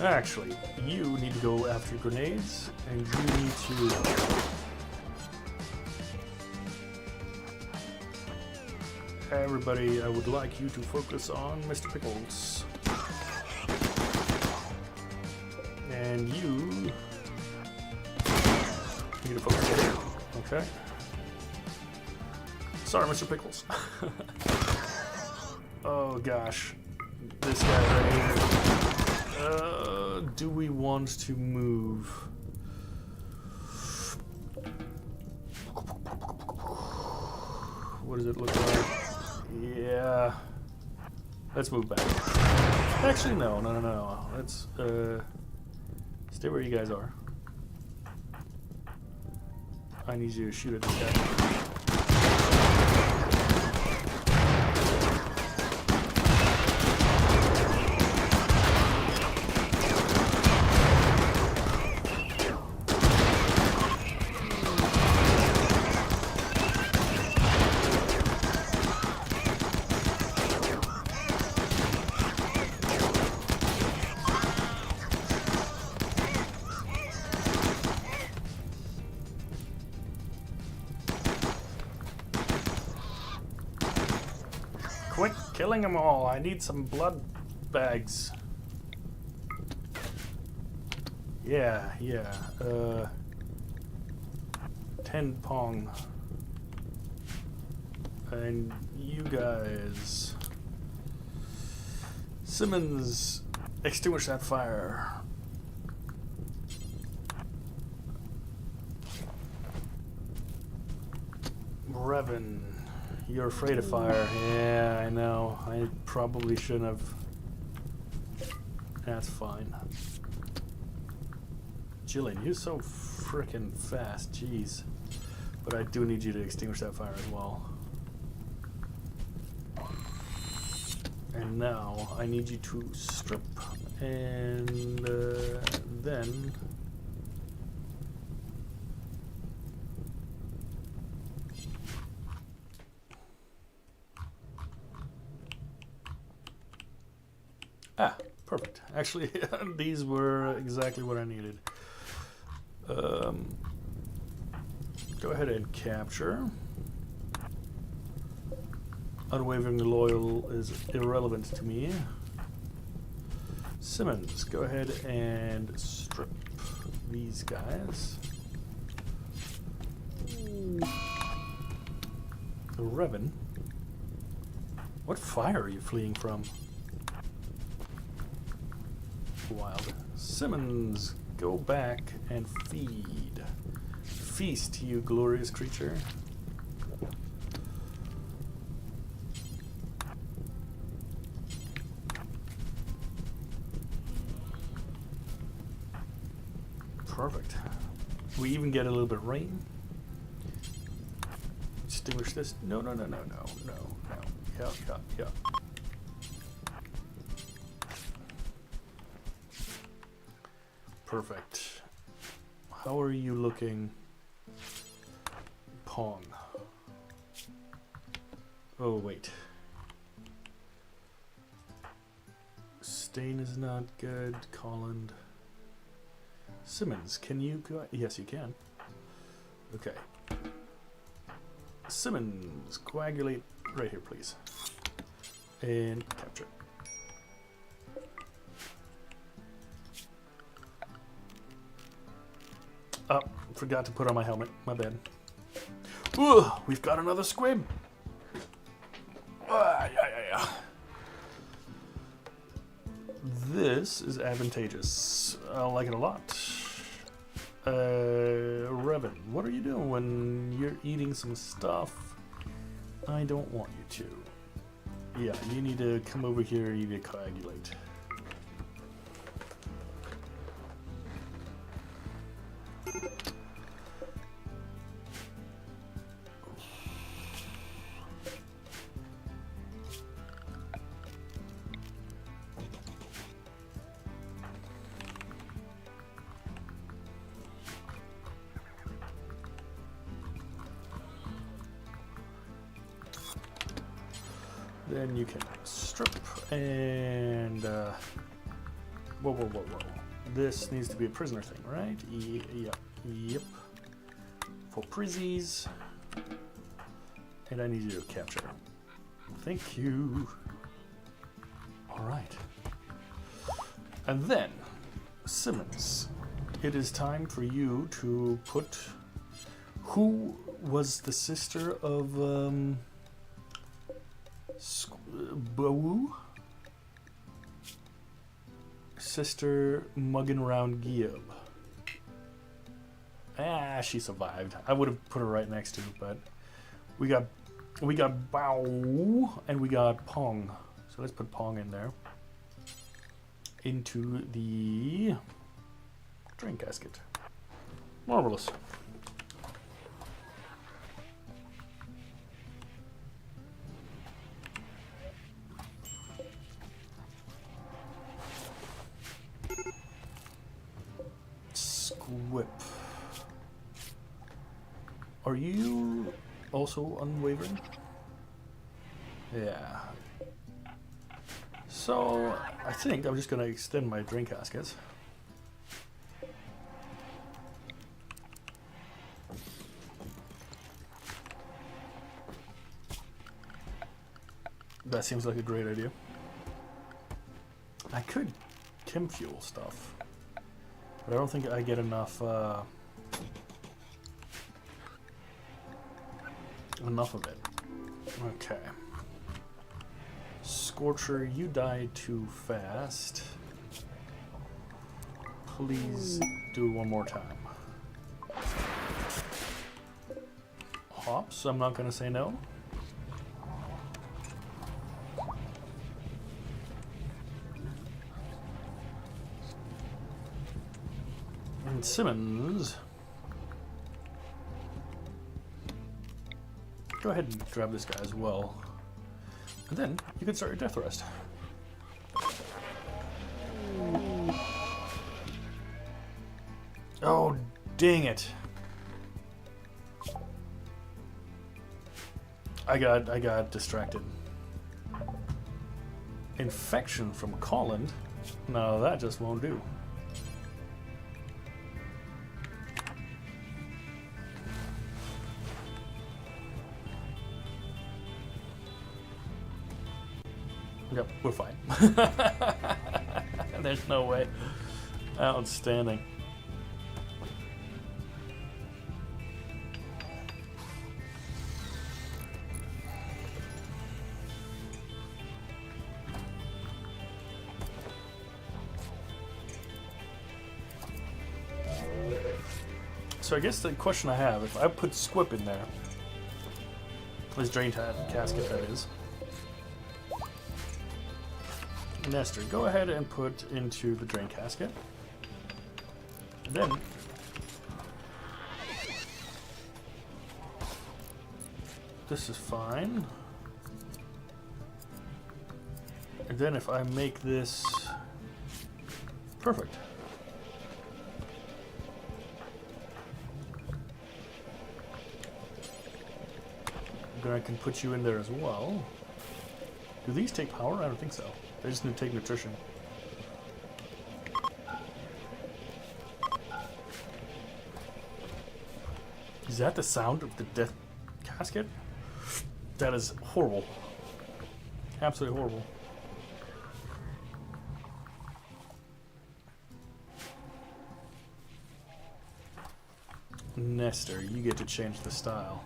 Actually, you need to go after grenades, and you need to... Everybody, I would like you to focus on Mr. Pickles. And you need to focus here. Okay. Sorry, Mr. Pickles. Oh gosh. This guy right here. Do we want to move? What does it look like? Yeah. Let's move back. Actually, no. Let's stay where you guys are. I need you to shoot at this guy. Quit killing them all. I need some blood bags. Yeah. 10 pong. And you guys. Simmons, extinguish that fire. Revan. You're afraid of fire. Yeah, I know. I probably shouldn't have. That's fine. Jillian, you're so frickin' fast. Jeez. But I do need you to extinguish that fire as well. And now I need you to strip. And then... Ah, perfect. Actually, these were exactly what I needed. Go ahead and capture. Unwaveringly loyal is irrelevant to me. Simmons, go ahead and strip these guys. Revan, what fire are you fleeing from? Wild. Simmons, go back and feed. Feast, you glorious creature. Perfect. We even get a little bit of rain. Extinguish this. No. Yeah. Perfect. How are you looking? Pong. Oh, wait. Stain is not good. Colland. Simmons, can you go? Yes, you can. Okay. Simmons, coagulate right here, please. And capture. Oh, forgot to put on my helmet. My bad. Ooh, we've got another squib. Yeah. This is advantageous. I like it a lot. Revan, what are you doing when you're eating some stuff I don't want you to? Yeah, you need to come over here and you need to coagulate. Then you can strip and whoa. This needs to be a prisoner thing, right? Yep. For prizzies. And I need you to capture. Thank you. Alright. And then, Simmons, it is time for you to put... Who was the sister of... Boo? Sister mugging around Gib. Ah, she survived. I would have put her right next to, but we got Bow and we got Pong. So let's put Pong in there. Into the drain casket. Marvelous. Squip. Are you also unwavering? Yeah. So I think I'm just gonna extend my drain caskets. That seems like a great idea. I could chem fuel stuff, but I don't think I get enough enough of it. Okay. Scorcher, you died too fast. Please do it one more time. Hops, I'm not gonna say no. And Simmons, go ahead and grab this guy as well. And then you can start your death rest. Oh, dang it. I got distracted. Infection from Colin? No, that just won't do. Yep, we're fine. There's no way. Outstanding. So I guess the question I have, if I put Squip in there, this drain casket that is, Nestor, go ahead and put into the drain casket. And then this is fine. And then if I make this perfect. Then I can put you in there as well. Do these take power? I don't think so. They just need to take nutrition. Is that the sound of the death casket? That is horrible. Absolutely horrible. Nestor, you get to change the style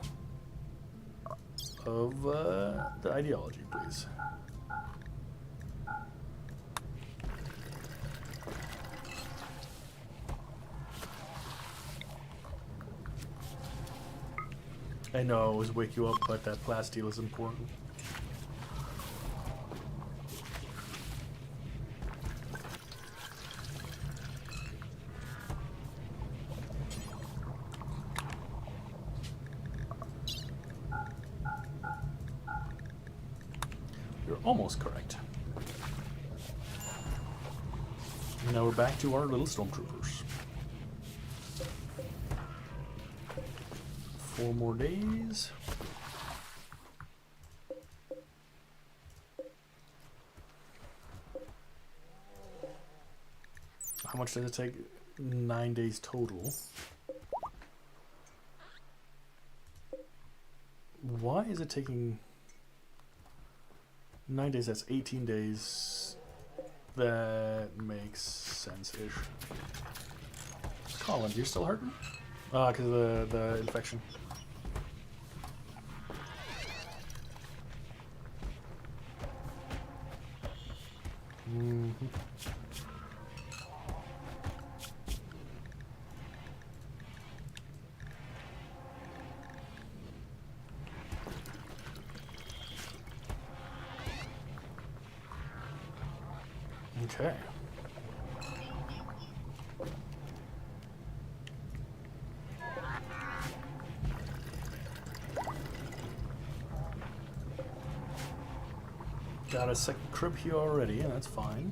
of the ideology, please. I know I always wake you up, but that plasteel is important. You're almost correct. And now we're back to our little stormtroopers. 4 more days. How much does it take? 9 days total. Why is it taking 9 days? That's 18 days. That makes sense-ish. Colin, you're still hurting? Ah, because of the infection. Mm-hmm. Okay. Got a second crib here already, and that's fine.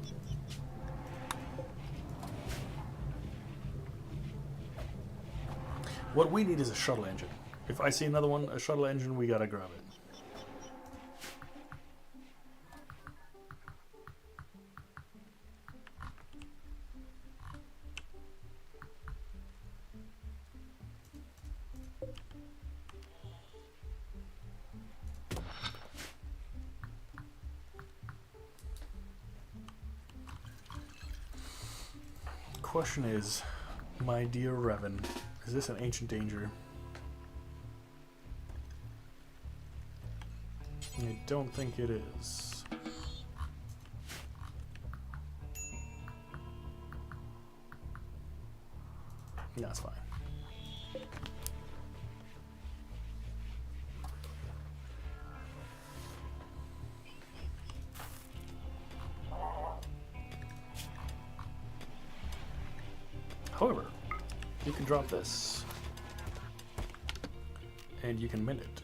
What we need is a shuttle engine. If I see another one, a shuttle engine, we gotta grab it. Question is, my dear Revan, is this an ancient danger? I don't think it is. That's fine. However, you can drop this, and you can mend it.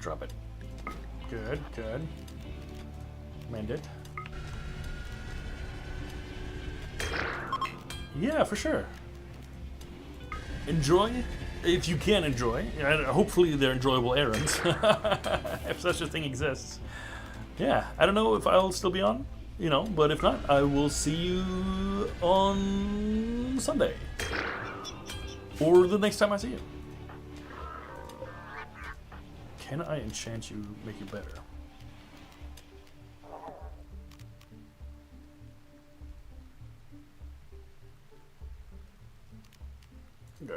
Drop it. Good, good. Mend it. Yeah, for sure. Enjoy, if you can enjoy. Hopefully they're enjoyable errands, if such a thing exists. Yeah, I don't know if I'll still be on, you know, but if not, I will see you on Sunday. Or the next time I see you. Can I enchant you, make you better? Yeah.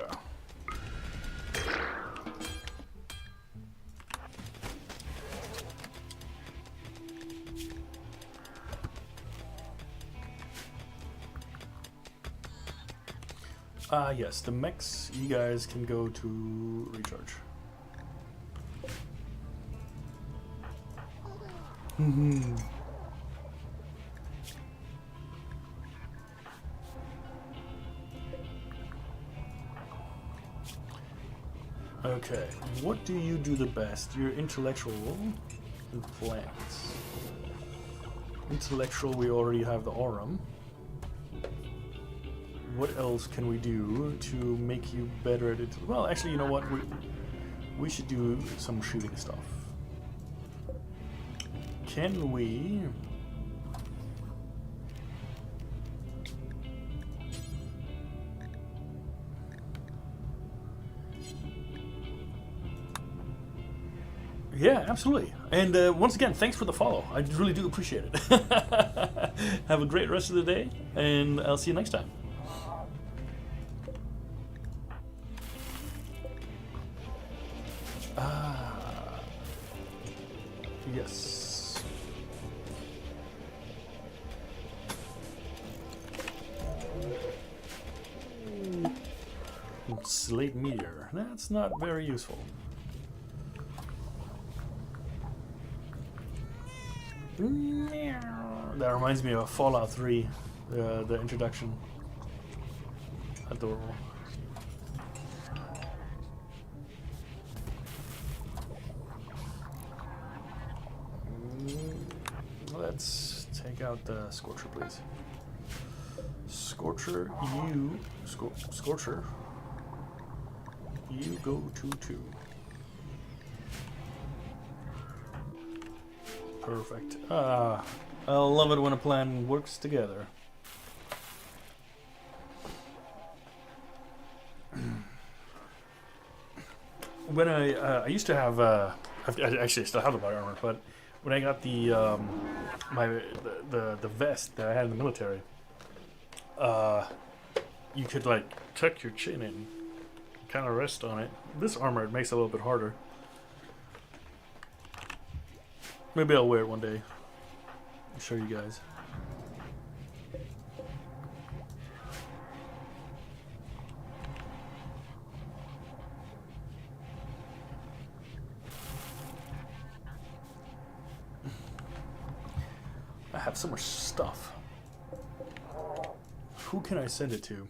Yes, the mechs, you guys can go to recharge. Okay, what do you do the best? You're intellectual and plants. Intellectual, we already have the Aurum. What else can we do to make you better at it? Well, actually, you know what? We should do some shooting stuff. Can we... Yeah, absolutely. And once again, thanks for the follow. I really do appreciate it. Have a great rest of the day, and I'll see you next time. Yes. Slate meteor. That's not very useful. That reminds me of Fallout 3, the introduction. Adorable. Let's take out the Scorcher, please. Scorcher, Scorcher, you go to 2. Perfect. I love it when a plan works together. When I used to have, I actually still have the body armor, but when I got the the vest that I had in the military, you could like tuck your chin in, kind of rest on it. This armor, it makes it a little bit harder. Maybe I'll wear it one day. I'll show you guys. I have so much stuff. Who can I send it to?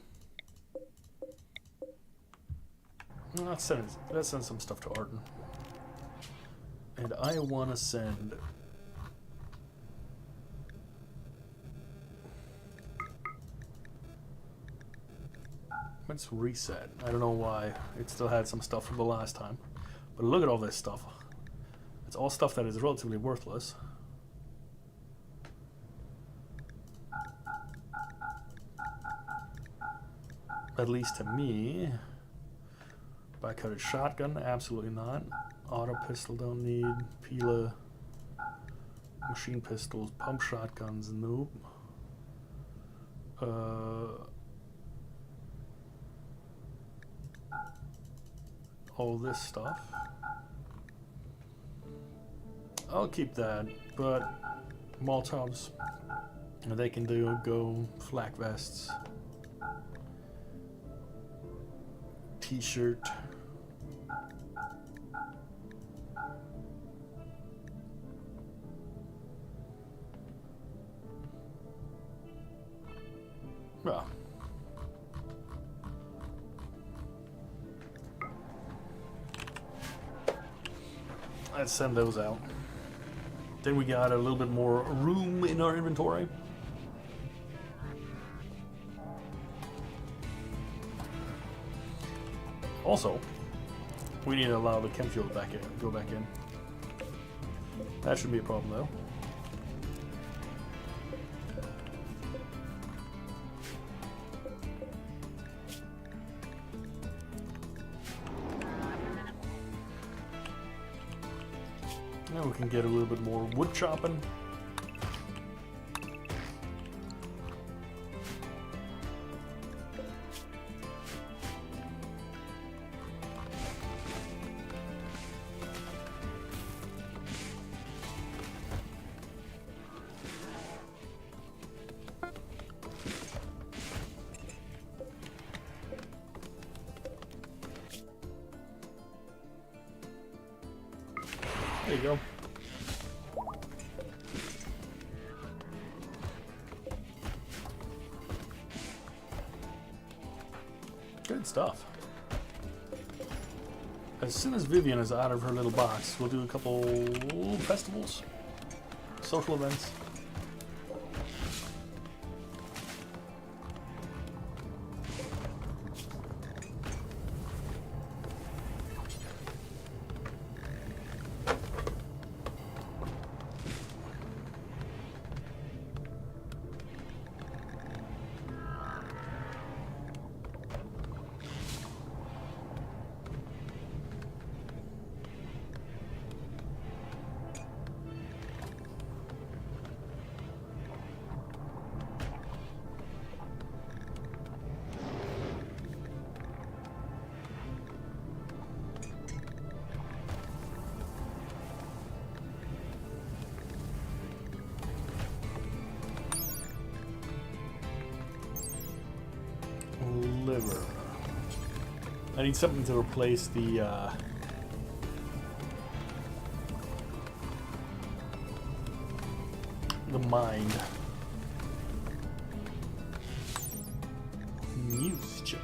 Let's send some stuff to Arden. And I want to send... Let's reset. I don't know why. It still had some stuff from the last time. But look at all this stuff. It's all stuff that is relatively worthless. At least to me. Back-coated shotgun, absolutely not. Auto pistol, don't need. Pila. Machine pistols, pump shotguns, nope. All this stuff. I'll keep that, but Molotovs, they can go flak vests. T-shirt. Well. Let's send those out. Then we got a little bit more room in our inventory. Also, we need to allow the chem fuel to go back in. That shouldn't be a problem though. Now we can get a little bit more wood chopping. There you go. Good stuff. As soon as Vivian is out of her little box, we'll do a couple festivals, social events. liver. I need something to replace the mind. Muse chip.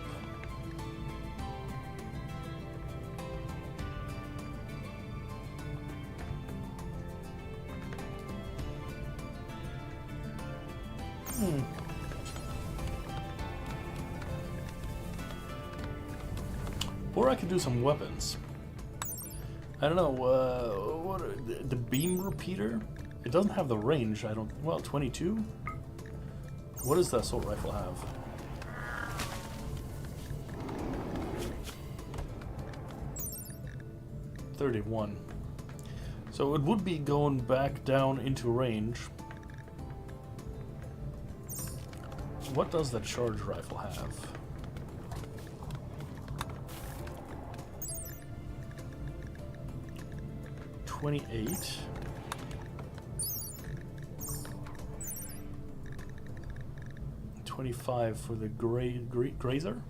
Or I could do some weapons. I don't know, the beam repeater? It doesn't have the range, I don't... Well, 22? What does the assault rifle have? .31. So it would be going back down into range. What does the charge rifle have? .28. .25 for the grazer.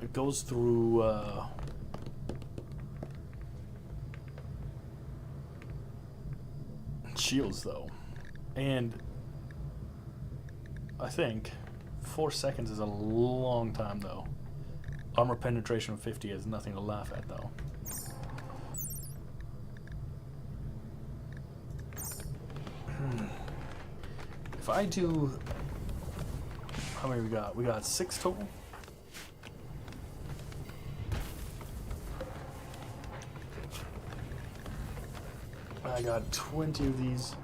It goes through shields though, and I think 4 seconds is a long time though. Armor penetration of 50 is nothing to laugh at though. If I do, how many we got? We got 6 total. I got 20 of these.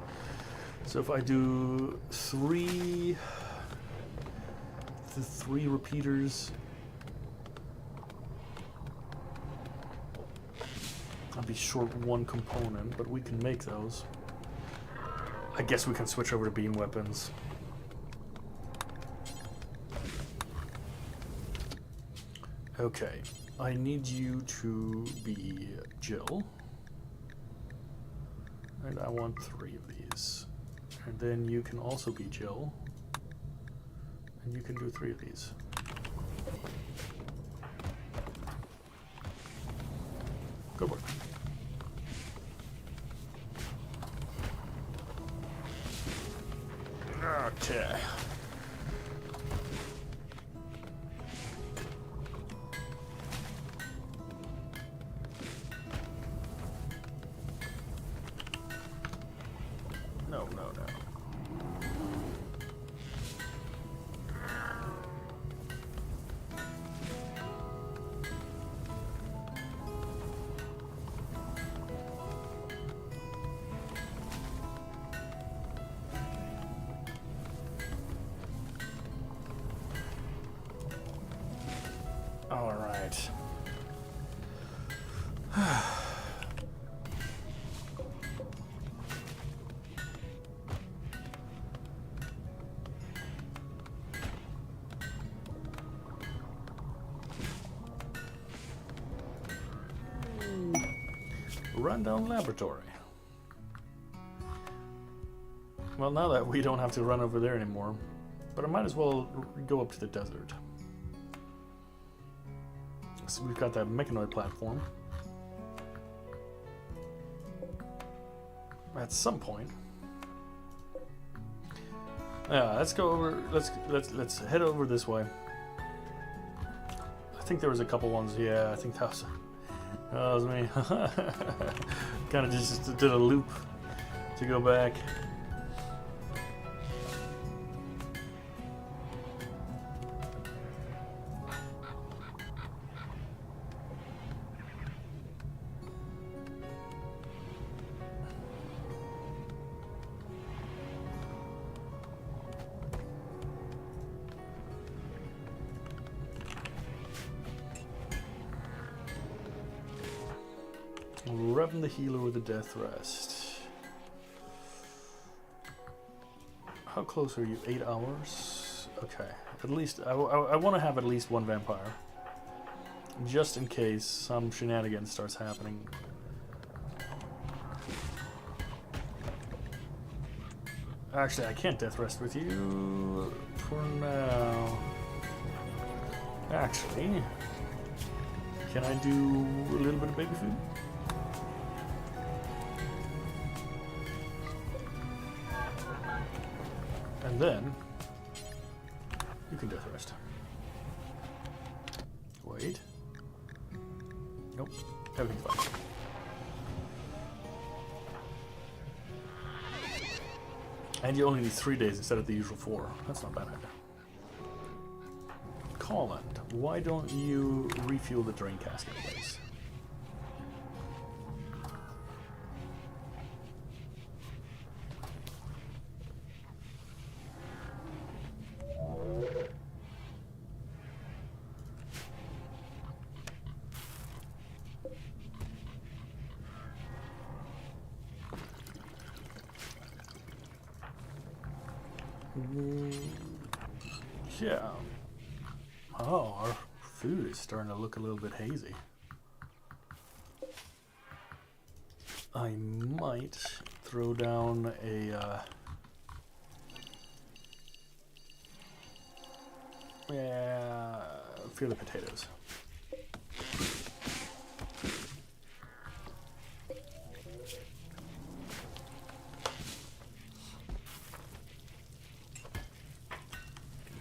So if I do three repeaters, I'll be short 1 component, but we can make those. I guess we can switch over to beam weapons. Okay, I need you to be Jill. And I want 3 of these. And then you can also be Jill. And you can do 3 of these. Good work. Okay. No. All right. Rundown laboratory. Well, now that we don't have to run over there anymore, but I might as well go up to the desert. So we've got that mechanoid platform. At some point. Yeah, let's go over. Let's head over this way. I think there was a couple ones. Yeah, I think that was me. Kind of just did a loop to go back. Revving the healer with a death rest. How close are you? 8 hours? Okay. At least, I want to have at least 1 vampire. just in case some shenanigans starts happening. Actually, I can't death rest with you for now. Actually, can I do a little bit of baby food? And then you can death rest. Wait. Nope. Everything's fine. And you only need 3 days instead of the usual 4. That's not bad either. Colin, why don't you refuel the drain casket, please? Yeah. Oh, our food is starting to look a little bit hazy. I might throw down a fear the potatoes.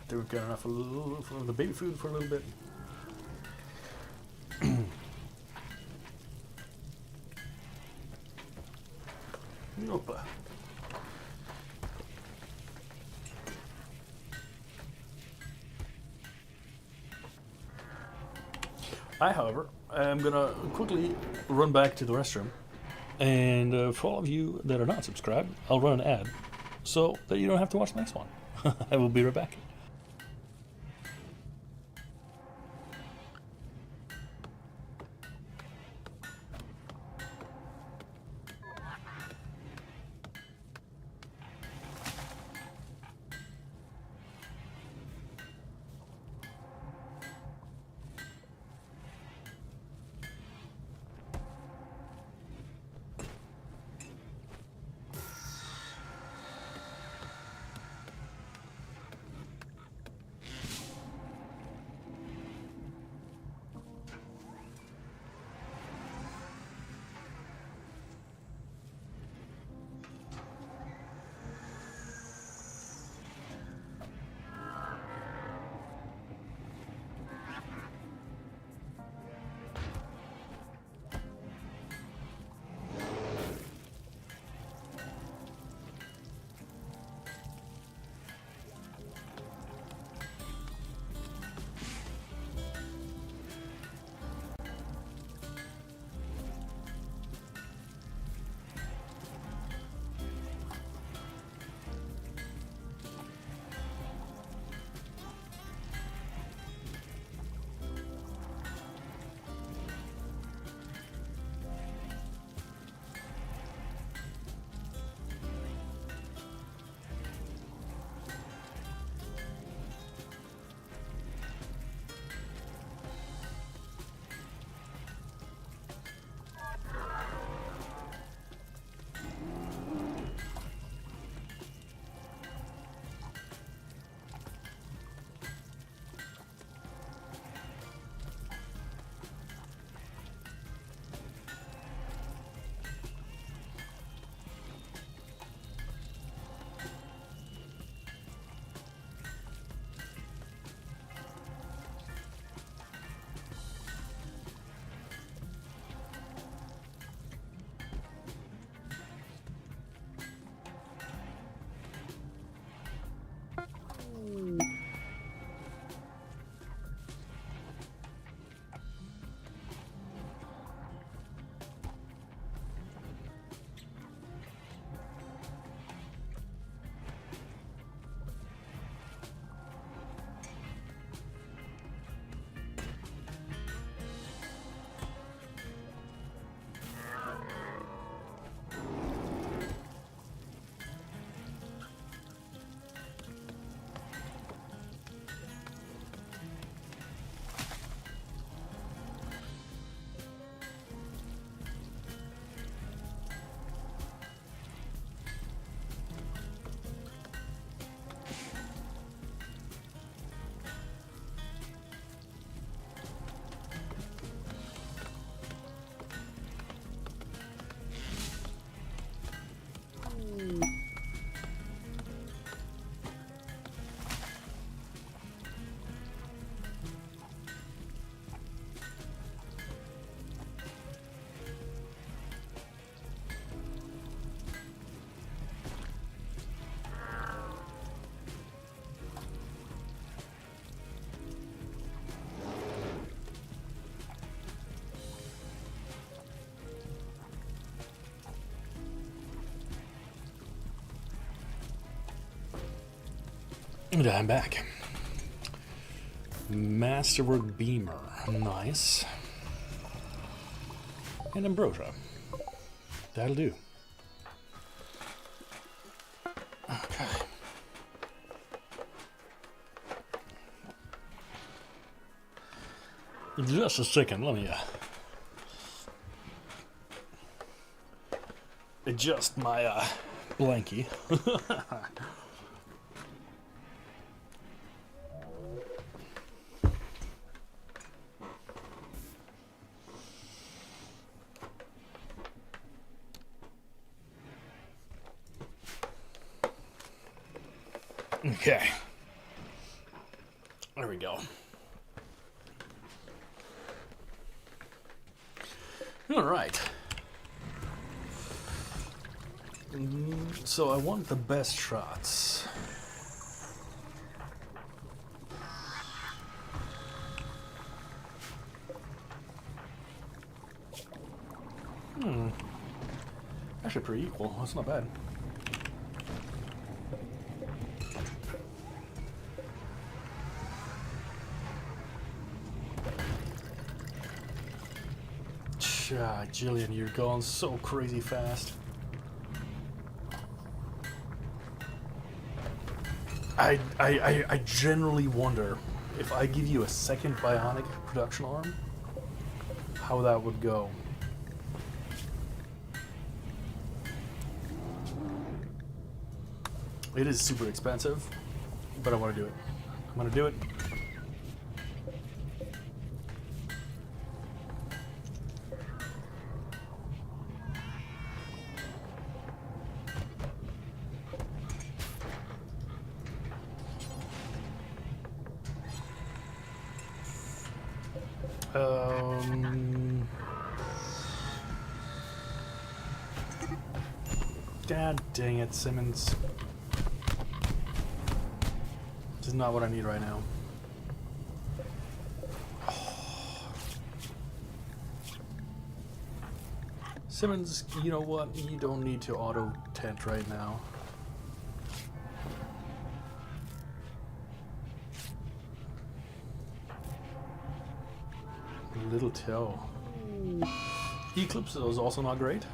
Do we get enough of the baby food for a little bit? Nope. I, however, am gonna quickly run back to the restroom, and for all of you that are not subscribed, I'll run an ad so that you don't have to watch the next one. I will be right back. And I'm back. Masterwork Beamer. Nice. And Ambrosia. That'll do. Okay. Just a second, let me adjust my blankie. Okay. There we go. All right. So I want the best shots. Actually pretty equal. That's not bad. Jillian, you're going so crazy fast. I generally wonder if I give you a second bionic production arm, how that would go. It is super expensive, but I want to do it. I'm going to do it. God dang it, Simmons. This is not what I need right now. Simmons, you know what? You don't need to auto tent right now. Little toe. Eclipse is also not great.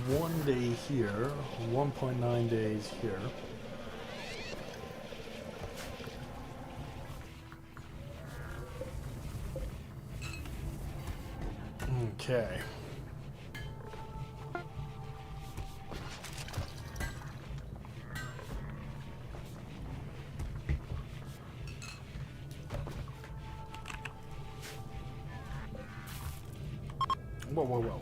One day here, 1.9 days here. Okay. Whoa, whoa, whoa.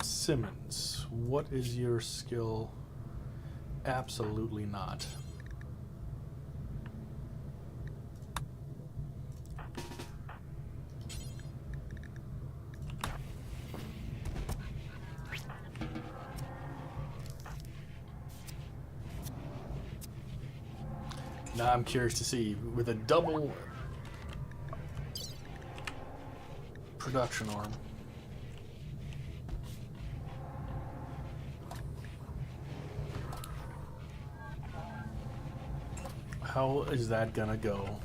Simmons, what is your skill? Absolutely not. Now I'm curious to see, with a double production arm, how is that gonna go?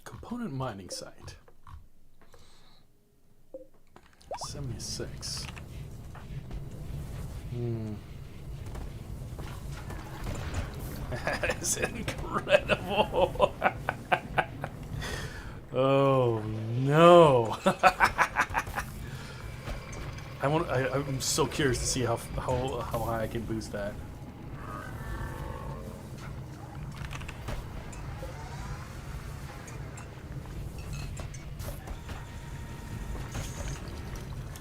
Component mining site. 76. That is incredible. Oh no. I'm so curious to see how high I can boost that.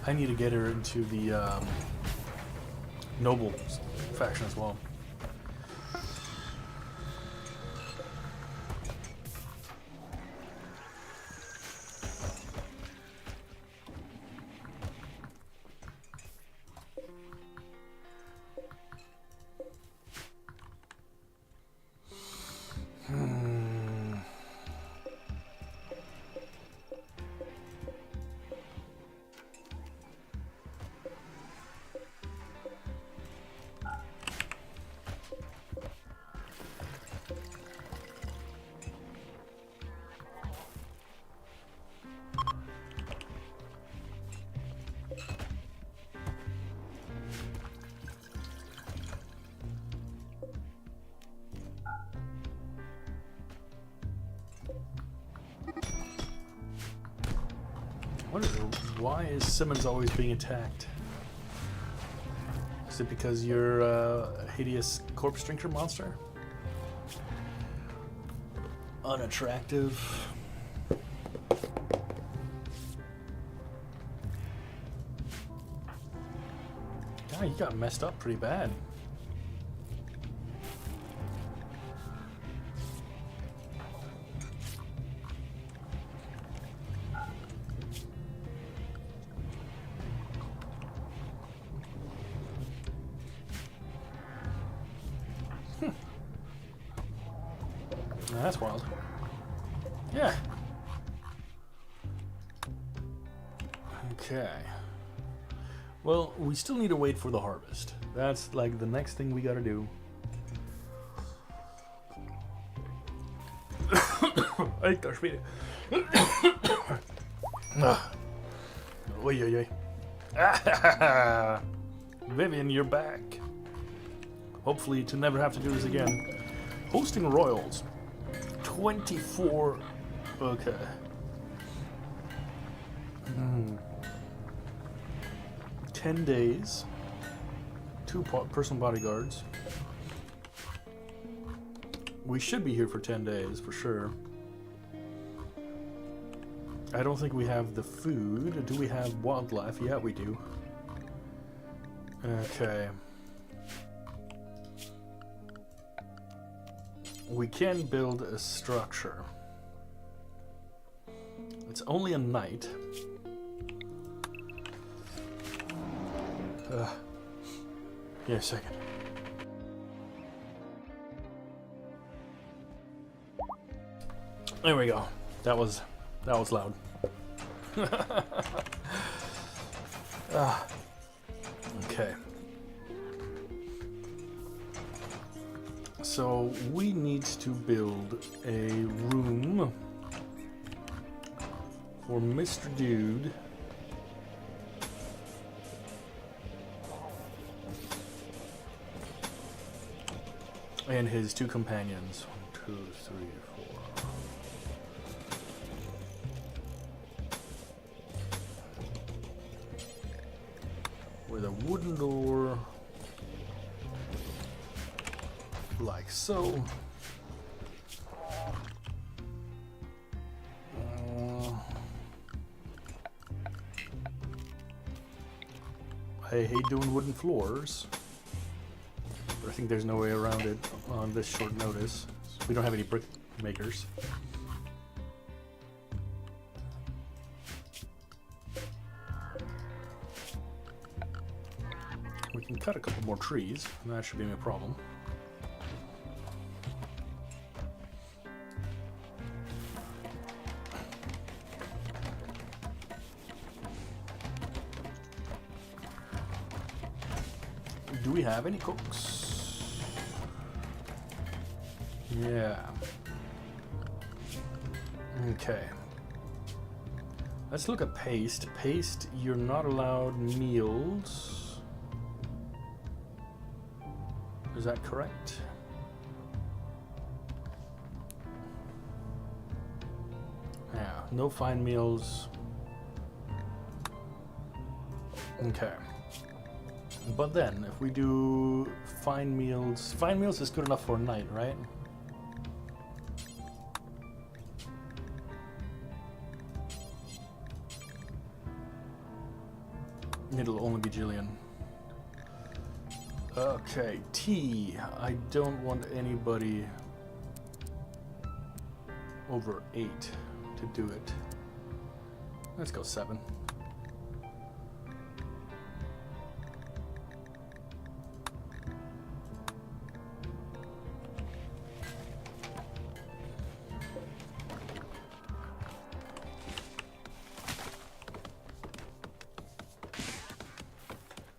I need to get her into the noble faction as well. Why is Simmons always being attacked? Is it because you're a hideous corpse drinker monster? Unattractive. God, you got messed up pretty bad. That's wild. Yeah. Okay. Well, we still need to wait for the harvest. That's like the next thing we gotta do. Ay, gosh, mire. Oy, oy, oy. Vivian, you're back. Hopefully to never have to do this again. Hosting royals. 24. Okay. 10 days. 2 personal bodyguards. We should be here for 10 days for sure. I don't think we have the food. Do we have wildlife? Yeah, we do. Okay. We can build a structure. It's only a night. Yeah, a second. There we go. That was loud. Okay. So we need to build a room for Mr. Dude. And his 2 companions. 1, 2, 3, 4. With a wooden door. Like so. I hate doing wooden floors, but I think there's no way around it on this short notice. We don't have any brick makers. We can cut a couple more trees, and that should be no problem. Do we have any cooks? Yeah. Okay. Let's look at paste. Paste, you're not allowed meals. Is that correct? No fine meals. Okay. But then, if we do fine meals is good enough for a night, right? It'll only be Jillian. Okay, tea. I don't want anybody over 8 to do it. Let's go 7.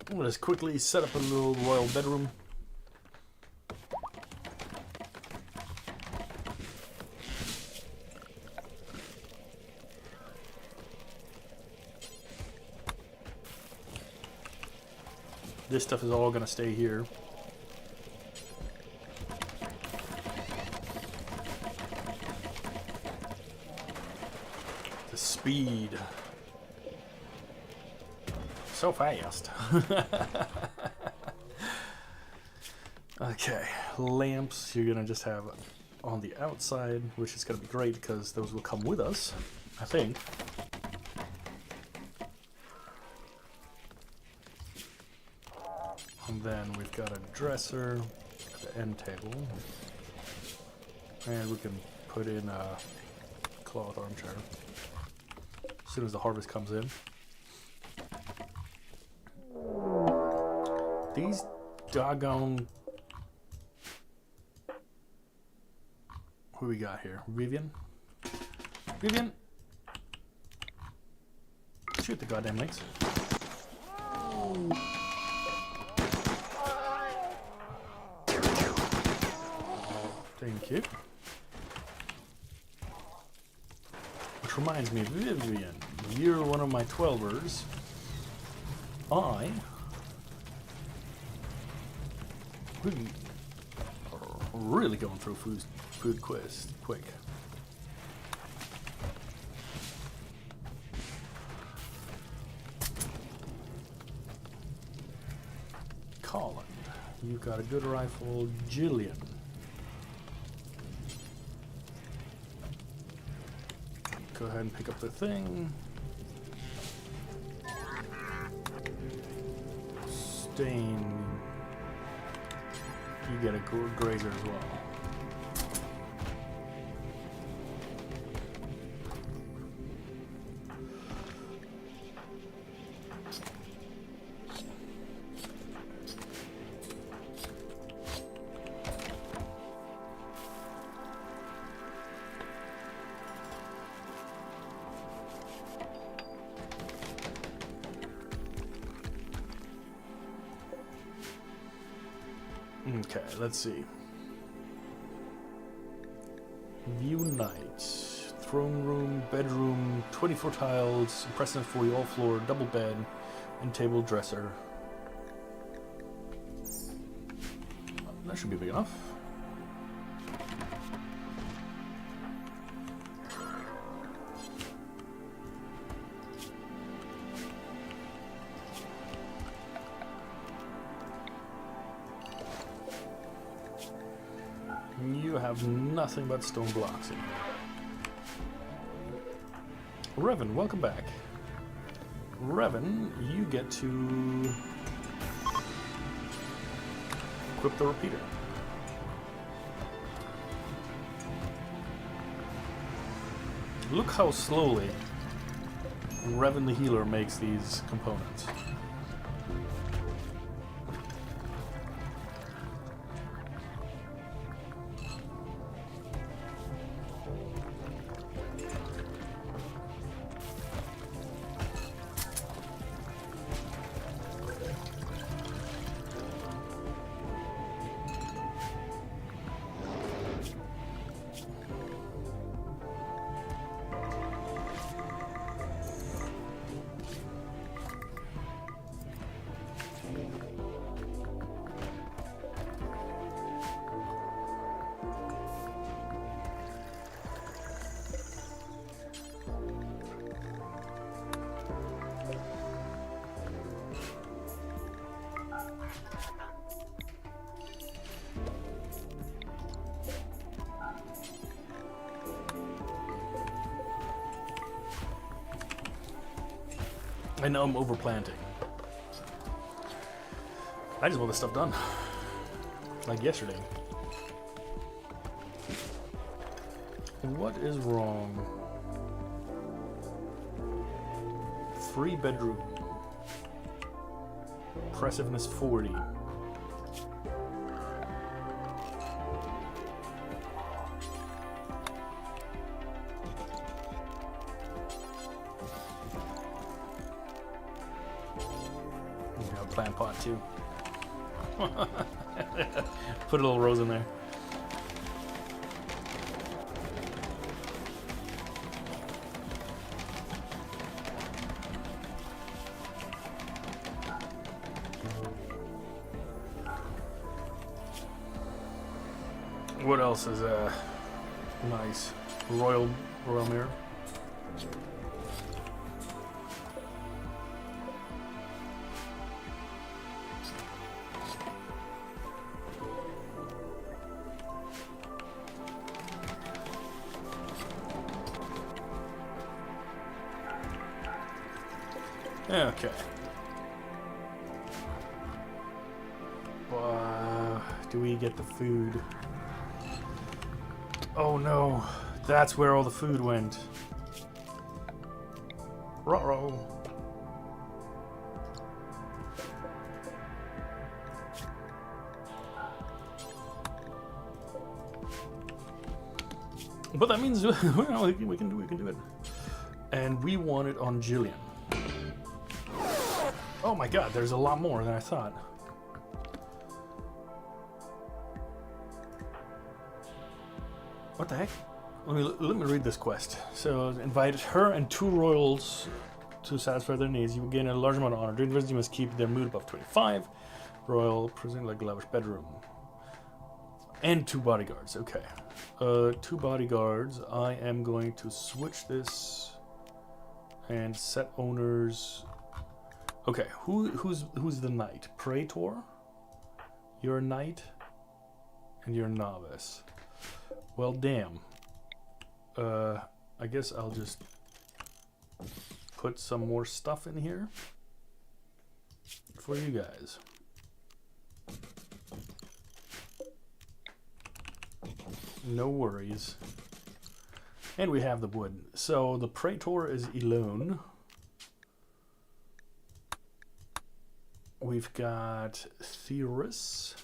I'm gonna just quickly set up a little royal bedroom. This stuff is all gonna stay here. The speed. So fast. Okay, lamps you're gonna just have on the outside, which is gonna be great because those will come with us, I think. And then we've got a dresser at the end table. And we can put in a cloth armchair as soon as the harvest comes in. These doggone... Who we got here? Vivian? Vivian! Shoot the goddamn legs. Thank you. Which reminds me, Vivian, you're one of my 12ers. Really going through food quest quick. Colin, you got a good rifle. Jillian, go ahead and pick up the thing. Stain, you get a grazer as well. Okay, let's see. View night. Throne room, bedroom, 24 tiles, impressive for you all floor, double bed, and table dresser. That should be big enough. You have nothing but stone blocks in here. Revan, welcome back. Revan, you get to equip the repeater. Look how slowly Revan the healer makes these components. I know I'm overplanting. I just want this stuff done. Like yesterday. What is wrong? 3-bedroom. Impressiveness 40. Plant pot too. Put a little rose in there. What else is nice? Royal mirror. Okay. Do we get the food? Oh no, that's where all the food went. Ruh-roh. But that means well, we can do it. And we want it on Jillian. Oh my god, there's a lot more than I thought. What the heck? Let me read this quest. So, invite her and 2 royals to satisfy their needs. You will gain a large amount of honor. During visits, you must keep their mood above 25. Royal, present like a lavish bedroom. And 2 bodyguards, okay. 2 bodyguards. I am going to switch this and set owners. Okay, who's the knight? Praetor? You're a knight, and you're a novice. Well, damn. I guess I'll just put some more stuff in here for you guys. No worries. And we have the wood. So the Praetor is alone. We've got Theorus.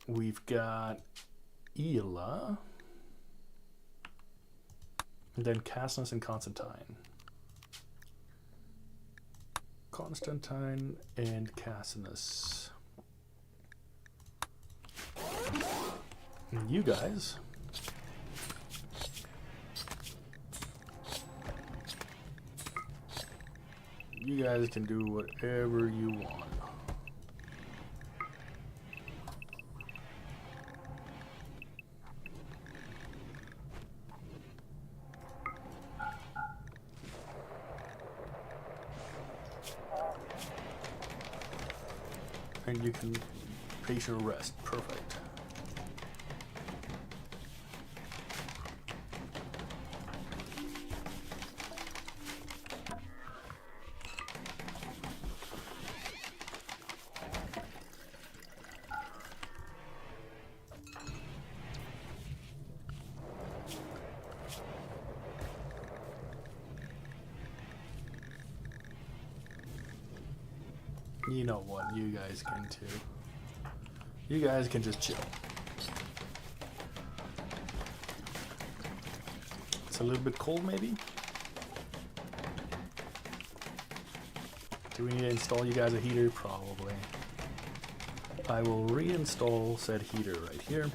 We've got Ela. And then Cassinus and Constantine. Constantine and Cassinus. And you guys. You guys can do whatever you want. And you can pace your rest. Perfect. You know what? You guys can too. You guys can just chill. It's a little bit cold, maybe? Do we need to install you guys a heater? Probably. I will reinstall said heater right here.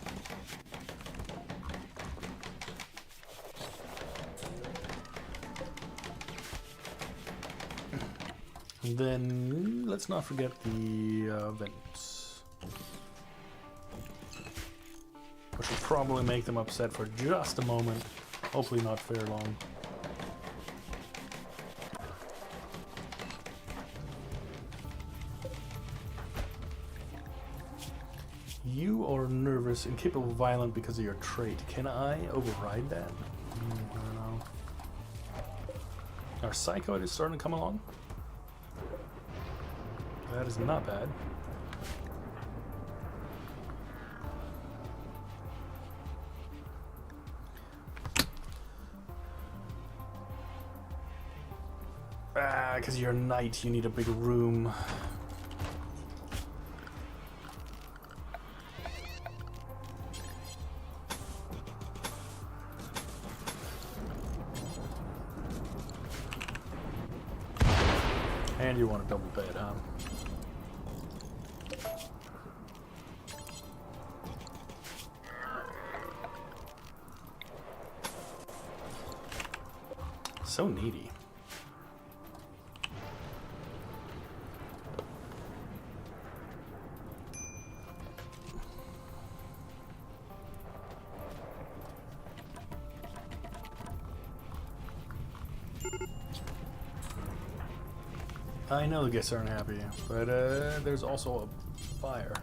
And then let's not forget the vents. I should probably make them upset for just a moment. Hopefully not very long. You are nervous and capable of violence because of your trait. Can I override that? I don't know. Our psychoid is starting to come along. That is not bad. Because you're a knight, you need a big room. And you want a double bed, huh? So needy. I know the guests aren't happy, but there's also a fire.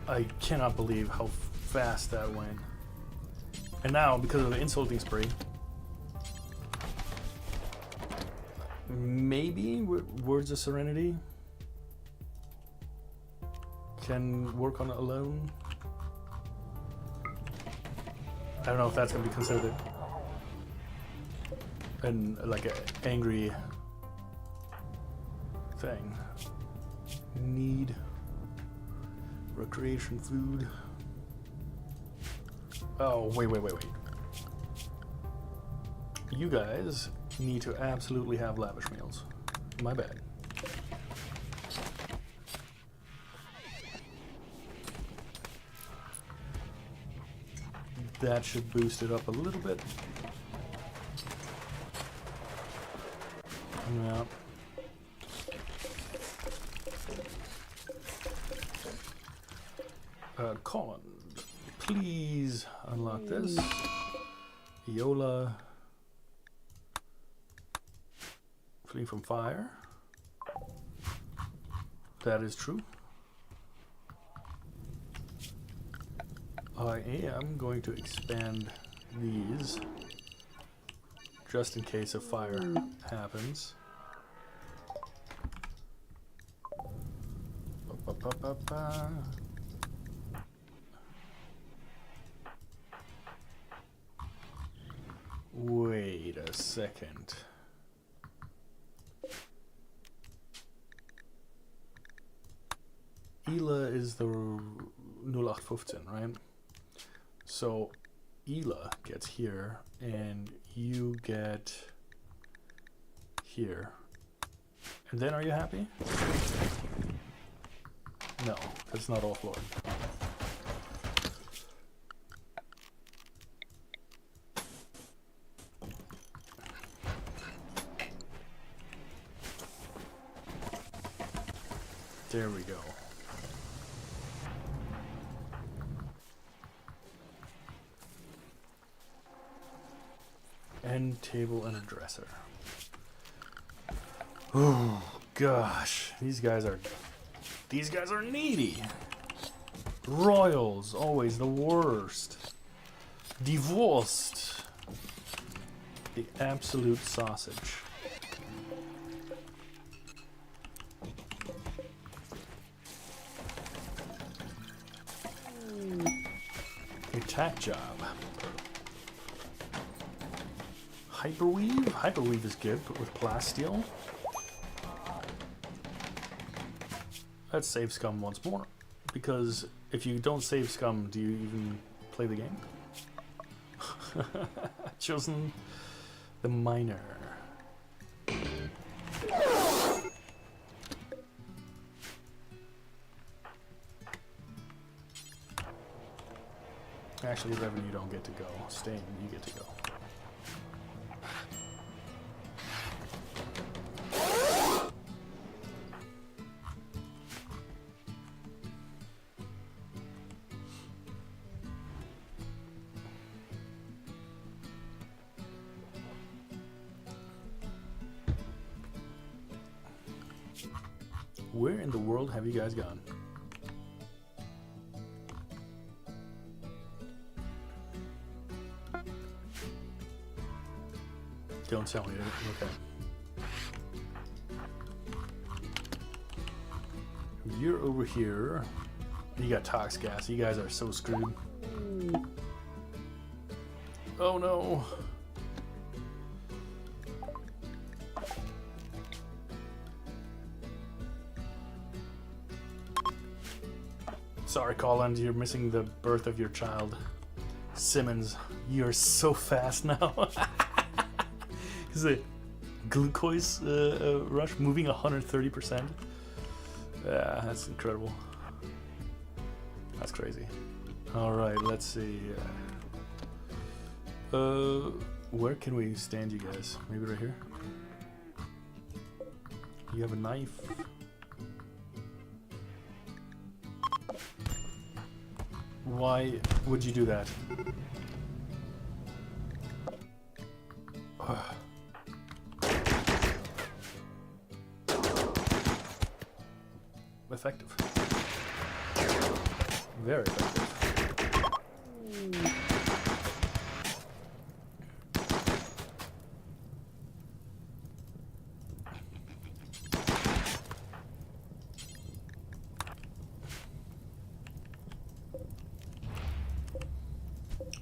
I cannot believe how fast that went. And now, because of the insulting spree, maybe Words of Serenity can work on it alone. I don't know if that's going to be considered like an angry thing. Need recreation food. Oh, wait. You guys need to absolutely have lavish meals. My bad. That should boost it up a little bit. Yeah. Colin, please unlock this. Iola. Flee from fire. That is true. I am going to expand these just in case a fire happens. Wait a second. Ela is the 0815, right? So Ela gets here and you get here. And then are you happy? No, that's not offload. There we go. End table and a dresser. Oh gosh, these guys are needy. Royals, always the worst. Divorced. The absolute sausage. Attack job. Hyperweave? Hyperweave is good, but with plasteel. Let's save scum once more. Because if you don't save scum, do you even play the game? Chosen the miner. Actually, Revenue, you don't get to go. Stain, you get to go. Where in the world have you guys gone? Don't tell me. Okay. You're over here. You got tox gas. You guys are so screwed. Oh no. Sorry, Colin, you're missing the birth of your child. Simmons, you're so fast now. Is it glucose rush moving 130%? Yeah, that's incredible. That's crazy. All right, let's see. Where can we stand you guys? Maybe right here? You have a knife. Why would you do that? Effective. Very effective.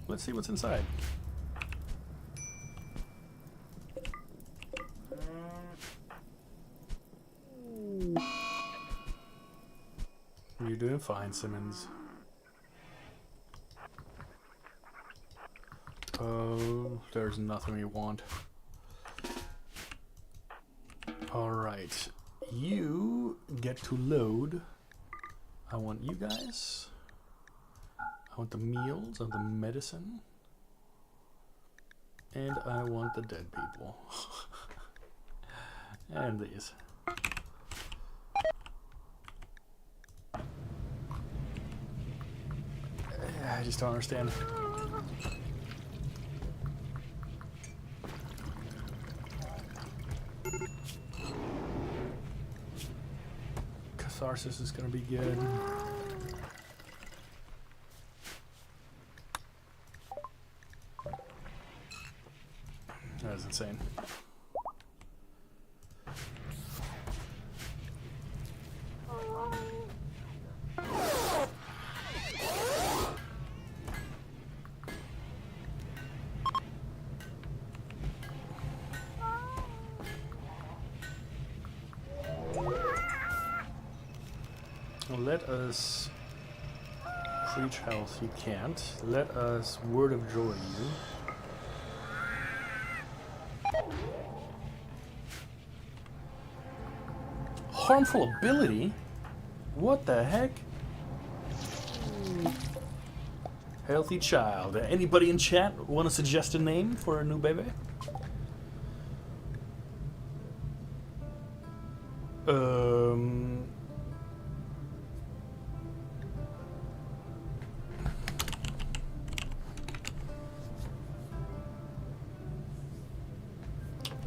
Let's see what's inside. You're doing fine, Simmons. Oh, there's nothing we want. Alright. You get to load. I want you guys. I want the meals, I want the medicine. And I want the dead people. And these. I just don't understand. Catharsis is gonna be good. That is insane. Let us preach health. You can't. Let us word of joy you. Harmful ability? What the heck? Healthy child. Anybody in chat want to suggest a name for a new baby?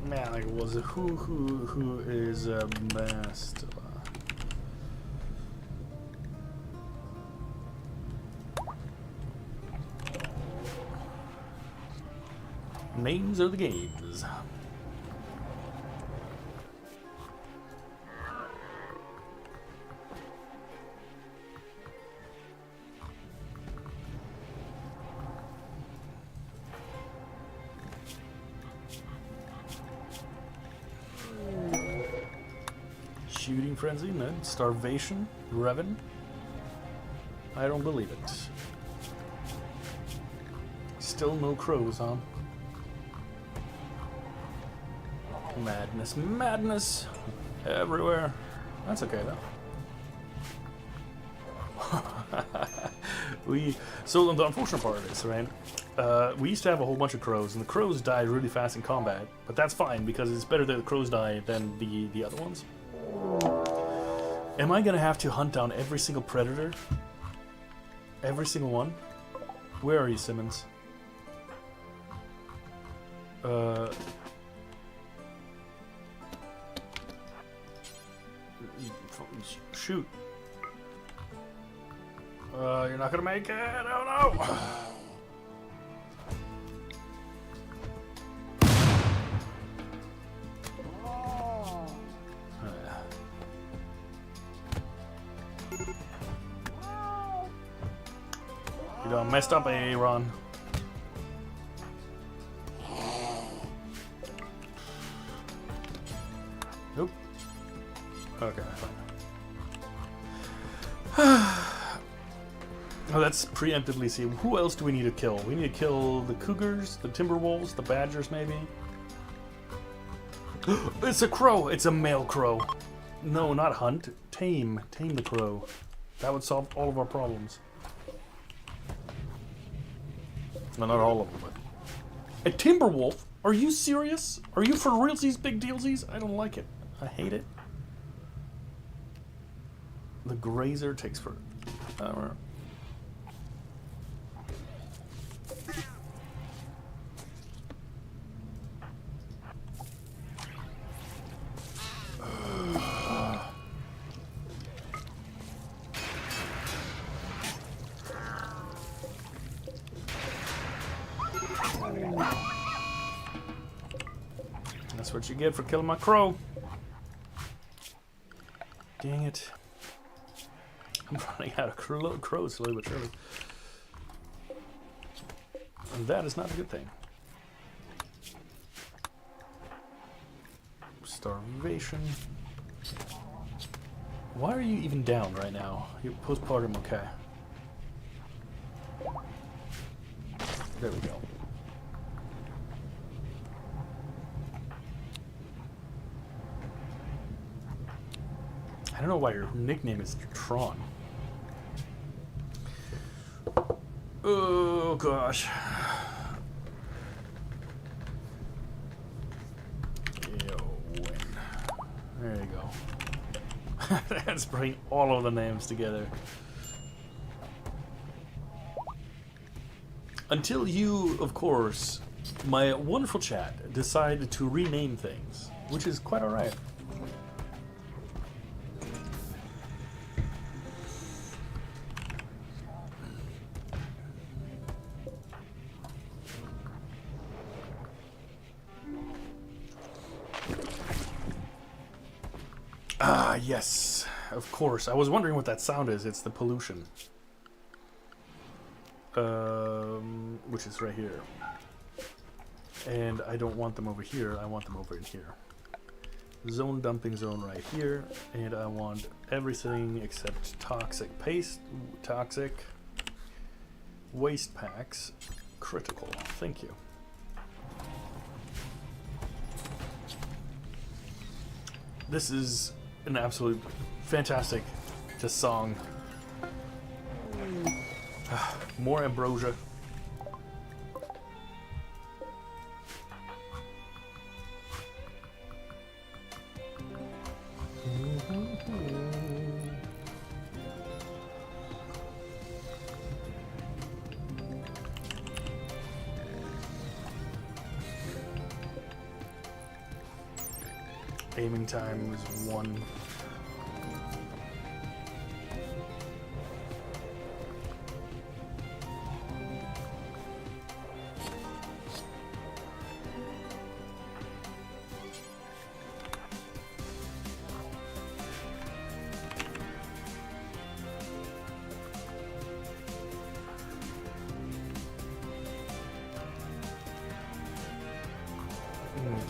Man, like, was it who is a master? Names are the games. Shooting frenzy, no. Starvation, Revan. I don't believe it. Still no crows, huh? Madness, madness everywhere. That's okay though. So the unfortunate part of this, right? We used to have a whole bunch of crows, and the crows died really fast in combat. But that's fine because it's better that the crows die than the other ones. Am I gonna have to hunt down every single predator? Every single one? Where are you, Simmons? shoot. You're not gonna make it. Oh no. You done messed up, Aaron. Nope. Okay, fine. Oh, let's preemptively see. Who else do we need to kill? We need to kill the cougars, the timber wolves, the badgers, maybe. It's a crow. It's a male crow. No, not hunt. Tame. Tame the crow. That would solve all of our problems. Well, not all of them, but... A timber wolf? Are you serious? Are you for realsies, big dealsies? I don't like it. I hate it. The grazer takes forever. That's what you get for killing my crow. Dang it. I'm running out of crows slowly but surely. And that is not a good thing. Starvation. Why are you even down right now? You're postpartum, okay. There we go. I don't know why your nickname is Tron. Oh gosh. There you go. Let's bring all of the names together. Until you, of course, my wonderful chat, decide to rename things, which is quite alright. Ah, yes, of course. I was wondering what that sound is. It's the pollution. Which is right here. And I don't want them over here. I want them over in here. Zone dumping zone right here. And I want everything except toxic paste, toxic waste packs, critical. Thank you. This is an absolute fantastic just song. More ambrosia. Aiming time was 1.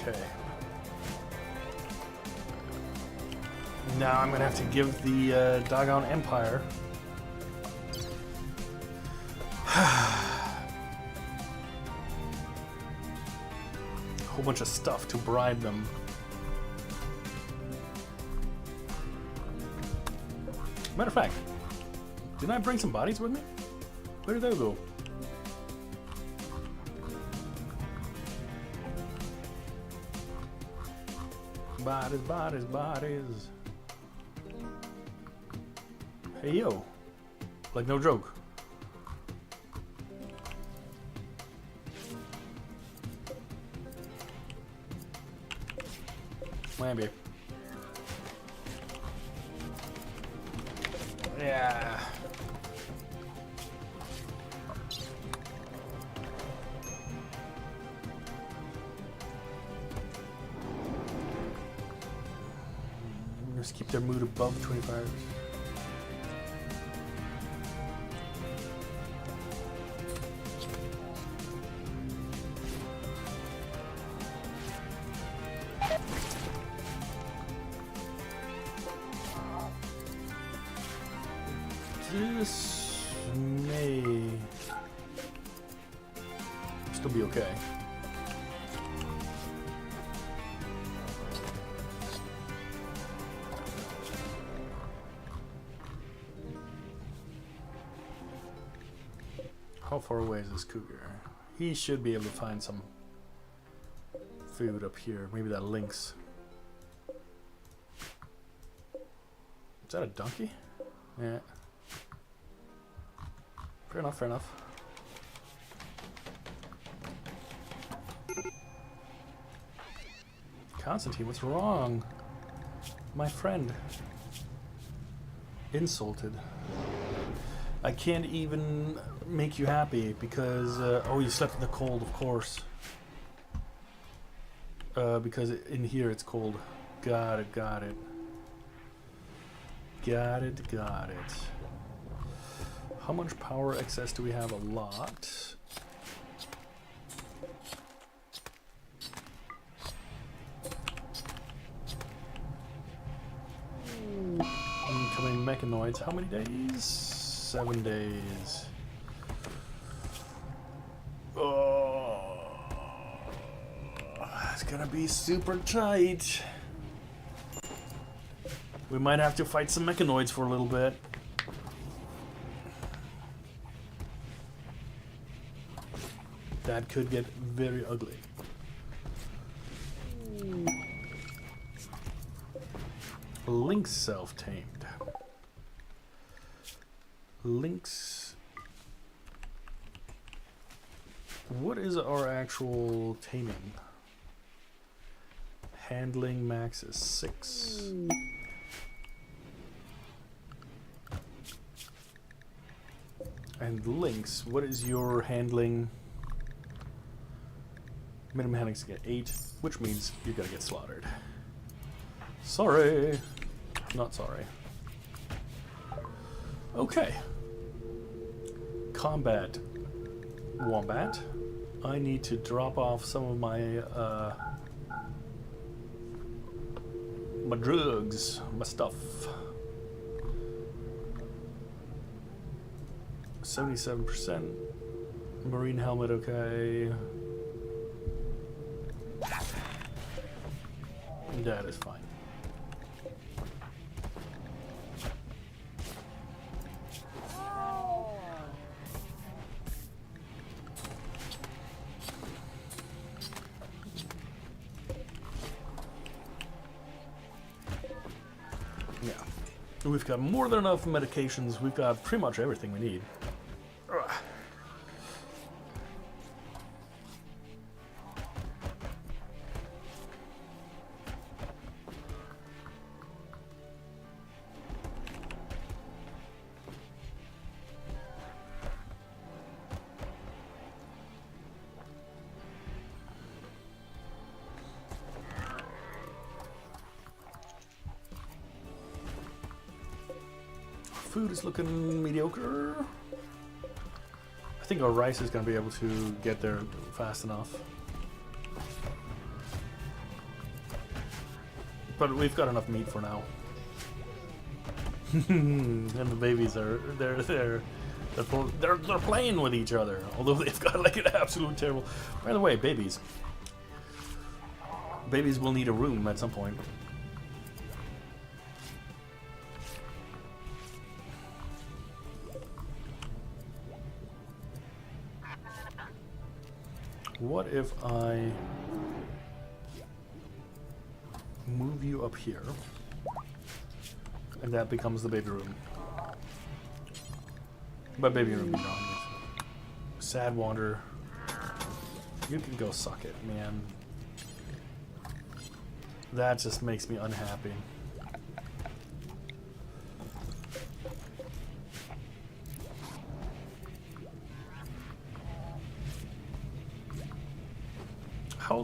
Okay. Now I'm gonna have to give the doggone Empire a whole bunch of stuff to bribe them. Matter of fact, didn't I bring some bodies with me? Where did they go? Bodies, bodies, bodies. Hey yo, like no joke. Maybe. Yeah. Just keep their mood above 25. This may still be okay. How far away is this cougar? He should be able to find some food up here. Maybe that lynx. Is that a donkey? Yeah. Fair enough, fair enough. Constantine, what's wrong? My friend. Insulted. I can't even make you happy because, oh, you slept in the cold, of course. Because in here it's cold. Got it, got it. Got it, got it. How much power excess do we have? A lot. Incoming mechanoids. How many days? 7 days. Oh, it's gonna be super tight. We might have to fight some mechanoids for a little bit. That could get very ugly. Lynx self-tamed. Lynx. What is our actual taming? Handling max is 6. And Lynx, what is your handling? Minimum handling is 8, which means you're gonna get slaughtered. Sorry. Not sorry. Okay. Combat. Wombat. I need to drop off some of my my drugs, my stuff. 77%. Marine helmet, okay. That is fine. Yeah. We've got more than enough medications. We've got pretty much everything we need. Ugh. Food is looking mediocre. I think our rice is going to be able to get there fast enough. But we've got enough meat for now. And the babies are they're playing with each other, although they've got like an absolute terrible. By the way, babies will need a room at some point. What if I move you up here, and that becomes the baby room? By baby room, you know, Sad Wander. You can go suck it, man. That just makes me unhappy.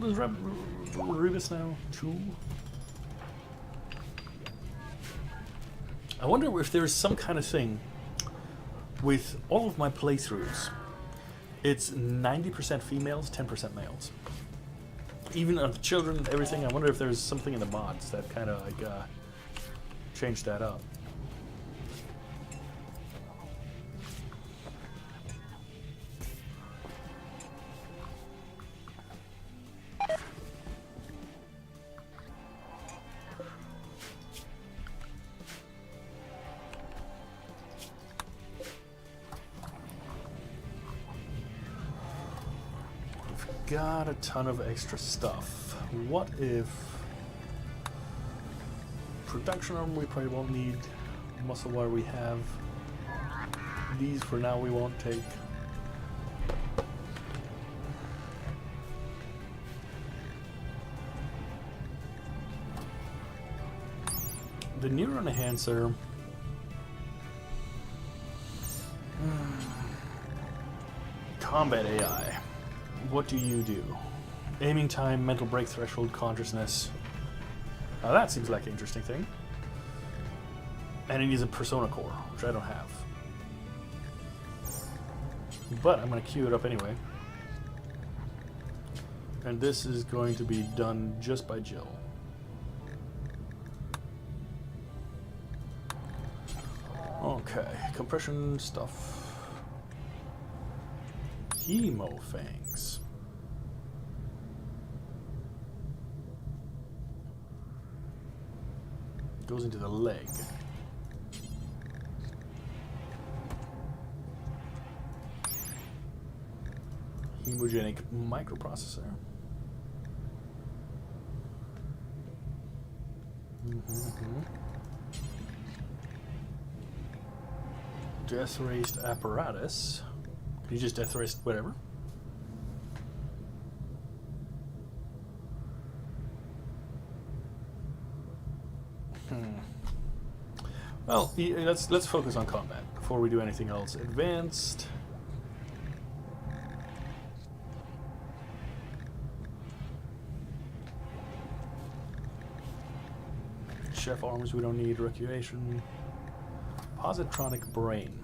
old is Rebus now? 2? I wonder if there's some kind of thing with all of my playthroughs. It's 90% females, 10% males. Even of children, everything. I wonder if there's something in the mods that kind of like changed that up. Got a ton of extra stuff. What if production armor we probably won't need, muscle wire we have, these for now we won't take. The neuron enhancer, combat AI. What do you do? Aiming time, mental break threshold, consciousness. Now that seems like an interesting thing. And it needs a persona core, which I don't have. But I'm going to queue it up anyway. And this is going to be done just by Jill. Okay, compression stuff. Hemofangs. Goes into the leg. Hemogenic microprocessor. Death raced apparatus. Can you just death race whatever? Well, let's focus on combat before we do anything else. Advanced. Chef arms we don't need. Recreation. Positronic brain.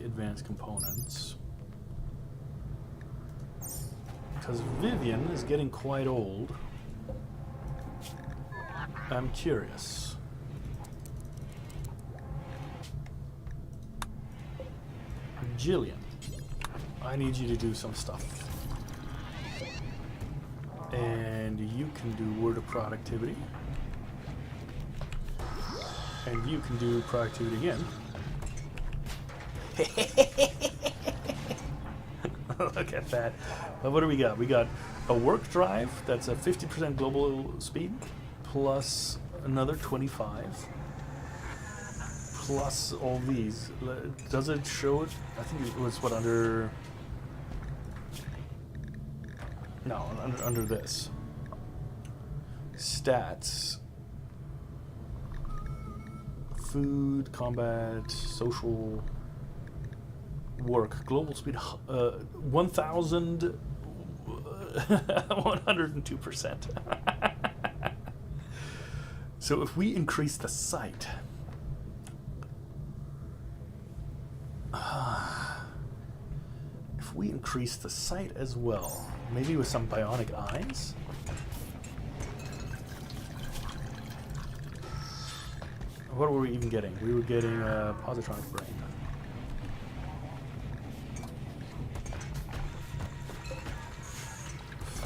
Advanced components. Because Vivian is getting quite old. I'm curious. Jillian, I need you to do some stuff. And you can do word of productivity. And you can do productivity again. Look at that. What do we got? We got a work drive that's a 50% global speed plus another 25 plus all these. Does it show it? I think it was what, under... No, under this. Stats. Food, combat, social... Work, global speed, 1,102%. So if we increase the sight, as well, maybe with some bionic eyes. What were we even getting? We were getting a positronic brain.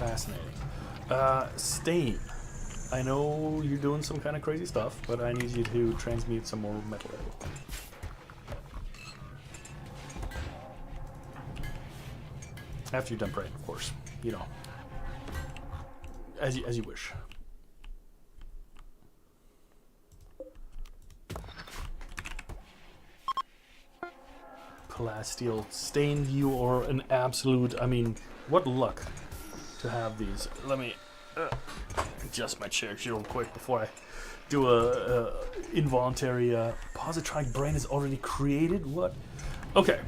Fascinating. Stain. I know you're doing some kind of crazy stuff, but I need you to transmute some more metal. After you're done praying, of course. You know. As you wish. plasteel stained you are an absolute. I mean, what luck to have these. Let me adjust my chair real quick before I do a involuntary positronic brain is already created. What? Okay,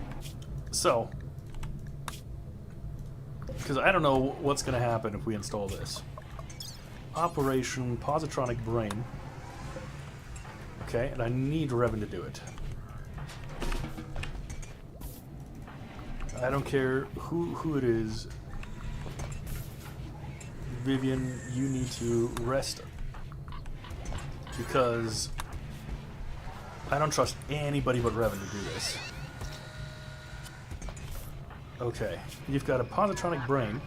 so because I don't know what's gonna happen if we install this. Operation positronic brain. Okay, and I need Revan to do it. I don't care who it is. Vivian, you need to rest. Because I don't trust anybody but Revan to do this. Okay, you've got a positronic brain.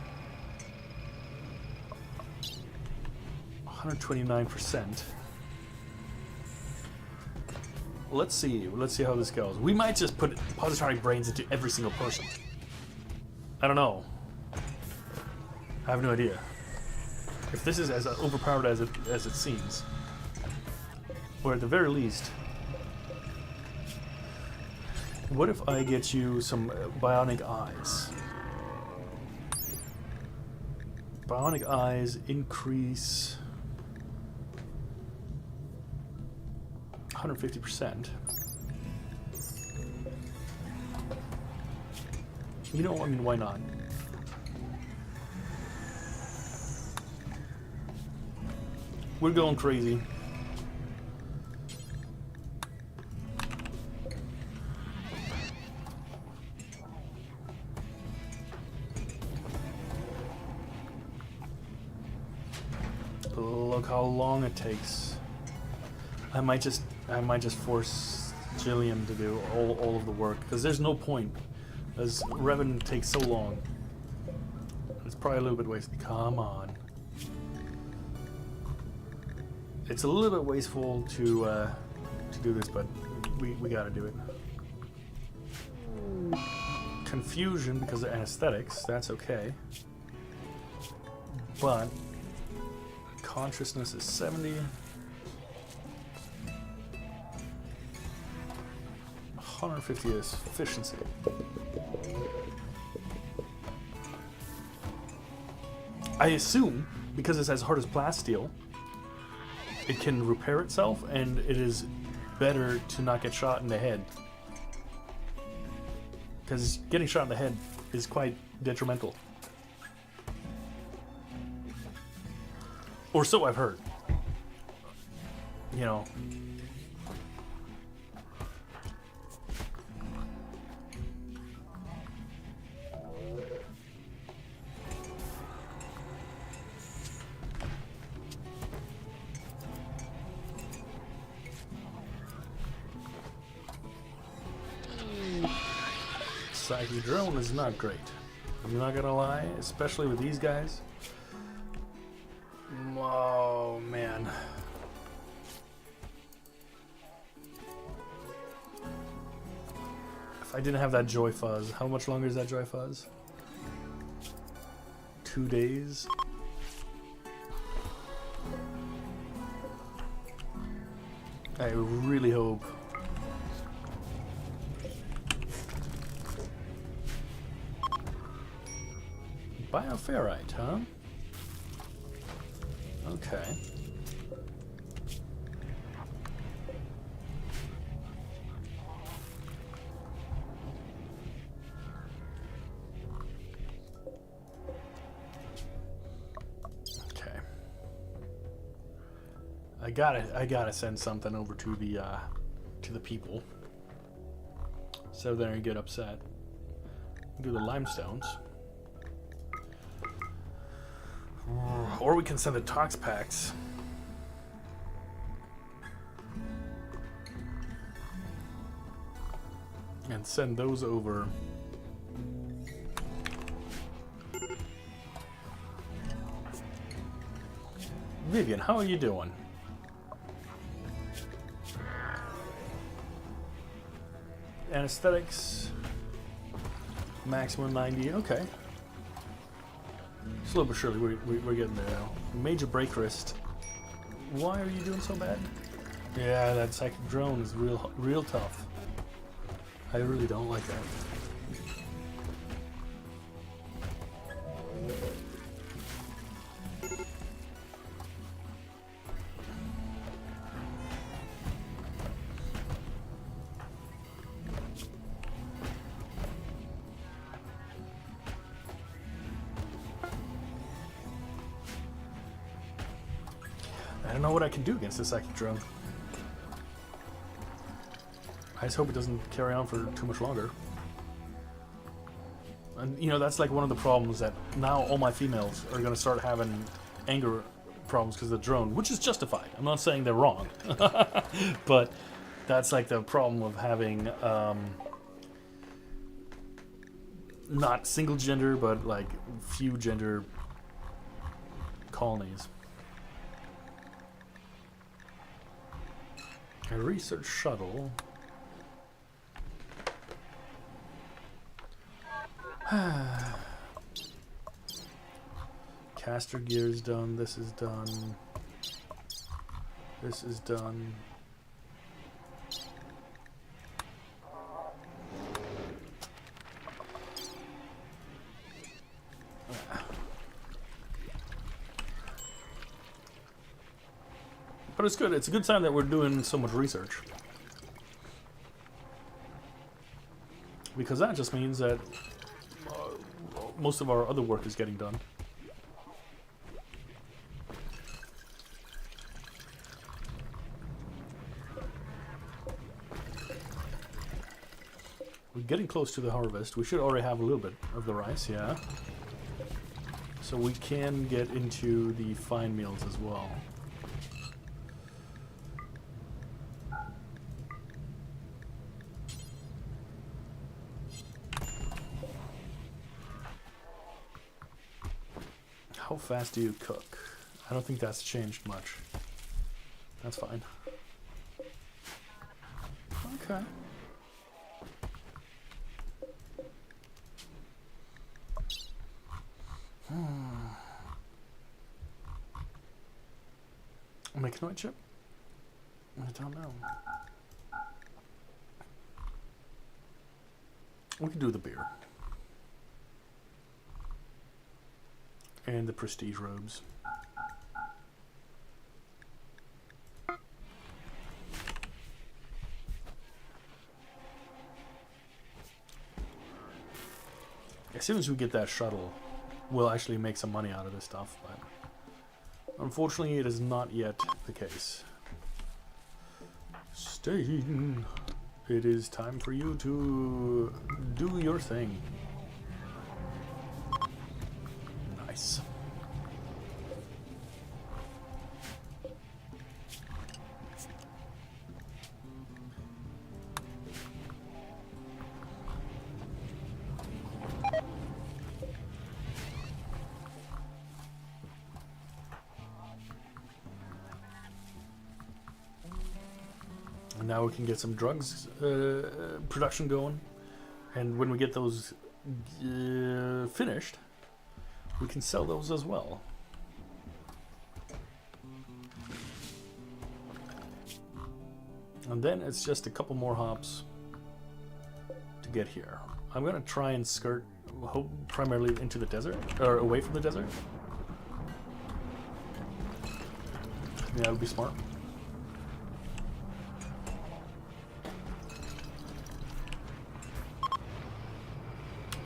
129%. Let's see how this goes. We might just put positronic brains into every single person. I don't know. I have no idea. If this is as overpowered as it seems, or at the very least, what if I get you some bionic eyes? Bionic eyes increase 150%. You know, I mean, why not? We're going crazy. Look how long it takes. I might just force Jillian to do all of the work, because there's no point, as Revan takes so long. It's probably a little bit wasted. Come on. It's a little bit wasteful to do this, but we gotta do it. Confusion because of anesthetics, that's okay. But consciousness is 70. 150 is efficiency. I assume, because it's as hard as plasteel, it can repair itself, and it is better to not get shot in the head. Because getting shot in the head is quite detrimental. Or so I've heard. You know. Psyche drone is not great. I'm not gonna lie, especially with these guys. Oh man. If I didn't have that joy fuzz, how much longer is that joy fuzz? 2 days? I really hope. Bioferrite, huh? Okay. Okay. I gotta send something over to the people, so they don't get upset. Do the limestones. Or we can send the tox packs. And send those over. Vivian, how are you doing? Anesthetics. Maximum 90. Okay. Slow but surely, we're getting there now. Major break wrist. Why are you doing so bad? Yeah, that psychic drone is real tough. I really don't like that. I don't know what I can do against this psychic drone. I just hope it doesn't carry on for too much longer. And, you know, that's like one of the problems that now all my females are going to start having anger problems because of the drone, which is justified. I'm not saying they're wrong. But that's like the problem of having not single gender, but like few gender colonies. A research shuttle. Caster gear's done. This is done. This is done. But it's good. It's a good sign that we're doing so much research. Because that just means that most of our other work is getting done. We're getting close to the harvest. We should already have a little bit of the rice, yeah. So we can get into the fine meals as well. How fast do you cook? I don't think that's changed much. That's fine. Okay. A mechanoid chip? I don't know. We can do the beer. And the prestige robes. As soon as we get that shuttle, we'll actually make some money out of this stuff, but unfortunately it is not yet the case. Stain, it is time for you to do your thing. Nice. And now we can get some drugs production going, and when we get those finished, we can sell those as well. And then it's just a couple more hops to get here. I'm gonna try and skirt primarily into the desert, or away from the desert. Yeah, that would be smart.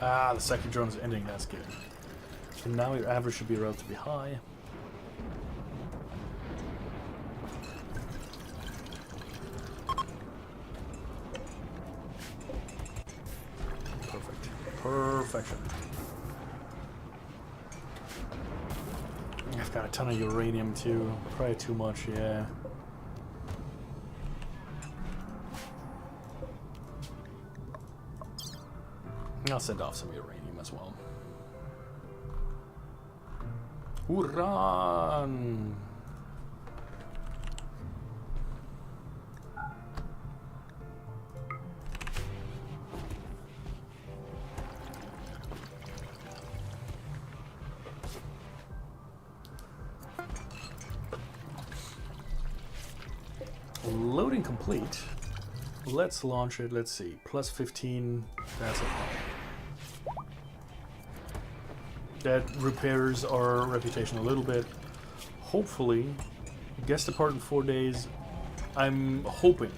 Ah, the second drone is ending, that's good. And now your average should be relatively high. Perfect. Perfection. I've got a ton of uranium too. Probably too much, yeah. I'll send off some uranium as well. Uran! Loading complete. let's launch it. Let's see. Plus 15. That's a problem. That repairs our reputation a little bit. Hopefully, guest depart in 4 days. I'm hoping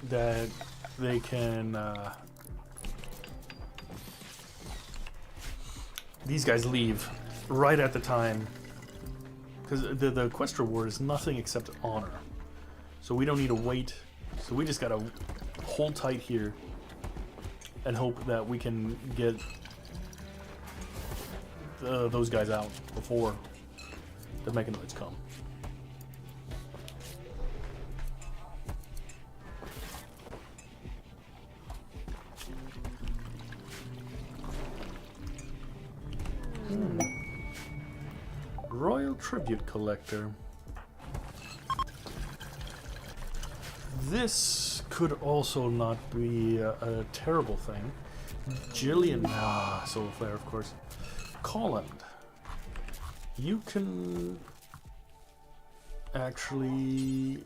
that they can. These guys leave right at the time, because the quest reward is nothing except honor. So we don't need to wait. So we just gotta hold tight here and hope that we can get those guys out before the mechanoids come. Royal Tribute Collector. This could also not be a terrible thing. Jillian, Soul Flare, of course. Colland. You can actually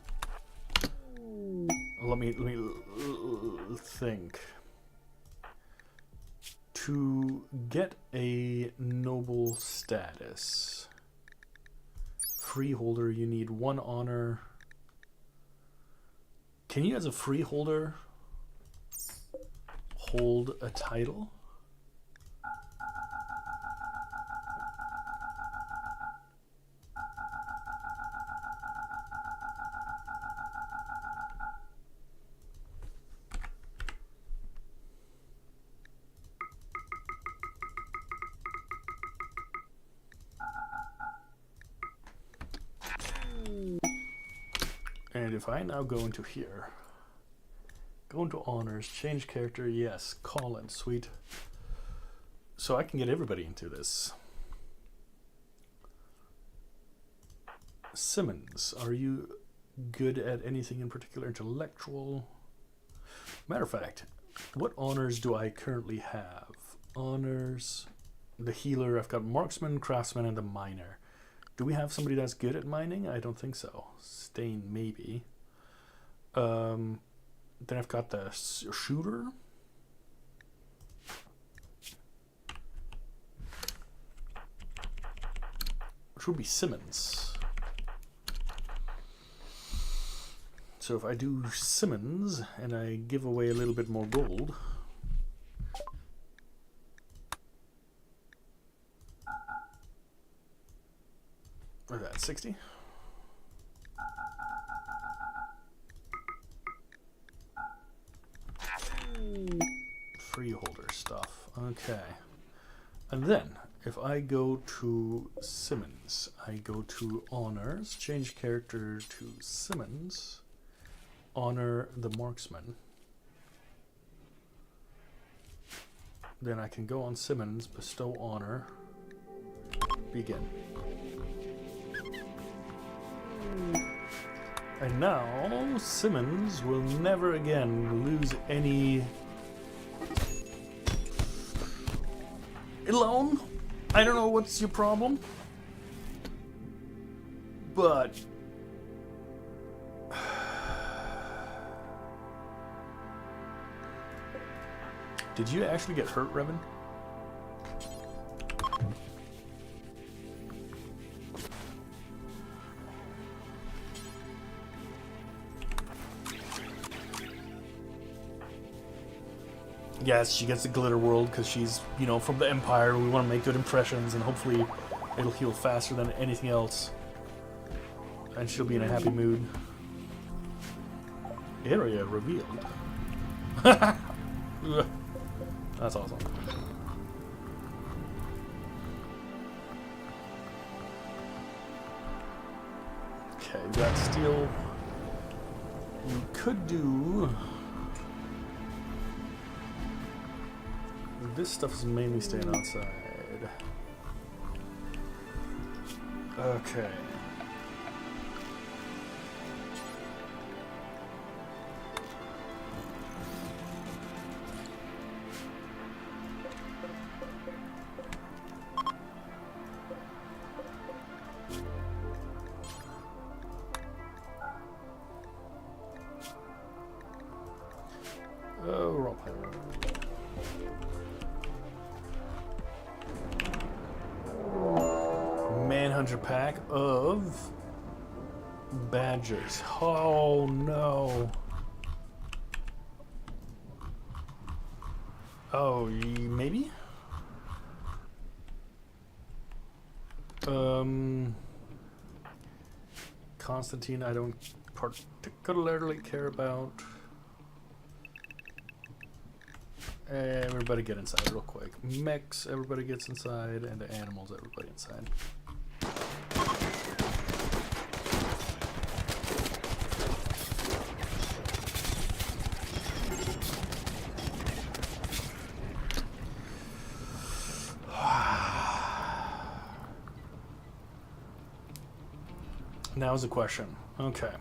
let me think. To get a noble status, freeholder, you need 1 honor. Can you, as a freeholder, hold a title? And if I now go into here, go into honors, change character, yes, Colin, sweet. So I can get everybody into this. Simmons, are you good at anything in particular? Intellectual? Matter of fact, what honors do I currently have? Honors, the healer, I've got marksman, craftsman, and the miner. Do we have somebody that's good at mining? I don't think so. Stain, maybe. Then I've got the shooter. Which would be Simmons. So if I do Simmons and I give away a little bit more gold, what's that, 60? Freeholder stuff. Okay. And then, if I go to Simmons, I go to honors, change character to Simmons, honor the marksman. Then I can go on Simmons, bestow honor, begin. And now, Simmons will never again lose any loan. I don't know what's your problem, but did you actually get hurt, Revan? Yes, she gets the glitter world because she's, you know, from the Empire. We want to make good impressions, and hopefully it'll heal faster than anything else. And she'll be in a happy mood. Area revealed. That's awesome. Okay, that steel. We could do. This stuff is mainly staying outside. Okay. Oh, wrong pipe. Manhunter pack of badgers. Oh no. Oh, maybe? Constantine, I don't particularly care about. Everybody get inside real quick. Mechs, everybody gets inside, and the animals, everybody inside. Now's the question. Okay.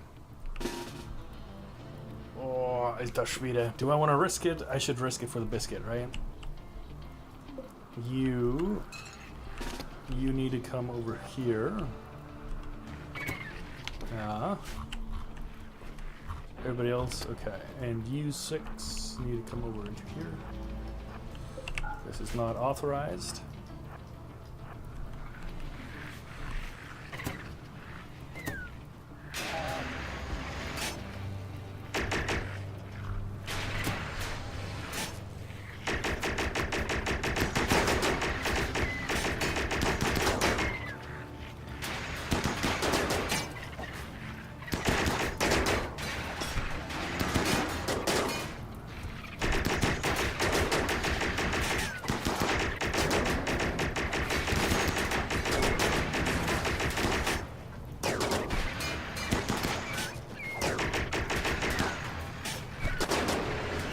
Oh, alter Schwede. Do I want to risk it? I should risk it for the biscuit, right? You need to come over here. Everybody else? Okay. And you 6 need to come over into here. This is not authorized.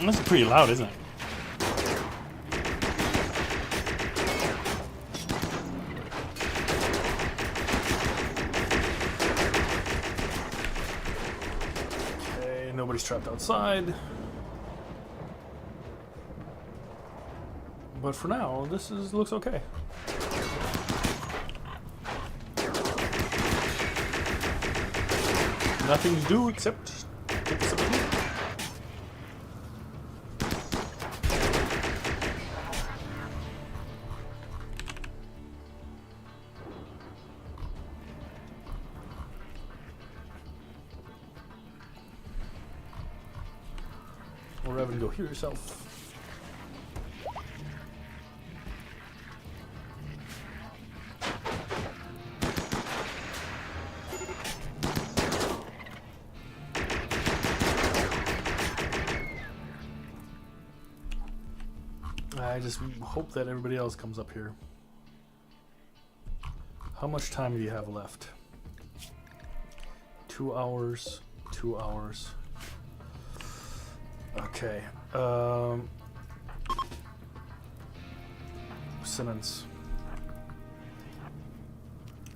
That's pretty loud, isn't it? Okay, nobody's trapped outside. But for now, this looks okay. Nothing to do except take some food. Or Revan, go heal yourself. I just hope that everybody else comes up here. How much time do you have left? 2 hours. 2 hours. Okay. Simmons.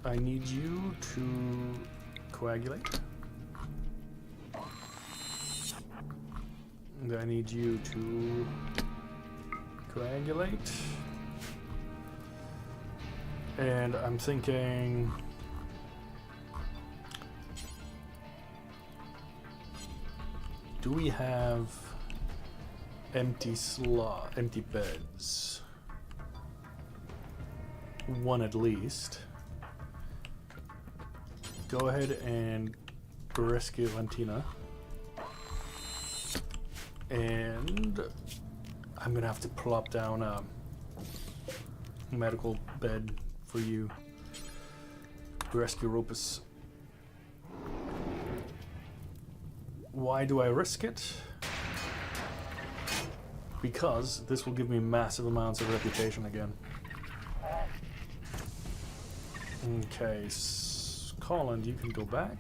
I need you to coagulate. And I need you to coagulate. And I'm thinking do we have empty beds? One at least. Go ahead and rescue Valentina. And I'm gonna have to plop down a medical bed for you. Rescue Ropus. Why do I risk it? Because this will give me massive amounts of reputation again. Okay, Colin, you can go back.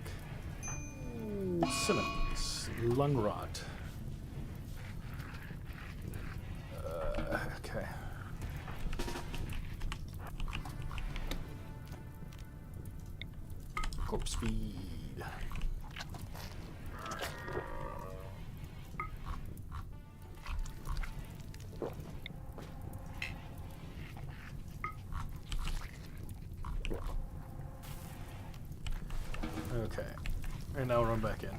Simmons, lung rot. Okay. Corpse speed. Okay, and now run back in.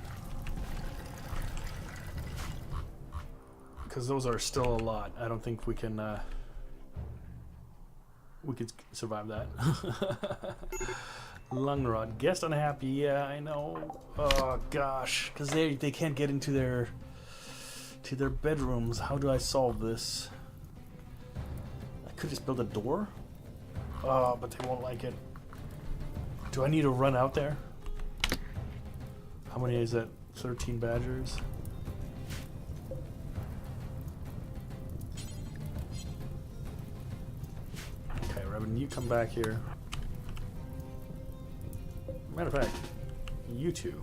because those are still a lot. I don't think we can. We could survive that. Lung rot. Guest unhappy. Yeah, I know. Oh gosh, because they can't get into their bedrooms. How do I solve this? I could just build a door. Oh, but they won't like it. Do I need to run out there? How many is that? 13 badgers. Okay, Robin, you come back here. Matter of fact, you two.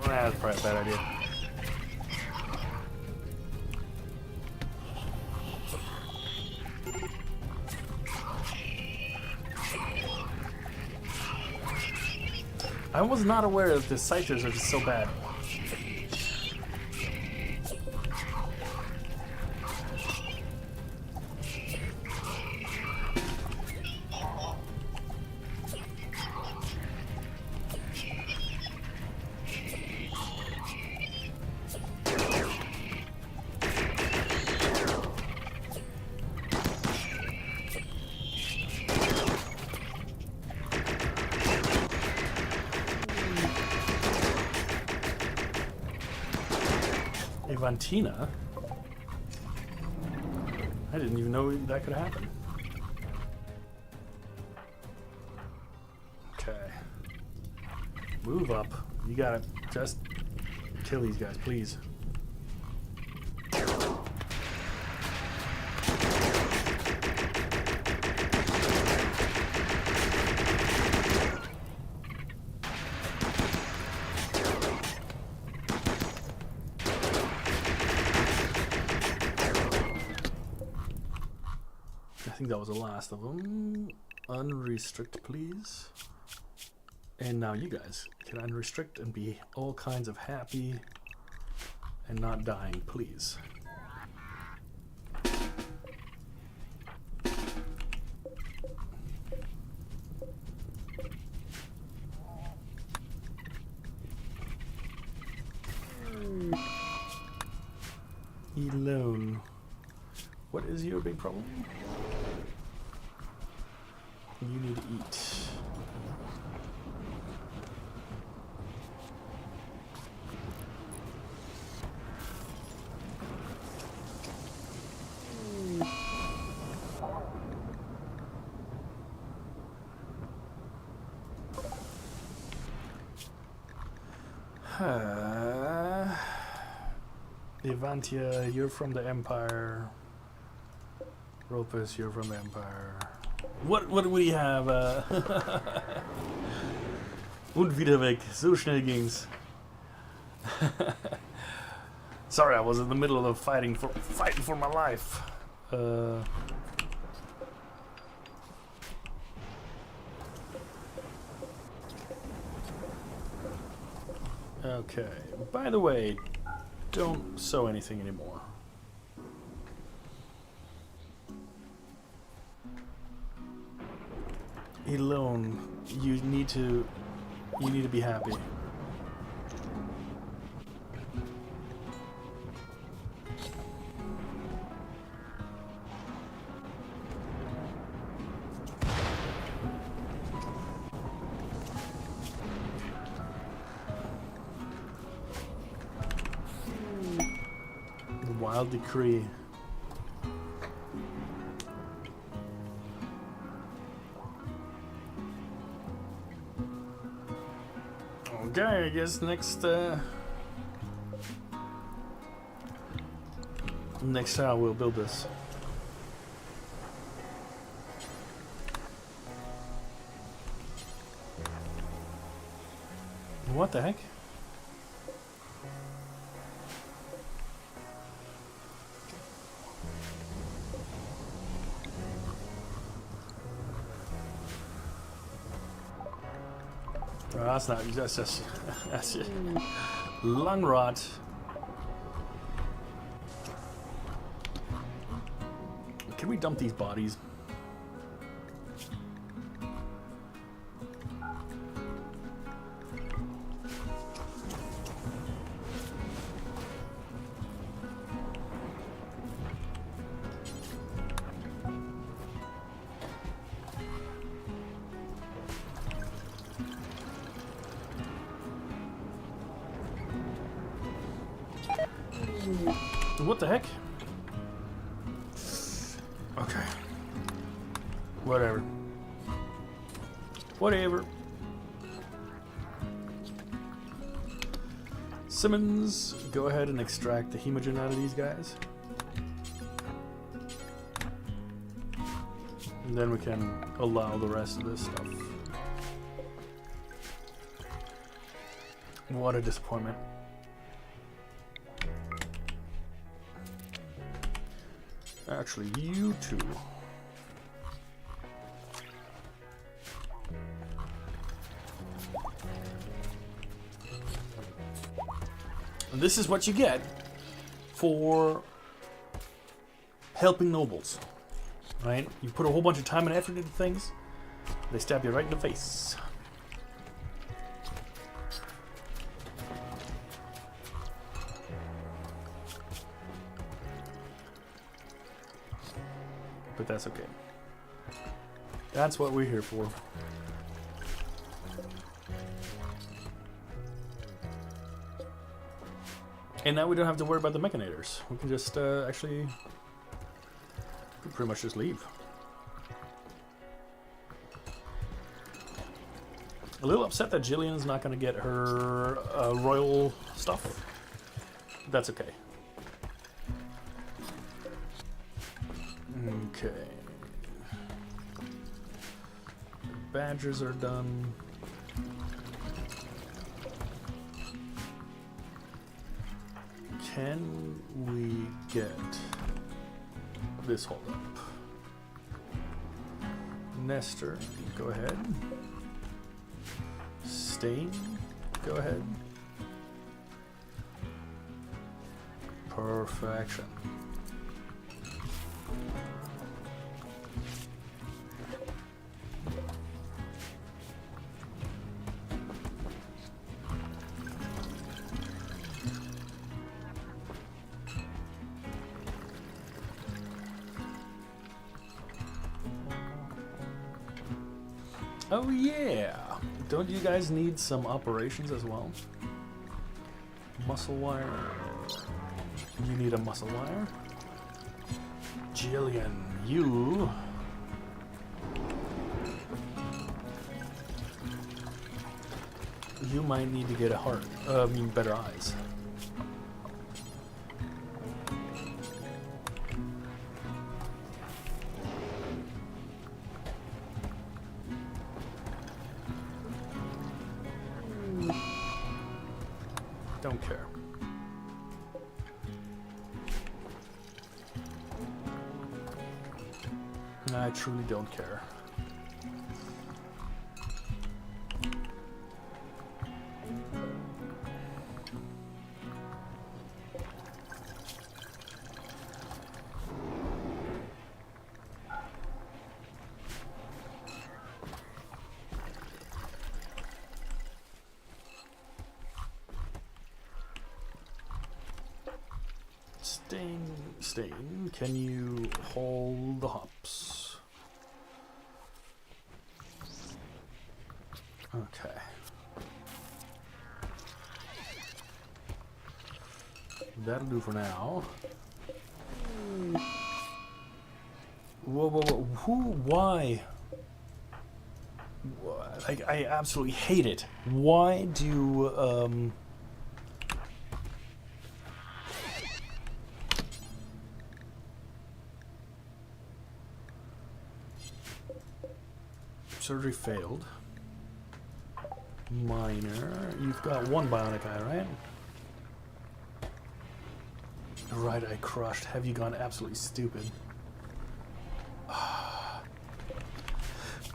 That's probably a bad idea. I was not aware that the citers are just so bad. Evantina? I didn't even know that could happen. Okay. Move up. You gotta just kill these guys, please. I think that was the last of them. Unrestrict, please. And now you guys can unrestrict and be all kinds of happy and not dying, please. Alone. What is your big problem? You need to eat. Levantia, you're from the Empire. Ropus, you're from the Empire. What do we have? Und wieder weg. So schnell ging's. Sorry, I was in the middle of fighting for my life. Okay. By the way, don't sew anything anymore. Alone, you need to be happy. The wild decree. Okay, I guess next time we'll build this. What the heck? Oh, that's just lung rot. Can we dump these bodies? What the heck? Okay. Whatever. Whatever. Simmons, go ahead and extract the hemogen out of these guys. And then we can allow the rest of this stuff. What a disappointment. Actually, you two. And this is what you get for helping nobles, right? You put a whole bunch of time and effort into things, they stab you right in the face. But that's okay. That's what we're here for. And now we don't have to worry about the mechanators. We can just actually we can pretty much just leave. A little upset that Jillian's not going to get her royal stuff. That's okay. Okay. Badgers are done. Can we get this hold up? Nestor, go ahead. Stain, go ahead. Perfection. Oh yeah! Don't you guys need some operations as well? Muscle wire. You need a muscle wire. Jillian, you... You might need to get a heart. Better eyes. Don't care. I truly don't care. Stain, can you hold the hops? Okay. That'll do for now. Whoa, whoa, whoa. Who? Why? I absolutely hate it. Why do, surgery failed. Minor. You've got one bionic eye, right? Right eye crushed. Have you gone absolutely stupid?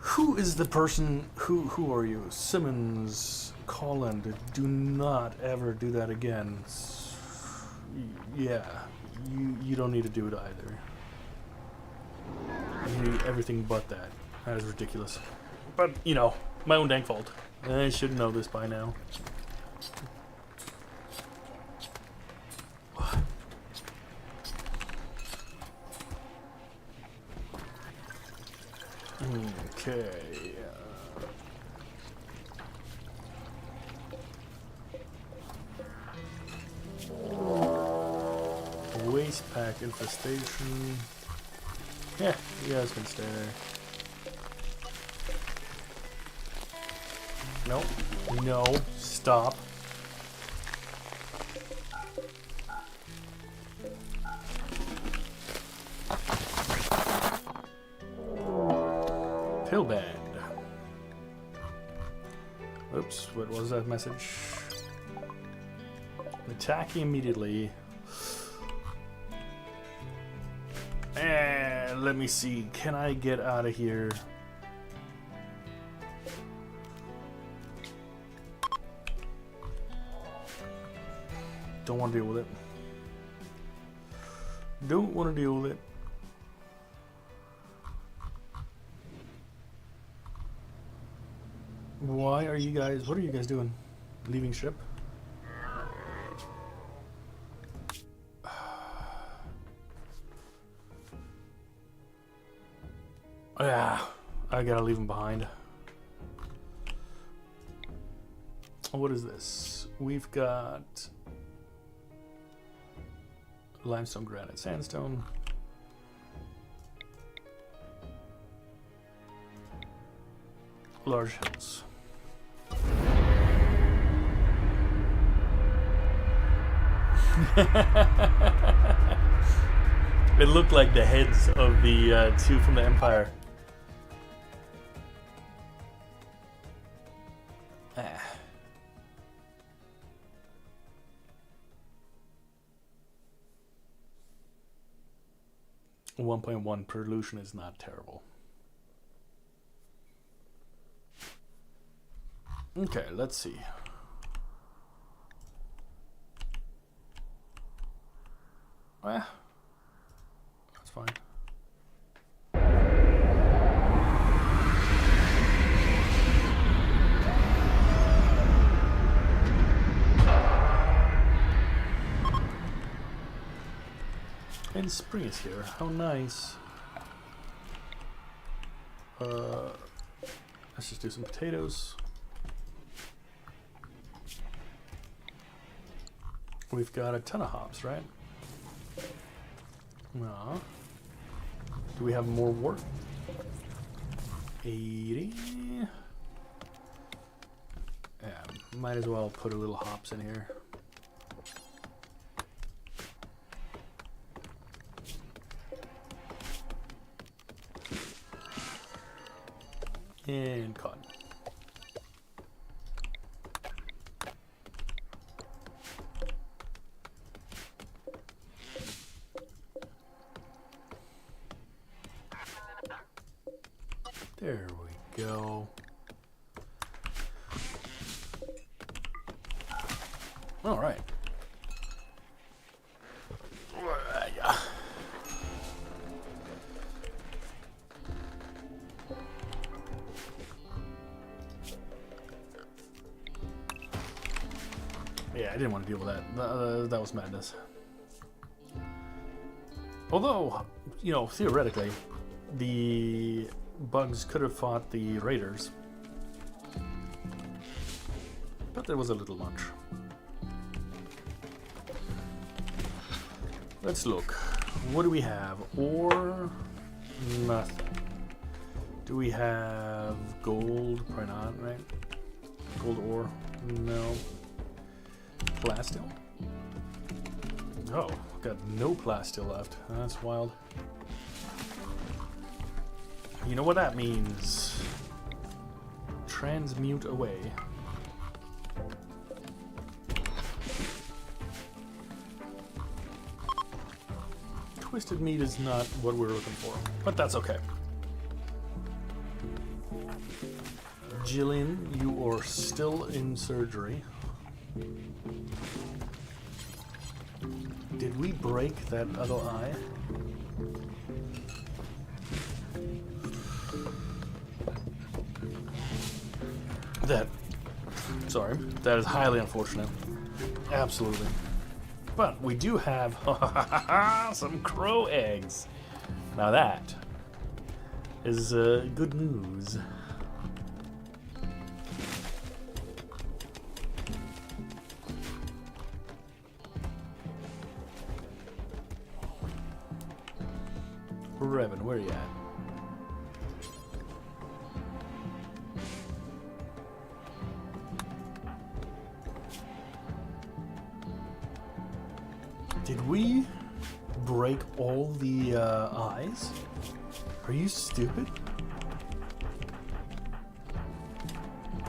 Who is the person? Who are you? Simmons, Colin. Do not ever do that again. Yeah, you don't need to do it either. I need everything but that. That is ridiculous. But, you know, my own dang fault. I should know this by now. Okay. Waste pack infestation. Yeah, you guys can stay there. Nope. No. Stop. Pill band. Oops, what was that message? Attack immediately. And let me see. Can I get out of here? Don't want to deal with it. Don't want to deal with it. Why are you guys... What are you guys doing? Leaving ship? Yeah, I gotta leave him behind. What is this? We've got limestone, granite, sandstone. Large hills. It looked like the heads of the two from the Empire. 1.1 pollution is not terrible. Okay, let's see. That's fine. And spring is here. How nice. Let's just do some potatoes. We've got a ton of hops, right? No. Do we have more work? 80. Yeah, might as well put a little hops in here. And cotton. There we go. All right. Yeah, I didn't want to deal with that. That was madness. Although, you know, theoretically, the bugs could have fought the raiders, but there was a little much. Let's look. What do we have? Ore? Nothing. Do we have gold? Probably not, right? Gold ore? No. Plastil? Oh, got no plastil left. That's wild. You know what that means? Transmute away. Twisted meat is not what we're looking for, but that's okay. Jillian, you are still in surgery. Did we break that other eye? That, sorry, that is highly unfortunate. Absolutely. But we do have some crow eggs. Now that is good news. Revan, where are you at? Did we break all the eyes? Are you stupid?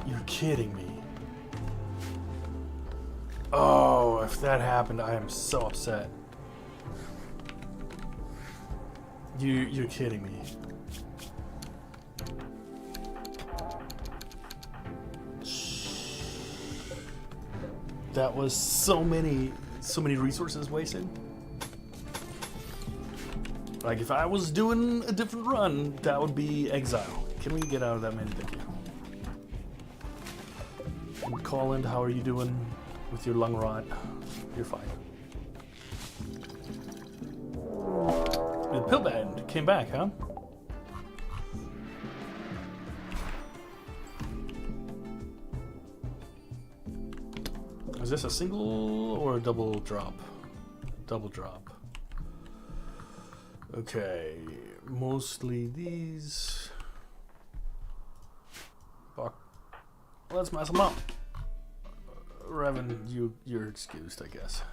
You're kidding me. Oh, if that happened, I am so upset. You're kidding me. That was so many resources wasted. Like if I was doing a different run, that would be exile. Can we get out of that menu? Thank you. And Colin, how are you doing with your lung rot? You're fine. The pill band came back, huh? Is this a single or a double drop? Double drop. Okay, mostly these. Fuck. Let's mess them up. Revan, you're excused, I guess.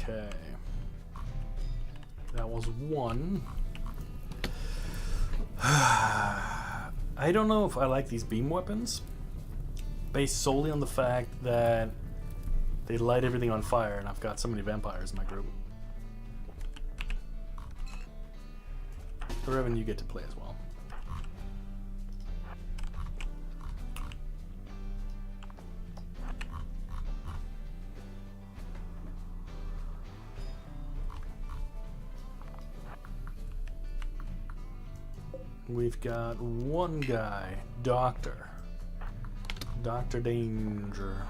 Okay. That was one. I don't know if I like these beam weapons, based solely on the fact that they light everything on fire, and I've got so many vampires in my group. Revan, you get to play as well. We've got one guy, Doctor Danger.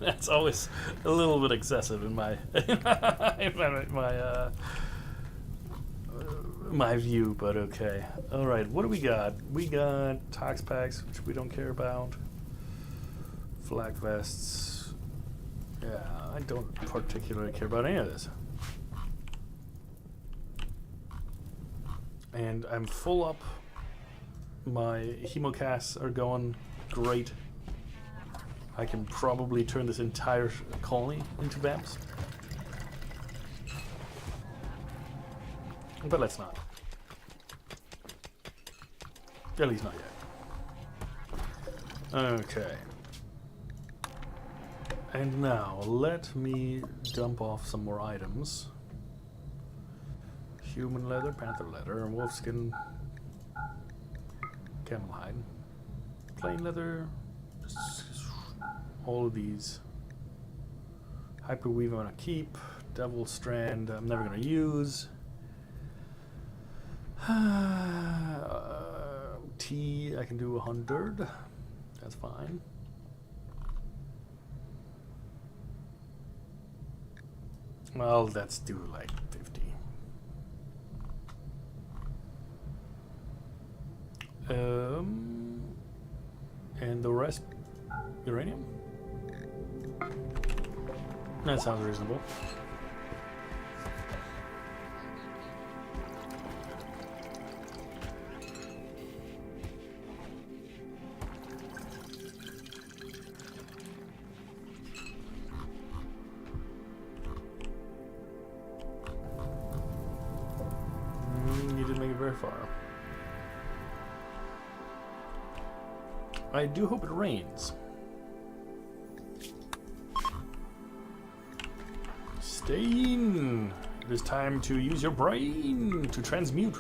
That's always a little bit excessive in my my view, but okay. All right, what do we got? We got tox packs, which we don't care about. Flak vests. Yeah, I don't particularly care about any of this. And I'm full up. My hemocasts are going great. I can probably turn this entire colony into vamps. But let's not. At least not yet. Okay. And now, let me dump off some more items. Human leather, panther leather, wolfskin, camel hide, plain leather, all of these. Hyperweave I'm gonna keep. Devil strand I'm never gonna use. T, I can do 100. That's fine. Well, let's do like 50. And the rest, uranium? That sounds reasonable. You didn't make it very far. I do hope it rains. Stain! It is time to use your brain to transmute.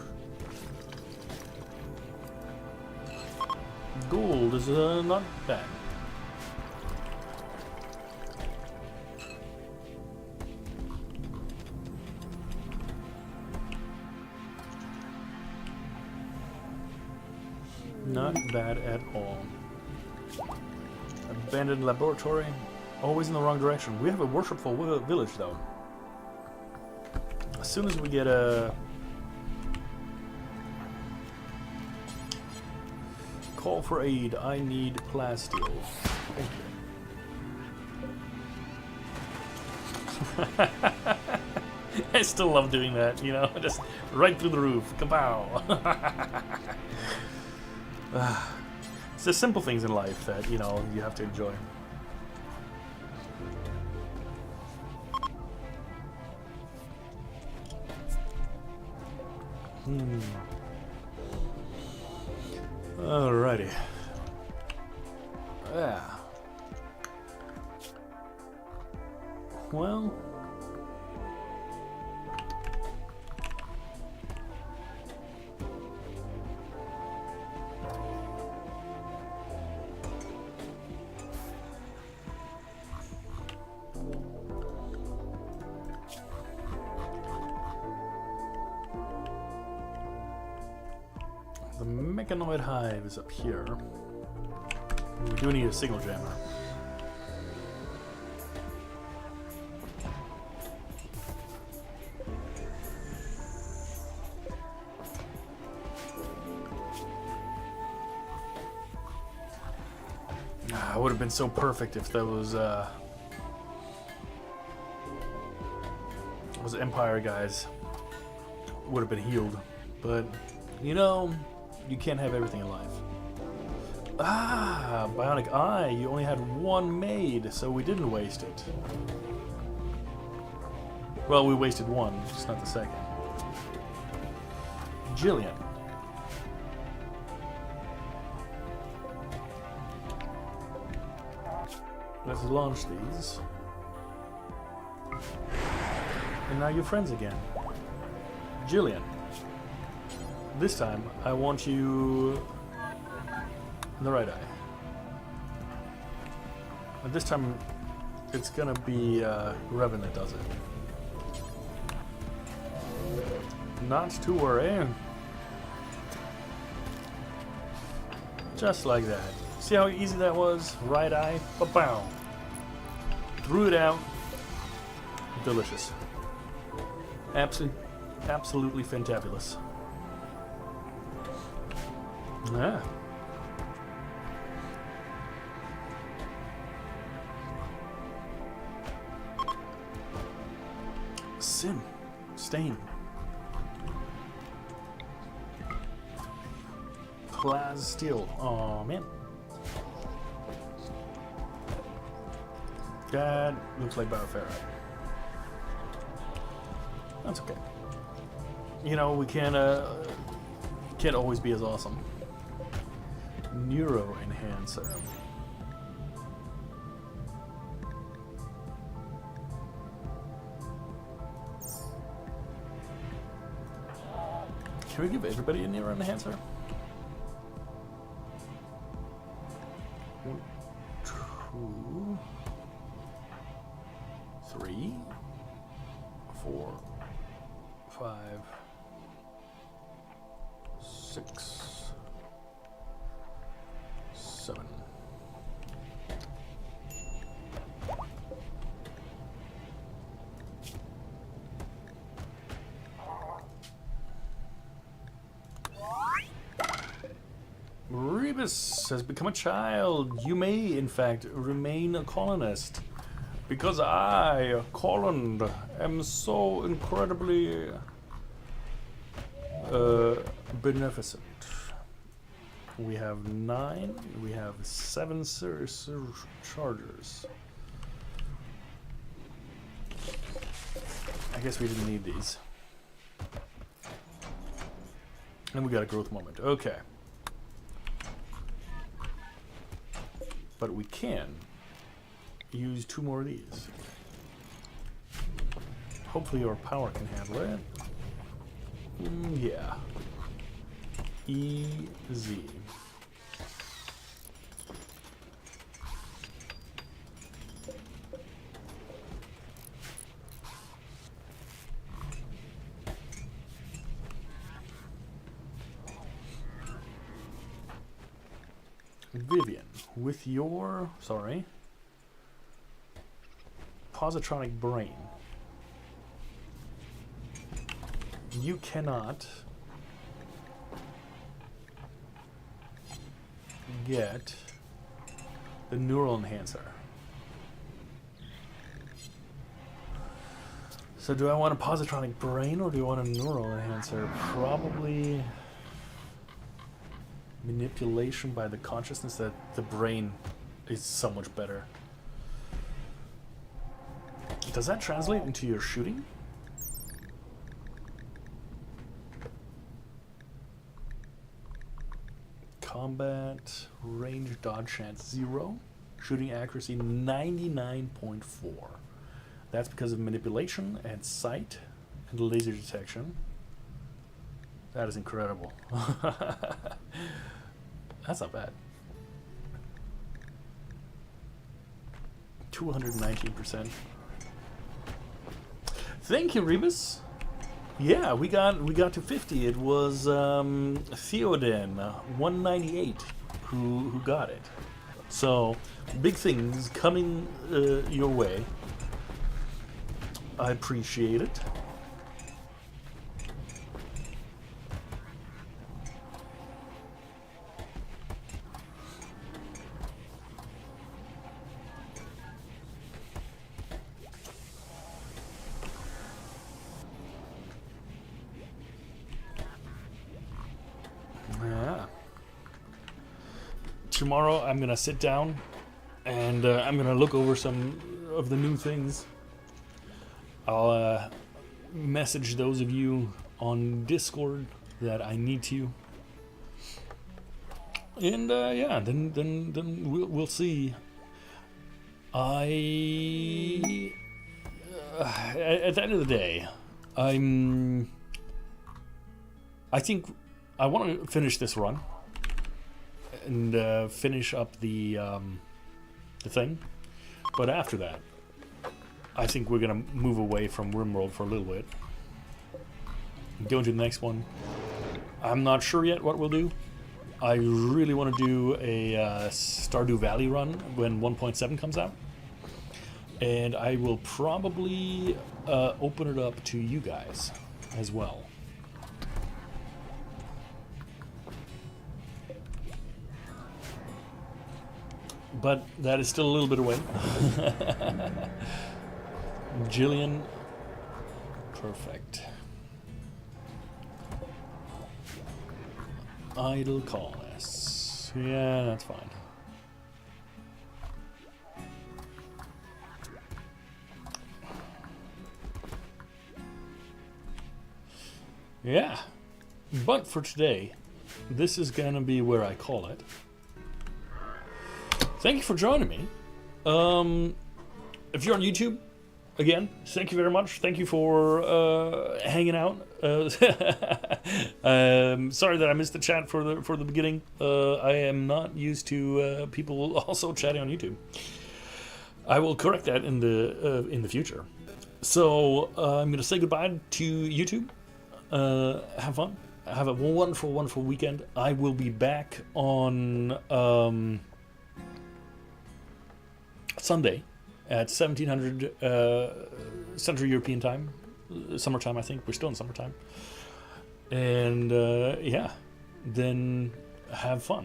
Gold is not bad. Not bad at all. Abandoned laboratory. Always in the wrong direction. We have a worshipful village, though. As soon as we get a call for aid, I need plasteel. Thank you. I still love doing that, you know, just right through the roof. Kapow! It's the simple things in life that, you know, you have to enjoy. Alrighty. Yeah. Well. The mechanoid hive is up here. We do need a signal jammer. It would have been so perfect if those Empire guys would have been healed, but you know, you can't have everything in life. Ah, bionic eye. You only had one made, so we didn't waste it. Well, we wasted one, just not the second. Jillian. Let's launch these. And now you're friends again. Jillian. This time, I want you in the right eye. And this time, it's gonna be Revan that does it. Not to worry. Just like that. See how easy that was? Right eye, ba-bow. Threw it out. Delicious. Absolutely fantabulous. Yeah. Sin. Stain. Plasteel. Oh man. That looks like bioferrite. That's okay. You know, we can't always be as awesome. Neuro enhancer. Can we give everybody a neuro enhancer? 1, 2, 3, 4, 5, 6, Rebus has become a child. You may, in fact, remain a colonist. Because I, Colin, am so incredibly beneficent. We have 9, we have 7 chargers. I guess we didn't need these. And we got a growth moment. Okay. But we can use 2 more of these. Hopefully our power can handle it. Yeah. Easy. Vivian, with your, positronic brain, you cannot get the neural enhancer. So do I want a positronic brain or do I want a neural enhancer? Probably manipulation by the consciousness. That the brain is so much better. Does that translate into your shooting? Combat, range, dodge chance 0. Shooting accuracy 99.4. That's because of manipulation and sight and laser detection. That is incredible. That's not bad. 219%. Thank you, Rebus. Yeah, we got to 50. It was Theoden 198 who got it. So big things coming your way. I appreciate it. Yeah. Tomorrow I'm gonna sit down and I'm gonna look over some of the new things. I'll message those of you on Discord that I need to, and yeah, then we'll see. At the end of the day, I think I want to finish this run and finish up the thing, but after that, I think we're gonna move away from RimWorld for a little bit. Go into the next one. I'm not sure yet what we'll do. I really want to do a Stardew Valley run when 1.7 comes out, and I will probably open it up to you guys as well. But that is still a little bit away. Jillian, perfect. Idle colonists. Yeah, that's fine. Yeah, but for today, this is gonna be where I call it. Thank you for joining me. If you're on YouTube, again, thank you very much. Thank you for hanging out. Sorry that I missed the chat for the beginning. I am not used to people also chatting on YouTube. I will correct that in the future. So I'm gonna say goodbye to YouTube. Have fun. Have a wonderful, wonderful weekend. I will be back on Sunday at 1700 Central European time, summertime. I think we're still in summertime, and yeah, then have fun.